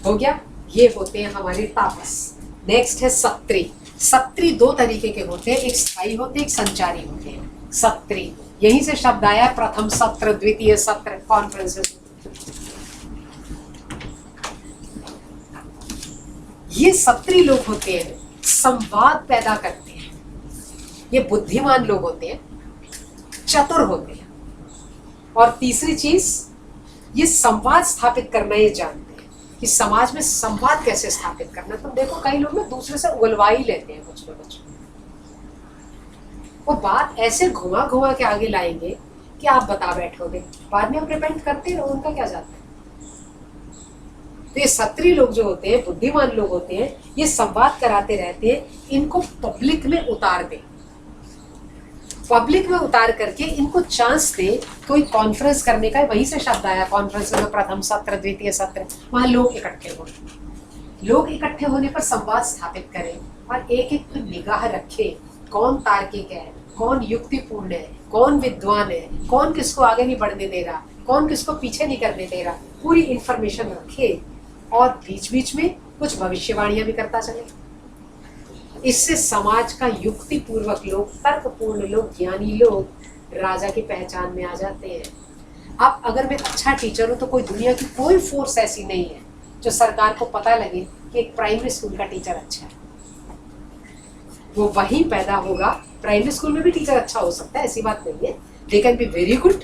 हो गया, ये होते हैं हमारे तापस। नेक्स्ट है सत्री। सत्री 2 तरीके के होते हैं, एक स्थायी होते हैं, एक संचारी होते हैं। सत्री यहीं से शब्द आया, प्रथम सत्र, द्वितीय सत्र, कॉन्फ्रेंसेस। ये सत्री लोग होते हैं, संवाद पैदा करते हैं, ये बुद्धिमान लोग होते हैं, चतुर होते हैं, और तीसरी चीज ये संवाद स्थापित करना ये जानते हैं कि समाज में संवाद कैसे स्थापित करना। तो देखो कई लोग ना दूसरे से उगलवा ही लेते हैं कुछ ना कुछ, वो बात ऐसे घुमा घुमा के आगे लाएंगे कि आप बता बैठोगे, बाद में आप रिपेंट करते रहो, उनका क्या जाता है। तो ये सत्री लोग जो होते हैं, बुद्धिमान लोग होते हैं, ये संवाद कराते रहते हैं, इनको पब्लिक में उतार दे, पब्लिक में उतार करके इनको चांस दे कोई कॉन्फ्रेंस करने का। वहीं से शब्द आया कॉन्फ्रेंस में, प्रथम सत्र, द्वितीय सत्र, वहां लोग इकट्ठे हो, लोग इकट्ठे होने पर संवाद स्थापित करें और एक एक निगाह रखे, कौन तार्किक है, कौन युक्तिपूर्ण है, कौन विद्वान है, कौन किसको आगे नहीं बढ़ने दे रहा, कौन किसको पीछे नहीं करने दे रहा, पूरी इंफॉर्मेशन रखे और बीच बीच में कुछ भविष्यवाणियां भी करता चले। इससे समाज का युक्ति पूर्वक लोग, तर्कपूर्ण लोग, ज्ञानी लोग राजा की पहचान में आ जाते हैं। अब अगर मैं अच्छा टीचर हूं तो कोई दुनिया की कोई फोर्स ऐसी नहीं है जो सरकार को पता लगे कि एक प्राइमरी स्कूल का टीचर अच्छा है। वो वहीं पैदा होगा, प्राइमरी स्कूल में भी टीचर अच्छा हो सकता है, ऐसी बात नहीं है, they can be very good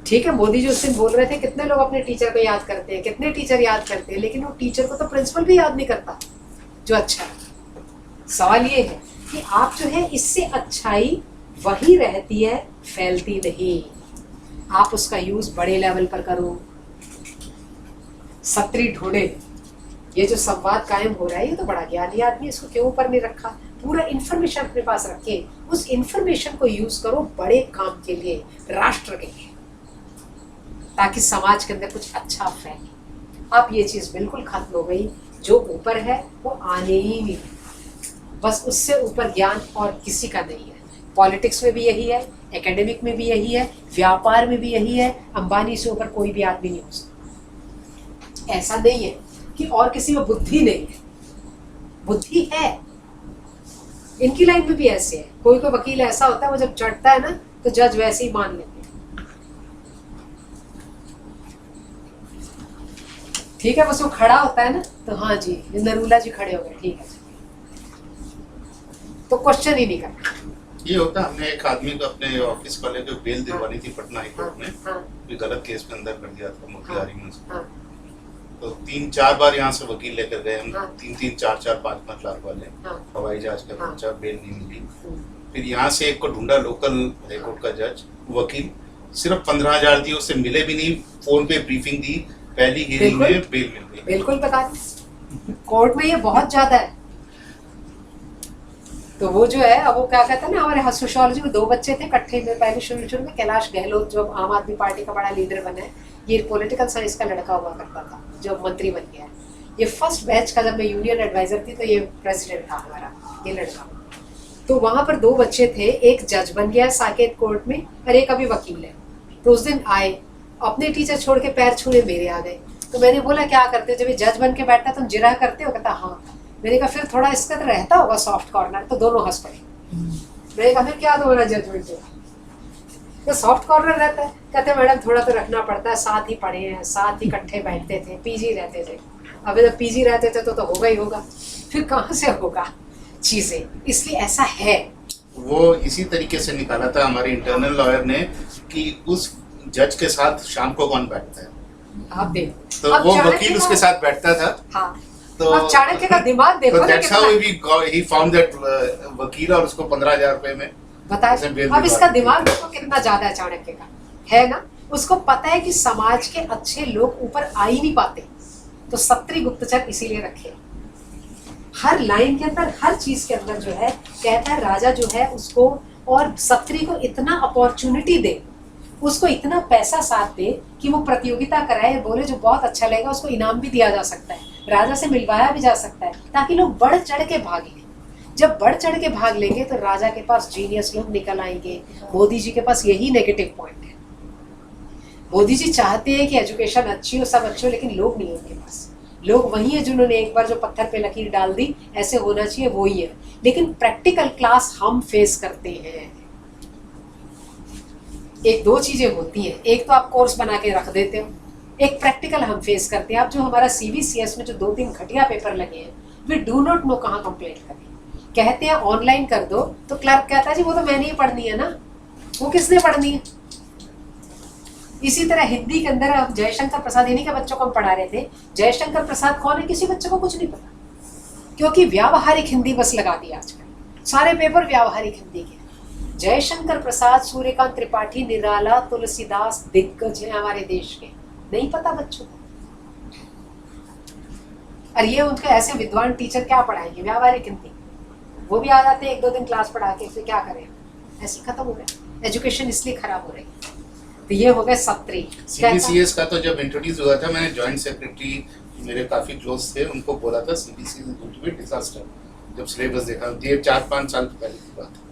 ठीक है, मोदी जी उस दिन बोल रहे थे कितने लोग अपने टीचर को याद करते हैं, कितने टीचर याद करते हैं, लेकिन वो टीचर को तो प्रिंसिपल भी याद नहीं करता जो अच्छा है। सवाल ये है कि आप जो है इससे अच्छाई वही रहती है, फैलती नहीं। आप उसका यूज बड़े लेवल पर करो। सत्री ढूंढे, ये जो संवाद कायम हो रहा है, ये तो बड़ा ज्ञानी आदमी, इसको क्यों ऊपर नहीं रखा? पूरा इंफॉर्मेशन अपने पास रखे, उस इंफॉर्मेशन को यूज करो बड़े काम के लिए, राष्ट्र के लिए, ताकि समाज के अंदर कुछ अच्छा फैले। अब ये चीज बिल्कुल खत्म हो गई। जो ऊपर है वो आने ही नहीं, बस उससे ऊपर ज्ञान और किसी का नहीं है। पॉलिटिक्स में भी यही है, एकेडमिक में भी यही है, व्यापार में भी यही है। अंबानी से ऊपर कोई भी आदमी नहीं हो सकता। ऐसा नहीं है कि और किसी में बुद्धि नहीं है, बुद्धि है। इनकी लाइन में भी ऐसे है। कोई कोई वकील ऐसा होता है, वो जब चढ़ता है ना तो जज वैसे ही मान लेते हैं। ठीक है, बस वो खड़ा होता है ना तो हाँ जी, नरूला जी खड़े हो गए, ठीक है, तो क्वेश्चन ही नहीं करना। ये होता, हमने एक आदमी को अपने ऑफिस वाले को बेल दिलवानी थी पटना हाई कोर्ट में, हाँ, कोई गलत केस में अंदर कर दिया था मोतिहारी में उसको। हाँ, तो 3-4 बार यहाँ से वकील लेकर गए हम, हाँ। 3-3, 4-4, 5-5 लाख वाले, हाँ। हवाई जहाज का हाँ। खर्चा, बेल नहीं मिली। फिर यहाँ से एक को ढूंढा, लोकल हाई कोर्ट का जज, वकील, सिर्फ 15,000 दिए, उससे मिले भी नहीं, फोन पे ब्रीफिंग दी, पहली हियरिंग में बेल मिल गई। बिल्कुल बता दें, कोर्ट में ये बहुत ज्यादा है। तो वो जो है, अब वो क्या कहते हैं ना, हमारे सोशियोलॉजी में 2 बच्चे थे इकट्ठे में, पहले शुरू में कैलाश गहलोत जो आम आदमी पार्टी का बड़ा लीडर बना है, ये पॉलिटिकल साइंस का लड़का हुआ करता था जो मंत्री बन गया है। ये फर्स्ट बैच का, जब मैं यूनियन एडवाइजर थी तो ये प्रेसिडेंट था हमारा, ये लड़का। तो वहां पर 2 बच्चे थे, एक जज बन गया साकेत कोर्ट में और एक अभी वकील है। तो उस दिन आए, अपने टीचर छोड़ के पैर छूने मेरे आ गए। तो मैंने बोला क्या करते हो? जब ये जज बन के बैठता तुम जिरा करते हो? कहता हाँ। मैंने कहा फिर थोड़ा इसका तो रहता होगा सॉफ्ट कॉर्नर। तो दोनों हंस पड़े। मैंने कहा फिर क्या दोबारा जजमेंट होगा? तो सॉफ्ट कॉर्नर रहता है। कहते मैडम थोड़ा तो रखना पड़ता है, साथ ही पढ़े हैं, साथ ही इकट्ठे बैठते थे, पीजी रहते थे। अब जब पीजी रहते थे तो होगा ही होगा, फिर कहाँ से होगा चीजें? इसलिए ऐसा है। वो इसी तरीके से निकाला था हमारे इंटरनल लॉयर ने कि उस जज के साथ शाम को कौन बैठता है। आप देखो, तो अब वो चाणक्य वकील का- उसके साथ बैठता था। हाँ, तो अब चाणक्य का दिमाग देखो तो ना दैट्स कितना हाउ ही फाउंड दैट वकील, और उसको 15,000 रुपए में बताए। ऐसे बेल अब इसका दिलवा दी। दिमाग देखो कितना ज्यादा है चाणक्य का, है ना। उसको पता है कि समाज के अच्छे लोग ऊपर आ ही नहीं पाते, तो सत्री गुप्तचर इसीलिए रखे। हर लाइन के अंदर, हर चीज के अंदर जो है कहता है राजा जो है उसको, और सत्री को इतना अपॉर्चुनिटी दे, उसको इतना पैसा साथ दे कि वो प्रतियोगिता कराए, बोले जो बहुत अच्छा लगेगा उसको इनाम भी दिया जा सकता है, राजा से मिलवाया भी जा सकता है, ताकि लोग बढ़ चढ़ के भाग लें। जब बढ़ चढ़ के भाग लेंगे तो राजा के पास जीनियस लोग निकल आएंगे। मोदी जी के पास यही नेगेटिव पॉइंट है। मोदी जी चाहते हैं कि एजुकेशन अच्छी हो, सब अच्छी हो, लेकिन लोग नहीं है उनके पास। लोग वही है जिन्होंने एक बार जो पत्थर पे लकीर डाल दी, ऐसे होना चाहिए, वो ही है। लेकिन प्रैक्टिकल क्लास हम फेस करते हैं। एक 2 चीजें होती हैं, एक तो आप कोर्स बना के रख देते हो, एक प्रैक्टिकल हम फेस करते हैं। आप जो हमारा CBCS में जो 2-3 घटिया पेपर लगे हैं, वे डू नॉट नो कहाँ कंप्लेंट करें। कहते हैं ऑनलाइन कर दो, तो क्लर्क कहता है जी वो तो मैंने ही पढ़नी है ना, वो किसने पढ़नी है। इसी तरह हिंदी के अंदर अब जयशंकर प्रसाद, इन्हीं के बच्चों को हम पढ़ा रहे थे। जयशंकर प्रसाद कौन है, किसी बच्चे को कुछ नहीं पता, क्योंकि व्यावहारिक हिंदी बस लगा दी आजकल, सारे पेपर व्यावहारिक हिंदी के। जयशंकर प्रसाद, सूर्यकांत त्रिपाठी, निराला, तुलसीदास दिग्गज हैं हमारे देश के, नहीं पता बच्चों को। और ये उनके ऐसे विद्वान टीचर क्या पढ़ाएंगे व्यावहारिक हिंदी, वो भी आ जाते हैं 1-2 दिन क्लास पढ़ा के, फिर क्या करें, ऐसे खत्म हो रहा है एजुकेशन, इसलिए खराब हो रही है। तो ये हो गए सत्री। CBCS का तो जब इंट्रोड्यूस हुआ था, मैंने जॉइंट सेक्रेटरी मेरे काफी क्लोज थे, उनको बोला था CBCS is going to be disaster. जब सिलेबस देखा, ये 4-5 साल पहले की बात है।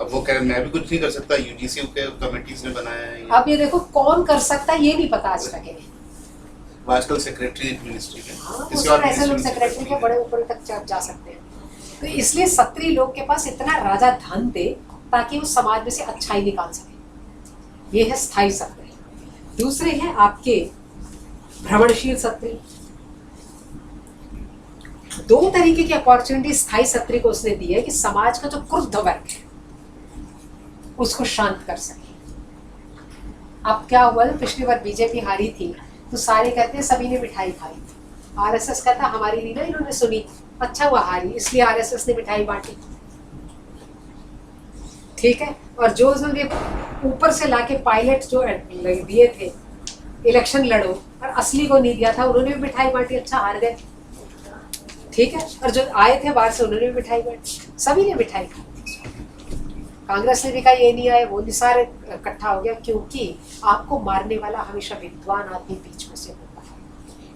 अब वो कह रहे मैं भी कुछ नहीं कर सकता, UGC के कमेटीज ने बनाया है। अब ये देखो कौन कर सकता है, ये नहीं पता आज तक है। आजकल सेक्रेटरी मिनिस्ट्री में हाँ, किसी वो और सब ऐसे लोग मिनिस्ट्री में सेक्रेटरी के secretary बड़े ऊपर तक जा सकते हैं। तो इसलिए सत्री लोग के पास इतना राजा धन दे ताकि वो समाज में से अच्छाई निकाल सके। ये है स्थायी सत्री। दूसरे हैं आपके भ्रमणशील सत्री। 2 तरीके की अपॉर्चुनिटी स्थायी सत्री को उसने दी है कि समाज का जो क्रुद्ध वर्ग है उसको शांत कर सके। अब क्या हुआ, पिछली बार बीजेपी हारी थी तो सारे कहते हैं सभी ने मिठाई खाई। आरएसएस कहता हमारी नहीं ना इन्होंने सुनी, अच्छा हुआ हारी इसलिए आरएसएस ने मिठाई बांटी। ठीक है, और जो उन्होंने ऊपर से लाके पायलट जो दिए थे इलेक्शन लड़ो और असली को नहीं दिया था, उन्होंने भी मिठाई बांटी, अच्छा हार गए। ठीक है, और जो आए थे बाहर से उन्होंने भी मिठाई बांटी, सभी ने मिठाई खाई। कांग्रेस ने भी कहा ये नहीं आए वो नहीं, सारे इकट्ठा हो गया, क्योंकि आपको मारने वाला हमेशा विद्वान आदमी बीच में से होता है।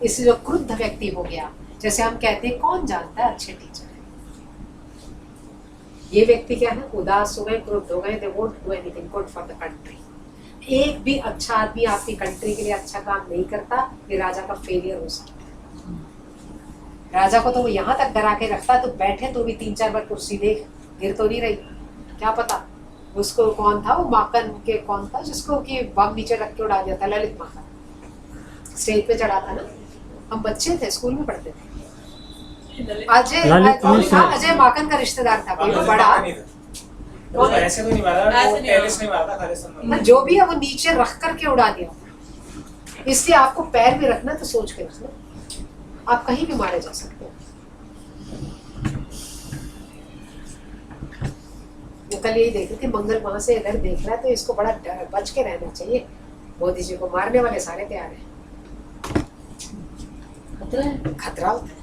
इसलिए जो क्रुद्ध व्यक्ति हो गया, जैसे हम कहते हैं कौन जानता है अच्छे टीचर है, ये व्यक्ति क्या है, उदास हो गए, क्रुद्ध हो गए, they won't do anything good for the country. एक भी अच्छा आदमी आपकी कंट्री के लिए अच्छा काम नहीं करता, ये राजा का फेलियर हो सकता है। राजा को तो वो यहाँ तक डरा के रखता, तो बैठे तो भी 3-4 बार कुर्सी देख, गिर तो नहीं रही, क्या पता उसको कौन था, वो माकन के कौन था जिसको कि बम नीचे रख के उड़ा दिया था, ललित माकन स्टेज पे चढ़ा था ना, हम बच्चे थे स्कूल में पढ़ते थे। अजय माकन का रिश्तेदार था कोई बड़ा, ऐसे तो नहीं मारा, वो टेरिस नहीं मारा था, खाली समझ जो भी है वो नीचे रख करके उड़ा दिया। इसलिए आपको पैर भी रखना तो सोच के रखना, आप कहीं भी मारे जा सकते हो। कल यही देख रही थी, मंगल वहां से इधर देख रहा है, तो इसको बड़ा बच के रहना चाहिए। मोदी जी को मारने वाले सारे तैयार हैं, खतरा होता है।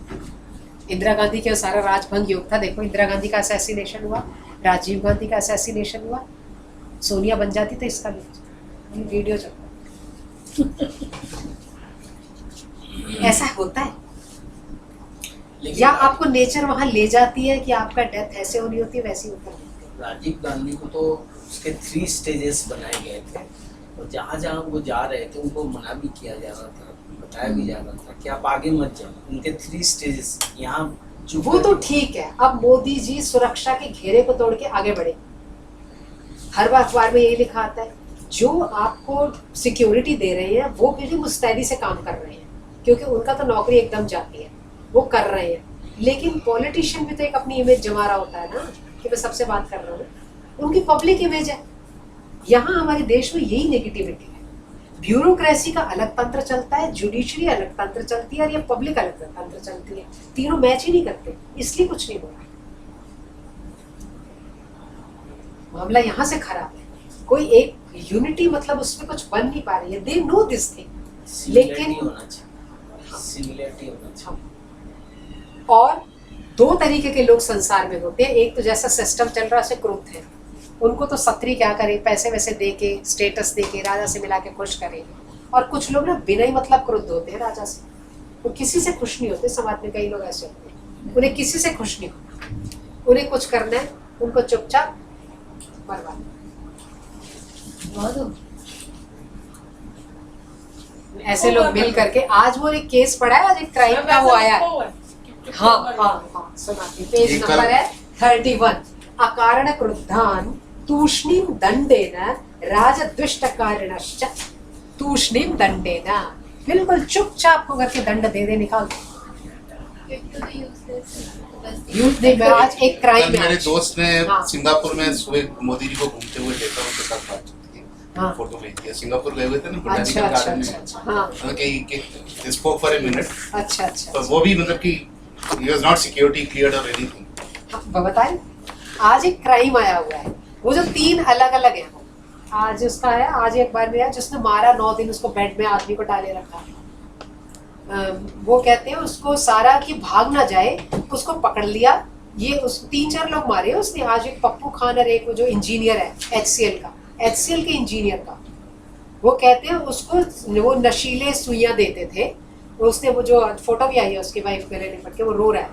इंदिरा गांधी के सारा राजभंग युग था, देखो इंदिरा गांधी का असैसिनेशन हुआ, राजीव गांधी का असैसिनेशन हुआ, सोनिया बन जाती तो इसका भी वीडियो चलता। ऐसा होता है, या आपको नेचर वहां ले जाती है कि आपका डेथ ऐसे होनी होती है वैसी होता है। राजीव गांधी को तो उसके 3 स्टेजेस बनाए गए थे, और जहाँ जहाँ वो जा रहे थे उनको मना भी किया जा रहा था, बताया भी जा रहा था कि आप आगे मत जाओ, उनके 3 स्टेजेस यहाँ वो तो ठीक है। अब मोदी जी सुरक्षा के घेरे को तोड़ के आगे बढ़े, हर बार अखबार में यही लिखा आता है, जो आपको सिक्योरिटी दे रहे हैं वो भी मुस्तैदी से काम कर रहे हैं, क्योंकि उनका तो नौकरी एकदम जाती है, वो कर रहे हैं। लेकिन पॉलिटिशियन भी तो एक अपनी इमेज जमा रहा होता है ना, कि मैं सबसे बात कर रहा हूँ, उनकी पब्लिक इमेज है। यहाँ हमारे देश में यही नेगेटिविटी है, ब्यूरोक्रेसी का अलग तंत्र चलता है, जुडिशरी अलग तंत्र चलती है, और ये पब्लिक अलग तंत्र चलती है, तीनों मैच ही नहीं करते, इसलिए कुछ नहीं हो रहा। मामला यहाँ से खराब है, कोई एक यूनिटी मतलब उसमें कुछ बन नहीं पा रही है, दे नो दिस थिंग, लेकिन सिमिलरिटी होना चाहिए। और 2 तरीके के लोग संसार में होते हैं, एक तो जैसा सिस्टम चल रहा है उसे क्रुद्ध है, उनको तो सत्री क्या करे, पैसे वैसे दे के, स्टेटस दे के, राजा से मिला के खुश करे। और कुछ लोग ना बिना ही मतलब क्रुद्ध होते हैं राजा से, वो किसी से खुश नहीं होते। समाज में कई लोग ऐसे होते हैं, उन्हें किसी से खुश नहीं होना, उन्हें कुछ करना है, उनको चुपचाप बर्बाद। ऐसे लोग मिल करके, आज वो एक केस पड़ा है, आज एक क्राइम का वो आया है, हाँ सुनाती, पेज नंबर है 31। अकारण क्रुद्धान तूष्णीम दंडेन राजद्विष्टकारिणश्च, तूष्णीम दंडेन, बिल्कुल चुपचाप होकर के दंड दे दे, निकाल यूथ ने। आज एक क्राइम, मेरे दोस्त ने हाँ। सिंगापुर में सुबह मोदी जी को घूमते हुए देखा, उनके साथ बातचीत की, हाँ। फोटो भेज दिया। सिंगापुर गए हुए थे ना, अच्छा अच्छा गार्डन अच्छा, में, हाँ कि स्पोक फॉर ए मिनट। अच्छा अच्छा, पर वो भी मतलब कि he was not security cleared or anything. बताए आज एक क्राइम आया हुआ है, वो जो 3 अलग अलग है, आज उसका है, आज एक बार में जिसने मारा 9 दिन उसको बेड में आदमी को डाले रखा। वो कहते हैं उसको सारा कि भाग ना जाए, उसको पकड़ लिया, ये उस 3-4 लोग मारे उसने। आज एक पप्पू खान और एक जो इंजीनियर है HCL के इंजीनियर का, वो कहते हैं उसको वो नशीले सुइयां देते थे, उसने वो जो फोटो भी आई है उसकी वाइफ के लेने पड़ के, वो रो रहा है।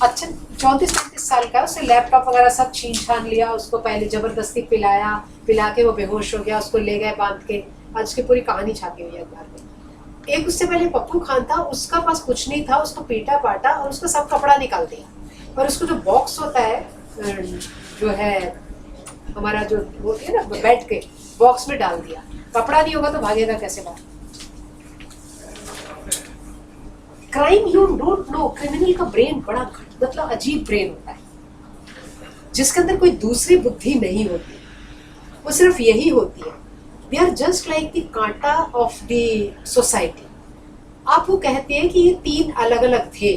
अच्छा 34-35 साल का है, उसने लैपटॉप वगैरह सब छीन छान लिया, उसको पहले जबरदस्ती पिला के वो बेहोश हो गया, उसको ले गए बांध के। आज उसकी पूरी कहानी छापी हुई है अखबार में। एक उससे पहले पप्पू खान था, उसका पास कुछ नहीं था, उसको पीटा पाटा और उसका सब कपड़ा निकाल दिया, और उसको जो बॉक्स होता है जो है हमारा जो होती है ना बेड के बॉक्स में डाल दिया। कपड़ा नहीं होगा तो भागेगा कैसे बाहर। Crime you don't know, criminal का ब्रेन बड़ा मतलब अजीब ब्रेन होता है, जिसके अंदर कोई दूसरी बुद्धि नहीं होती, वो सिर्फ यही होती है they are just like the कांटा ऑफ द सोसाइटी। आप वो कहते हैं कि ये 3 अलग अलग थे,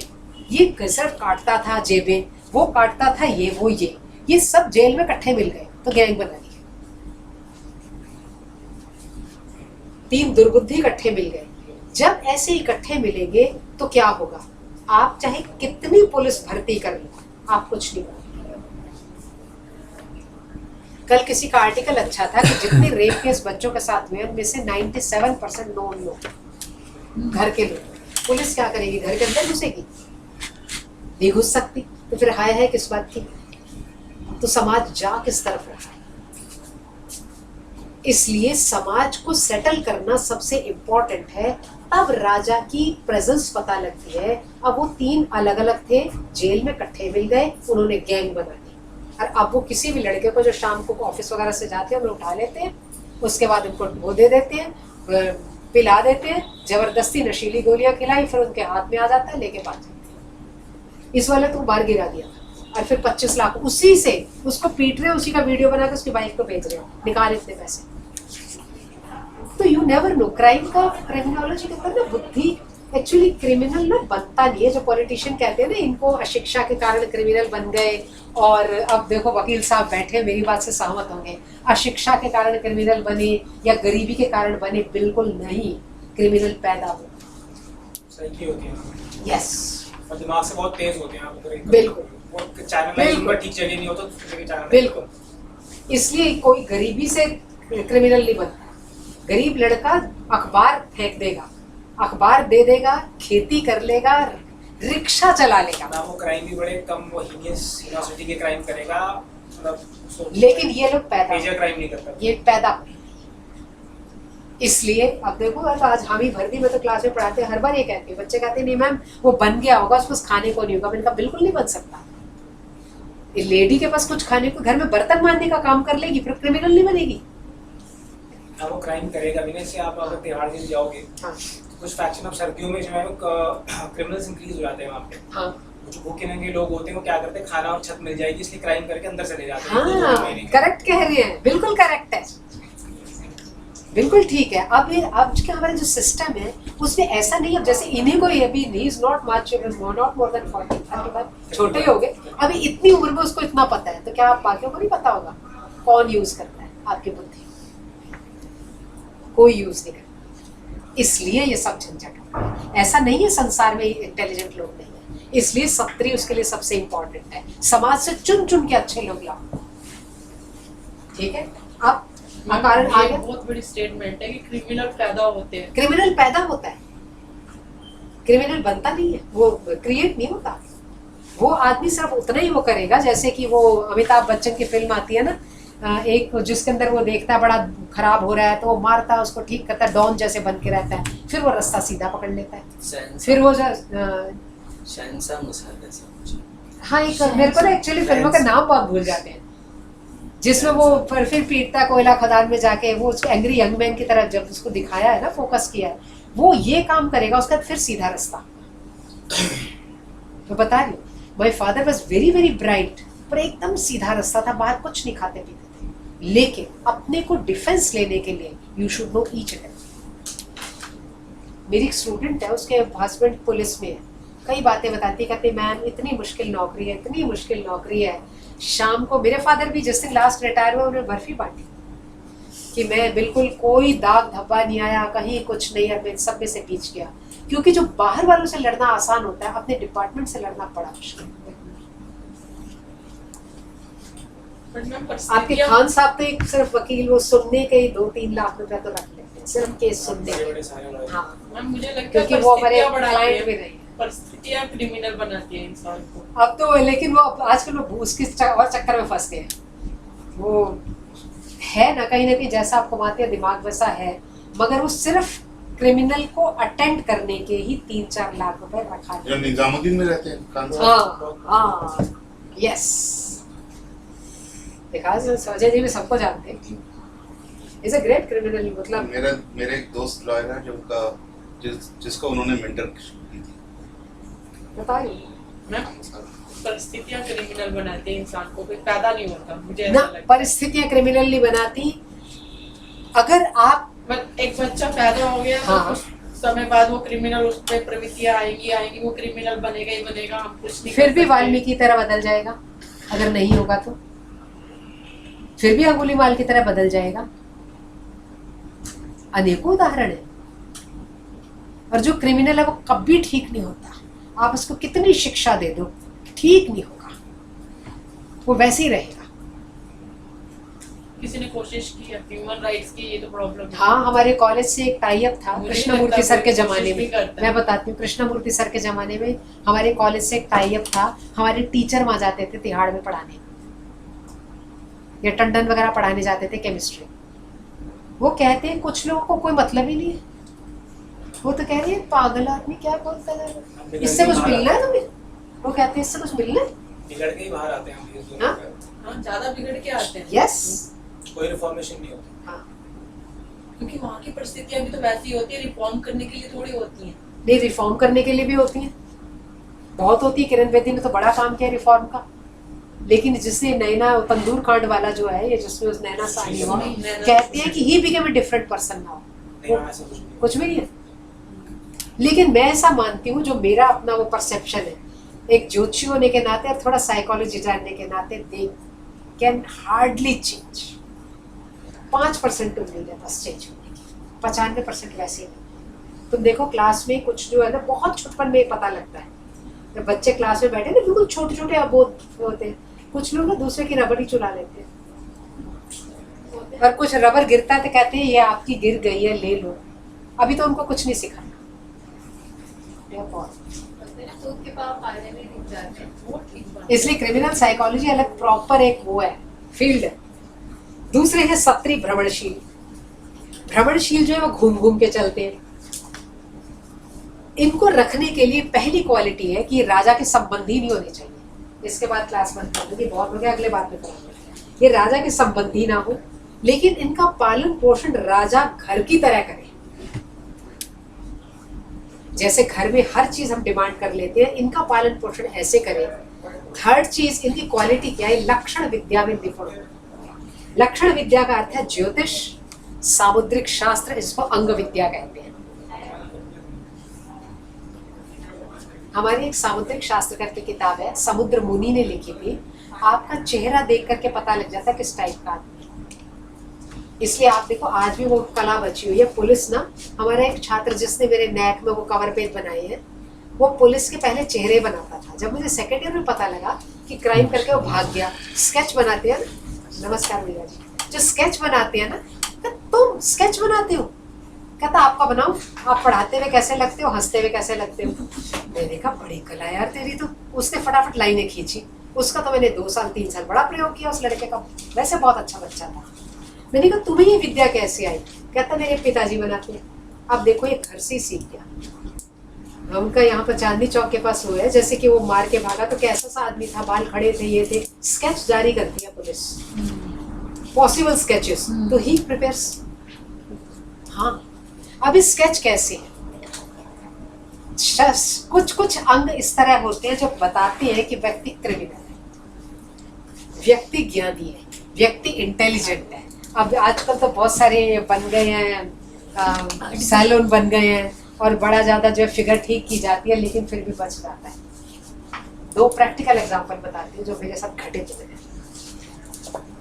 ये सिर्फ काटता था जेबें, वो काटता था ये सब जेल में इकट्ठे मिल गए तो गैंग बना दी। 3 दुर्बुद्धि इकट्ठे मिल गए। जब ऐसे इकट्ठे मिलेंगे तो क्या होगा? आप चाहे कितनी पुलिस भर्ती कर लो, आप कुछ नहीं करोगे। कल किसी का आर्टिकल अच्छा था कि जितने रेप केस बच्चों के साथ हुए उनमें से 97% नॉन लोग, घर के लोग। पुलिस क्या करेगी? घर के अंदर घुसेगी? नहीं घुस सकती, तो फिर हाय है किस बात की? तो समाज जा किस तरफ रहा है? इसलिए समाज को सेटल करना सबसे इम्पोर्टेंट है। तब राजा की प्रेजेंस पता लगती है। अब वो 3 अलग अलग थे, जेल में इकट्ठे मिल गए, उन्होंने गैंग बना दी। और अब वो किसी भी लड़के को जो शाम को ऑफिस वगैरह से जाते हैं उन्हें उठा लेते हैं, उसके बाद उनको वो दे देते हैं, पिला देते हैं, जबरदस्ती नशीली गोलियां खिलाई, फिर उनके हाथ में आ जाता है, लेके भाग जाते हैं। इस वाले तो बाहर गिरा दिया और फिर 25 लाख उसी से उसको पीट रहे हैं, उसी का वीडियो बना के उसकी वाइफ को भेज रहे हैं, निकाल इतने पैसे। तो यू नेवर नो, क्राइम का क्रिमिनोलॉजी के अंदर ना बुद्धि एक्चुअली क्रिमिनल ना बनता नहीं है। जो पॉलिटिशियन कहते हैं ना इनको अशिक्षा के कारण क्रिमिनल बन गए, और अब देखो वकील साहब बैठे मेरी बात से सहमत होंगे, अशिक्षा के कारण क्रिमिनल बने या गरीबी के कारण बने, बिल्कुल नहीं। क्रिमिनल पैदा हो सही होती है यस, और दिमाग से बहुत तेज होते हैं आप अगर एक- बिल्कुल। वो चैनल उनका ठीक चलिए नहीं हो तो दूसरे के चैनल बिल्कुल। इसलिए कोई गरीबी से क्रिमिनल नहीं बनता। गरीब लड़का अखबार फेंक देगा, अखबार दे देगा, खेती कर लेगा, रिक्शा चला लेगा, ना वो क्राइम भी बड़े कम वो हीनियस के क्राइम करेगा, मतलब लेकिन ये लोग पैदा मेजर क्राइम नहीं करता। ये पैदा हुए। इसलिए अब देखो, अब आज हामी भर्ती में तो क्लास में पढ़ाते हैं, हर बार ये कहते हैं, बच्चे कहते हैं नहीं मैम वो बन गया होगा, उसको खाने को नहीं होगा। मैंने कहा बिल्कुल नहीं बन सकता। लेडी के पास कुछ खाने को, घर में बर्तन मांजने का काम कर लेगी, फिर क्रिमिनल नहीं बनेगी। ना वो क्राइम करेगा भी नहीं। से आप अगर तिहाड़ जेल जाओगे हाँ तो कुछ फैक्शन, अब सर्दियों में जो है क्रिमिनल्स इंक्रीज हो जाते हैं वहाँ पे। हाँ जो भूखे नंगे लोग होते हैं वो क्या करते हैं, खाना और छत मिल जाएगी इसलिए क्राइम करके अंदर चले जाते हैं। हाँ, करेक्ट कह रहे हैं, बिल्कुल करेक्ट है, बिल्कुल ठीक है। अब ये अब के हमारे जो सिस्टम है उसमें ऐसा नहीं है। जैसे इन्हीं को अभी he is not much, not more than 40, छोटे ही हो गए, अभी इतनी उम्र में उसको इतना पता है, तो क्या आप बाकियों को नहीं पता होगा? कौन यूज करता है आपकी बुद्धि? कोई यूज नहीं करता। इसलिए ये सब झंझट है। ऐसा नहीं है संसार में इंटेलिजेंट लोग नहीं है, इसलिए सत्री उसके लिए सबसे इंपॉर्टेंट है। समाज से चुन चुन के अच्छे लोग लाओ, ठीक है। अब कारण ये आगे बहुत बड़ी स्टेटमेंट है कि क्रिमिनल पैदा होते हैं। क्रिमिनल पैदा होता है, क्रिमिनल बनता नहीं है, वो क्रिएट नहीं होता। वो आदमी सिर्फ उतना ही वो करेगा, जैसे कि वो अमिताभ बच्चन की फिल्म आती है ना, एक जिसके अंदर वो देखता है बड़ा खराब हो रहा है तो वो मारता है, उसको ठीक करता है, डॉन जैसे बन के रहता है, फिर वो रास्ता सीधा पकड़ लेता है। फिर वो शहंशाह मुसाद ऐसा कुछ। हाँ, एक मेरे को ना एक्चुअली फिल्मों का नाम बहुत भूल जाते हैं, जिसमें वो फिर पीटता है कोयला खदान में जाके, वो उसको एंग्री यंग मैन की तरह जब उसको दिखाया है ना, फोकस किया है, वो ये काम करेगा, उसका फिर सीधा रास्ता। तो बता रही हूँ, my father was very very bright, पर एकदम सीधा रास्ता था, बाहर कुछ नहीं खाते पीते थे, लेकिन अपने को डिफेंस लेने के लिए you should know each and everything. मेरी एक स्टूडेंट है, उसके हस्बैंड पुलिस में है, कई बातें बताती, कहती मैम इतनी मुश्किल नौकरी है, इतनी मुश्किल नौकरी है। शाम को मेरे फादर भी जिस दिन लास्ट रिटायर हुआ उन्होंने बर्फी बांटी कि मैं बिल्कुल कोई दाग धब्बा नहीं आया, कहीं कुछ नहीं है, मैं सब में से बीच गया। क्योंकि जो बाहर वालों से लड़ना आसान होता है, अपने डिपार्टमेंट से लड़ना बड़ा मुश्किल है। आपके खान साहब तो एक सिर्फ वकील, वो सुनने के ही 2-3 लाख रुपए तो रख लेते हैं, सिर्फ केस सुनने के। हाँ, मैम मुझे लगता है क्योंकि वो हमारे परिस्थितियां बढ़ाती क्लाइंट हैं, भी नहीं है। परिस्थितियां क्रिमिनल बनाती है इंसान को। अब तो लेकिन वो आजकल वो उसके और चक्कर में फंसते हैं। वो है ना कहीं जैसा आप कमाते हैं दिमाग वैसा है, मगर वो सिर्फ क्रिमिनल को अटेंड करने के ही 3-4 लाख रुपए रखा है। जो निजामुद्दीन में रहते हैं खान साहब। हाँ हाँ यस, देखा संजय जी भी सबको जानते हैं, इज अ ग्रेट क्रिमिनल। मतलब मेरे एक दोस्त लॉयर है जिसको उन्होंने मेंटर की थी। बताइए मैम परिस्थितियां क्रिमिनल बनाती है इंसान को, कोई पैदा नहीं होता, मुझे ना, ऐसा लगता है। परिस्थितियां क्रिमिनल नहीं बनाती, अगर आप बट एक बच्चा पैदा हो गया तो हाँ। कुछ समय बाद वो क्रिमिनल, उस पे प्रवृत्तियां आएंगी, वो क्रिमिनल बनेगा ही बनेगा, हम कुछ नहीं फिर कर भी सकते। वाल्मीकि की तरह बदल जाएगा, अगर नहीं होगा तो फिर भी अंगुलीमाल की तरह बदल जाएगा। अनेकों उदाहरण है। और जो क्रिमिनल है वो कभी ठीक नहीं होता, आप उसको कितनी शिक्षा दे दो ठीक नहीं होगा, वो वैसे ही रहेगा। किसी ने कोशिश की है ह्यूमन राइट्स की, ये तो प्रॉब्लम है। हाँ, हमारे कॉलेज से एक टाई अप था मुझे कृष्णमूर्ति लगता सर है के कोई जमाने कोशिश भी में। करता है। मैं बताती हूँ, कृष्णमूर्ति सर के जमाने में हमारे कॉलेज से एक टाई अप था। हमारे टीचर वहाँ जाते थे तिहाड़ में पढ़ाने, या टंडन वगैरह पढ़ाने जाते थे केमिस्ट्री। वो कहते हैं कुछ लोगों को कोई मतलब ही नहीं है, वो तो कह रही है पागल आदमी क्या बोलता है, इससे कुछ मिलना है तुम्हें? वो कहते हैं इससे कुछ मिलना है। बिगड़ के ही बाहर आते हैं हम इस दुनिया हाँ? में। हाँ, ज्यादा बिगड़ के आते हैं। यस। कोई रिफॉर्मेशन नहीं होती। हाँ, क्योंकि वहाँ की परिस्थितियां भी तो वैसी होती है, रिफॉर्म करने के लिए थोड़ी होती हैं। नहीं, रिफॉर्म करने के लिए भी होती हैं, बहुत होती है। किरण बेदी ने तो बड़ा काम किया रिफॉर्म का। लेकिन जिसने नैना तंदूर कांड वाला जो है, ये जिसमें उस नैना साहनी हुआ, कहते हैं कि he became a different person now. नहीं, वहाँ ऐसा कुछ नहीं। कुछ भी नहीं है। लेकिन मैं ऐसा मानती हूँ, जो मेरा अपना वो परसेप्शन है, एक ज्योतिषी होने के नाते और थोड़ा साइकोलॉजी जानने के नाते, दे कैन हार्डली चेंज। 5% उम्मीद है बस चेंज होने की, 95% वैसे ही नहीं। तुम देखो क्लास में कुछ जो है ना, बहुत छुटपन में पता लगता है। जब बच्चे क्लास में बैठे ना, बिल्कुल छोटे छोटे अबोध होते हैं, कुछ लोग ना दूसरे की रबड़ ही चुरा लेते हैं, और कुछ रबर गिरता है तो कहते हैं ये आपकी गिर गई है, ले लो। अभी तो उनको कुछ नहीं सिखाना। दूध के पाव पाले में दिख जाते हैं। वो ठीक बात है। इसलिए क्रिमिनल साइकोलॉजी अलग प्रॉपर एक वो है, फील्ड है। दूसरे है सत्री भ्रमणशील। भ्रमणशील जो है वो घूम घूम के चलते हैं। इनको रखने के लिए पहली क्वालिटी है कि राजा के संबंधी नहीं होने चाहिए। इसके बाद क्लास बंद कर दूंगी, बहुत हो गया, अगले बात में करेंगे। ये राजा के संबंधी ना हो, लेकिन इनका पालन पोषण राजा घर की तरह करे। जैसे घर में हर चीज हम डिमांड कर लेते हैं, इनका पालन पोषण ऐसे करें। थर्ड चीज, इनकी क्वालिटी क्या है? लक्षण विद्या में निपुण। लक्षण विद्या का अर्थ है ज्योतिष, सामुद्रिक शास्त्र, इसको अंग विद्या कहते हैं। हमारी एक सामुद्रिक शास्त्र करके किताब है, समुद्र मुनि ने लिखी थी। आपका चेहरा देख करके पता लग जाता है किस टाइप का आदमी। इसलिए आप देखो आज भी वो कला बची हुई है। पुलिस ना, हमारा एक छात्र जिसने मेरे नैक में वो कवर पेज बनाए हैं, वो पुलिस के पहले चेहरे बनाता था। जब मुझे सेकेंड ईयर में पता लगा कि क्राइम करके वो भाग गया, स्केच बनाते हैं ना, नमस्कार भैया जी, जो स्केच बनाते हैं ना, तुम स्केच बनाते हो? कहता आपका बनाओ, आप पढ़ाते हुए कैसे लगते हो, हंसते हुए कैसे लगते हो। मैंने कहा बड़ी कला यार तेरी तो। उसने फटाफट लाइनें खींची। उसका तो मैंने 2 साल 3 साल बड़ा प्रयोग किया उस लड़के का, वैसे बहुत अच्छा बच्चा था। मैंने कहा तुम्हें ये विद्या कैसे आई? कहता मेरे पिताजी बनाते हैं। अब देखो ये घर से ही सीख गया। उनका यहाँ पर चांदनी चौक के पास हुआ है, जैसे कि वो मार के भागा तो कैसा सा आदमी था, बाल खड़े थे, ये थे। स्केच जारी करती है पुलिस, पॉसिबल स्केचेस, तो ही प्रिपेयर्स। हाँ, अब स्केच कैसे है? कुछ कुछ अंग इस तरह होते हैं जो बताते हैं कि व्यक्ति क्रिमिनल है, व्यक्ति ज्ञानी है, व्यक्ति इंटेलिजेंट है। अब आजकल तो बहुत सारे बन गए हैं, सैलून बन गए हैं, और बड़ा ज़्यादा जो है फिगर ठीक की जाती है, लेकिन फिर भी बच जाता है। 2 प्रैक्टिकल एग्जाम्पल बताती हूँ जो मेरे साथ घटित हुए हैं।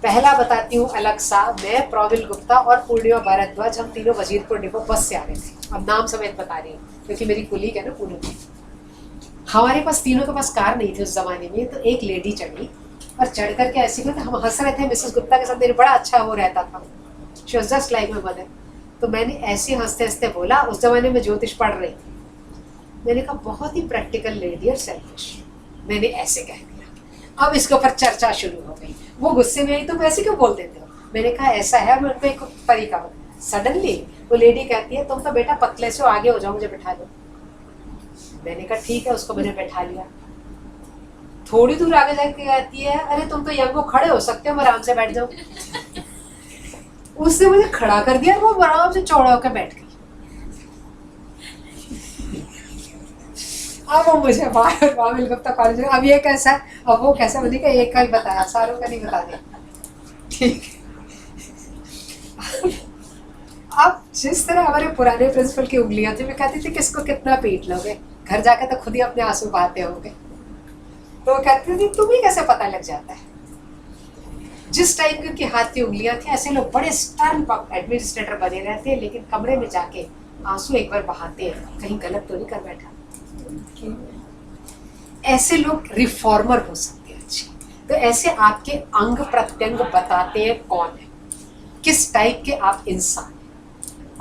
पहला बताती हूँ अलग सा। मैं, प्रॉविल गुप्ता और पूर्णिमा भारद्वाज, हम तीनों वजीरपुर डिपो बस से आ रहे थे। अब नाम समेत बता रही हूँ क्योंकि मेरी कुलीग है ना पूनम। हमारे पास तीनों के पास कार नहीं थी उस जमाने में, तो एक लेडी चढ़ी और चढ़ करके ऐसी हुई, हम हंस रहे थे। मिसेस गुप्ता के साथ मेरे बड़ा अच्छा हो रहता था, she was just like my mother. तो मैंने ऐसे हंसते हंसते बोला, उस जमाने में ज्योतिष पढ़ रही थी, मैंने कहा बहुत ही प्रैक्टिकल लेडी और सेल्फिश। मैंने ऐसे कह दिया। अब इसके ऊपर चर्चा शुरू हो गई। वो गुस्से में आई, तुम ऐसे क्यों बोल देते हो? मैंने कहा ऐसा है, मैं उनको एक तरीका बताया। सडनली वो लेडी कहती है तुम तो बेटा पतले से हो, आगे हो जाओ, मुझे बैठा दो। मैंने कहा ठीक है, उसको मैंने बैठा लिया। थोड़ी दूर आगे जाके कहती है अरे तुम तो यंग हो, खड़े हो सकते हो, मैं आराम से बैठ जाऊं। उसने मुझे खड़ा कर दिया, वो आराम से चौड़ा होकर बैठ गई। अब वो मुझे प्रॉविल गुप्ता कॉलेज में, अब ये कैसा है, अब वो कैसा, मैंने कहा एक का ही बताया, सारों का नहीं बता दिया। ठीक। अब जिस तरह हमारे पुराने प्रिंसिपल की उंगलियां थी, मैं कहती थी किसको कितना पीट लोगे, घर जाके तो खुद ही अपने आंसू बहाते होगे। तो वो कहती थी तुम्हें कैसे पता लग जाता है। जिस टाइम की उनकी हाथ की उंगलियां थी, ऐसे लोग बड़े स्टर्न एडमिनिस्ट्रेटर बने रहते हैं, लेकिन कमरे में जाके आंसू एक बार बहाते हैं, कहीं गलत तो नहीं कर बैठा। ऐसे लोग रिफॉर्मर हो सकते हैं अच्छे। तो ऐसे आपके अंग प्रत्यंग बताते हैं कौन है, किस टाइप के आप इंसान हैं।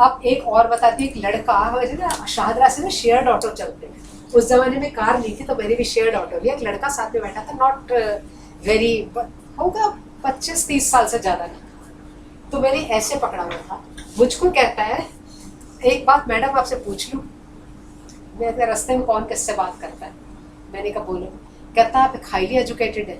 आप एक और बताती है, एक लड़का मुझे ना शाहदरा से ना शेयर्ड ऑटो चलते हैं, उस जमाने में कार नहीं थी तो मैंने भी शेयर्ड ऑटो लिया। एक लड़का साथ में बैठा था, नॉट वेरी, होगा 25-30 साल से ज़्यादा नहीं। तो मैंने ऐसे पकड़ा हुआ था, मुझको कहता है एक बात मैडम आपसे पूछ लूँ। मैं रास्ते में कौन किससे बात करता है, मैंने कहा बोलो। कहता आप हाईली एजुकेटेड है।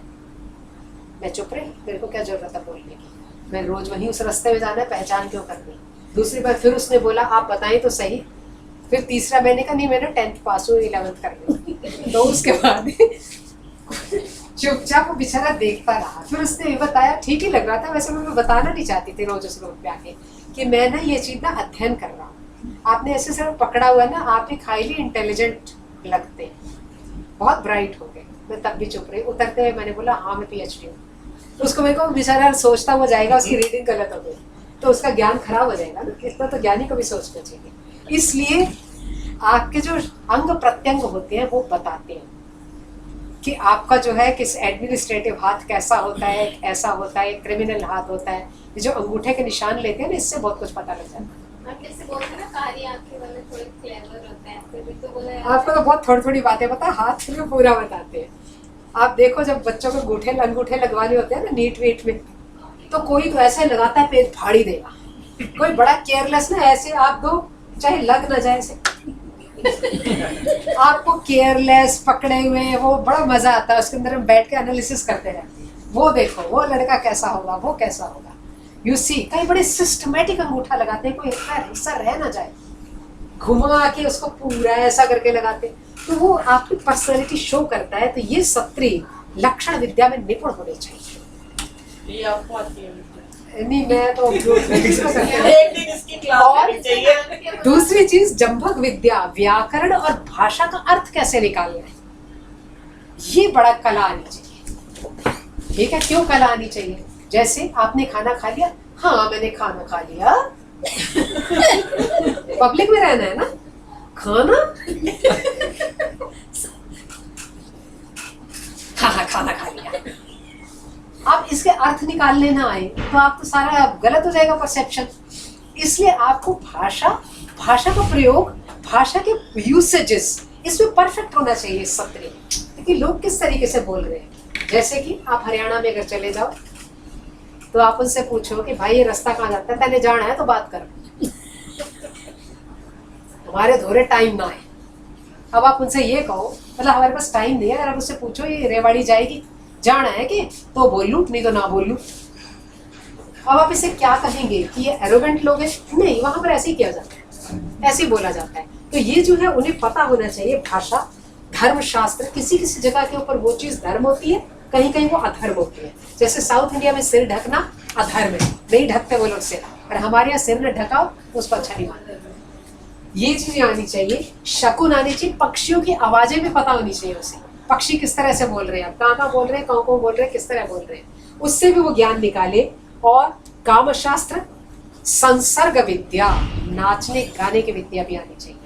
मैं चुप रही, मेरे को क्या जरूरत है बोलने की, मैं रोज वहीं उस रास्ते में जाना है, पहचान क्यों करनी। दूसरी बार फिर उसने बोला आप बताएं तो सही। फिर तीसरा मैंने कहा नहीं, मैंने 10th पास हुई, 11th कर ली। तो उसके बाद चुपचाप वो बेचारा देखता रहा। फिर उसने ये बताया, ठीक ही लग रहा था वैसे, मैं बताना नहीं चाहती थी रोज उस रोड पे आके कि मैं ना ये चीज ना अध्ययन कर रहा हूँ। आपने ऐसे सिर्फ पकड़ा हुआ ना, आप एक हाईली इंटेलिजेंट लगते हैं, बहुत ब्राइट हो गए। मैं तब भी चुप रही। उतरते हुए मैंने बोला हाँ मैं PhD हूँ। तो उसको मेरे को बेचारा सोचता वो जाएगा उसकी रीडिंग गलत हो गई तो उसका ज्ञान खराब हो जाएगा ना, इतना तो ज्ञानी को भी सोचना चाहिए। इसलिए आपके जो अंग प्रत्यंग होते हैं वो बताते हैं कि आपका जो है किस एडमिनिस्ट्रेटिव हाथ कैसा होता है, ऐसा होता है, क्रिमिनल हाथ होता है। ये जो अंगूठे के निशान लेते हैं ना, इससे बहुत कुछ पता लग जाता है। जैसे बोलते हैं ना कारी आंखें वाले थोड़े क्लेवर होते हैं, फिर भी तो बोला आपको तो बहुत थोड़ी थोड़ी बातें पता है, हाथ में पूरा बताते हैं। आप देखो जब बच्चों को अंगूठे लगवाने होते हैं ना नीट वीट में, तो कोई तो ऐसे लगाता है पेट फाड़ी देगा, कोई बड़ा केयरलेस ना ऐसे आप दो चाहे लग ना जाए ऐसे। आपको केयरलेस पकड़े हुए वो बड़ा मजा आता है, उसके अंदर हम बैठ के एनालिसिस करते रहते हैं। वो देखो वो लड़का कैसा होगा, वो कैसा होगा। यू सी कई बड़े सिस्टमेटिक अंगूठा लगाते हैं, कोई हिस्सा रह ना जाए, घुमा के उसको पूरा ऐसा करके लगाते हैं, तो वो आपकी पर्सनैलिटी शो करता है। तो ये सत्री लक्षण विद्या में निपुण होने चाहिए। ये आपको आती है? नहीं मैं तो एक दिन इसकी क्लास और लेनी चाहिए। दूसरी चीज जंभक विद्या, व्याकरण और भाषा का अर्थ कैसे निकालना है, ये बड़ा कला आनी चाहिए। ठीक है, क्यों कला आनी चाहिए? जैसे आपने खाना खा लिया, हाँ मैंने खाना खा लिया। पब्लिक में रहना है ना, खाना हाँ खाना खा लिया। आप इसके अर्थ निकालने ना आए तो आप तो सारा गलत हो जाएगा परसेप्शन। इसलिए आपको भाषा का प्रयोग, भाषा के यूसेजेस इसमें परफेक्ट होना चाहिए सत्र में, कि लोग किस तरीके से बोल रहे हैं। जैसे कि आप हरियाणा में अगर चले जाओ तो आप उनसे पूछो कि भाई ये रास्ता कहाँ जाता है, पहले जाना है तो बात कर, हमारे धोरे टाइम ना है। अब आप उनसे ये कहो, मतलब हमारे पास टाइम नहीं है, अगर आप उससे पूछो ये रेवाड़ी जाएगी, जाना है कि, तो बोल लूँ नहीं तो ना बोल लूँ। अब आप इसे क्या कहेंगे कि ये एरोगेंट लोग हैं? नहीं, वहां पर ऐसे ही किया जाता है, ऐसे ही बोला जाता है। तो ये जो है उन्हें पता होना चाहिए भाषा, धर्म शास्त्र, किसी किसी जगह के ऊपर वो चीज धर्म होती है, कहीं कहीं वो अधर्म होती है। जैसे साउथ इंडिया में सिर ढकना अधर्म है, नहीं ढकते वो लोग सिर, और हमारे यहाँ सिर न ढकाओ उसको अच्छा नहीं मानते। ये चीजें आनी चाहिए, शकुन आनी चाहिए, पक्षियों की आवाजें भी पता होनी चाहिए उसे, पक्षी किस तरह से बोल रहे हैं, कहाँ बोल रहे हैं, कौन बोल रहे हैं, किस तरह बोल रहे हैं, उससे भी वो ज्ञान निकाले। और कामशास्त्र, संसर्ग विद्या, नाचने गाने की विद्या भी आनी चाहिए।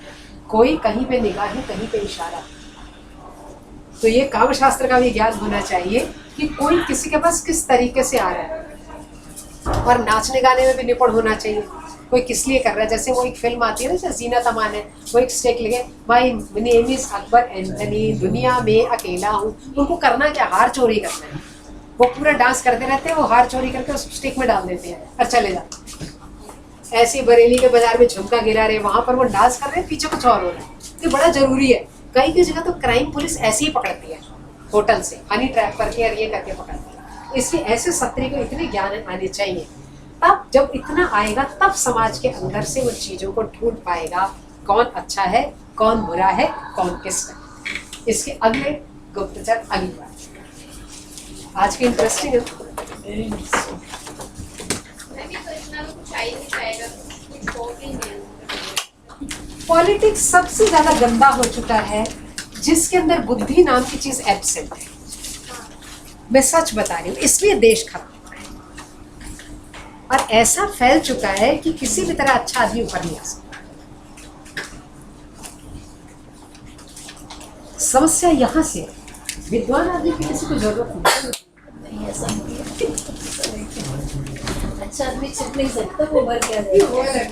कोई कहीं पे निगाहें, कहीं पे इशारा, तो ये कामशास्त्र का भी ज्ञान होना चाहिए कि कोई किसी के पास किस तरीके से आ रहा है। और नाचने गाने में भी निपुण होना चाहिए, कोई किस लिए कर रहा है। जैसे वो एक फिल्म आती है ना, जैसे जीनत अमान है, वो एक स्टेक लिखे, my name is Akbar Anthony, दुनिया में अकेला हूँ। उनको करना क्या, हार चोरी करना है। वो पूरा डांस करते रहते हैं, वो हार चोरी करके उस स्टिक में डाल देते हैं और चले जाते हैं। ऐसे बरेली के बाजार में झुमका गिरा रहे, वहां पर वो डांस कर रहे हैं, पीछे कुछ और हो रहा है। तो बड़ा जरूरी है। कई कई जगह तो क्राइम पुलिस ऐसे ही पकड़ती है, होटल से हनी ट्रैप करके और ये करके पकड़ती है। इसलिए ऐसे सत्री को इतने ज्ञान आने चाहिए, तब जब इतना आएगा तब समाज के अंदर से उन चीजों को ढूंढ पाएगा, कौन अच्छा है, कौन बुरा है, कौन किसका। इसके अगले गुप्तचर अगली बात। आज की इंटरेस्टिंग है। मैं भी सोचना कुछ आ ही नहीं पाएगा, कुछ वो भी नहीं। पॉलिटिक्स सबसे ज्यादा गंदा हो चुका है जिसके अंदर बुद्धि नाम की चीज एब्सेंट है। मैं सच बता रही हूँ, इसलिए देश खराब हो रहा है और ऐसा फैल चुका है कि किसी भी तरह अच्छा आदमी ऊपर नहीं आ सकता। समस्या यहाँ से है। विद्वान आदमी की किसी को जरूरत नहीं। नहीं ऐसा नहीं है। अच्छा आदमी छिप नहीं सकता, वो मर क्या जाएगा।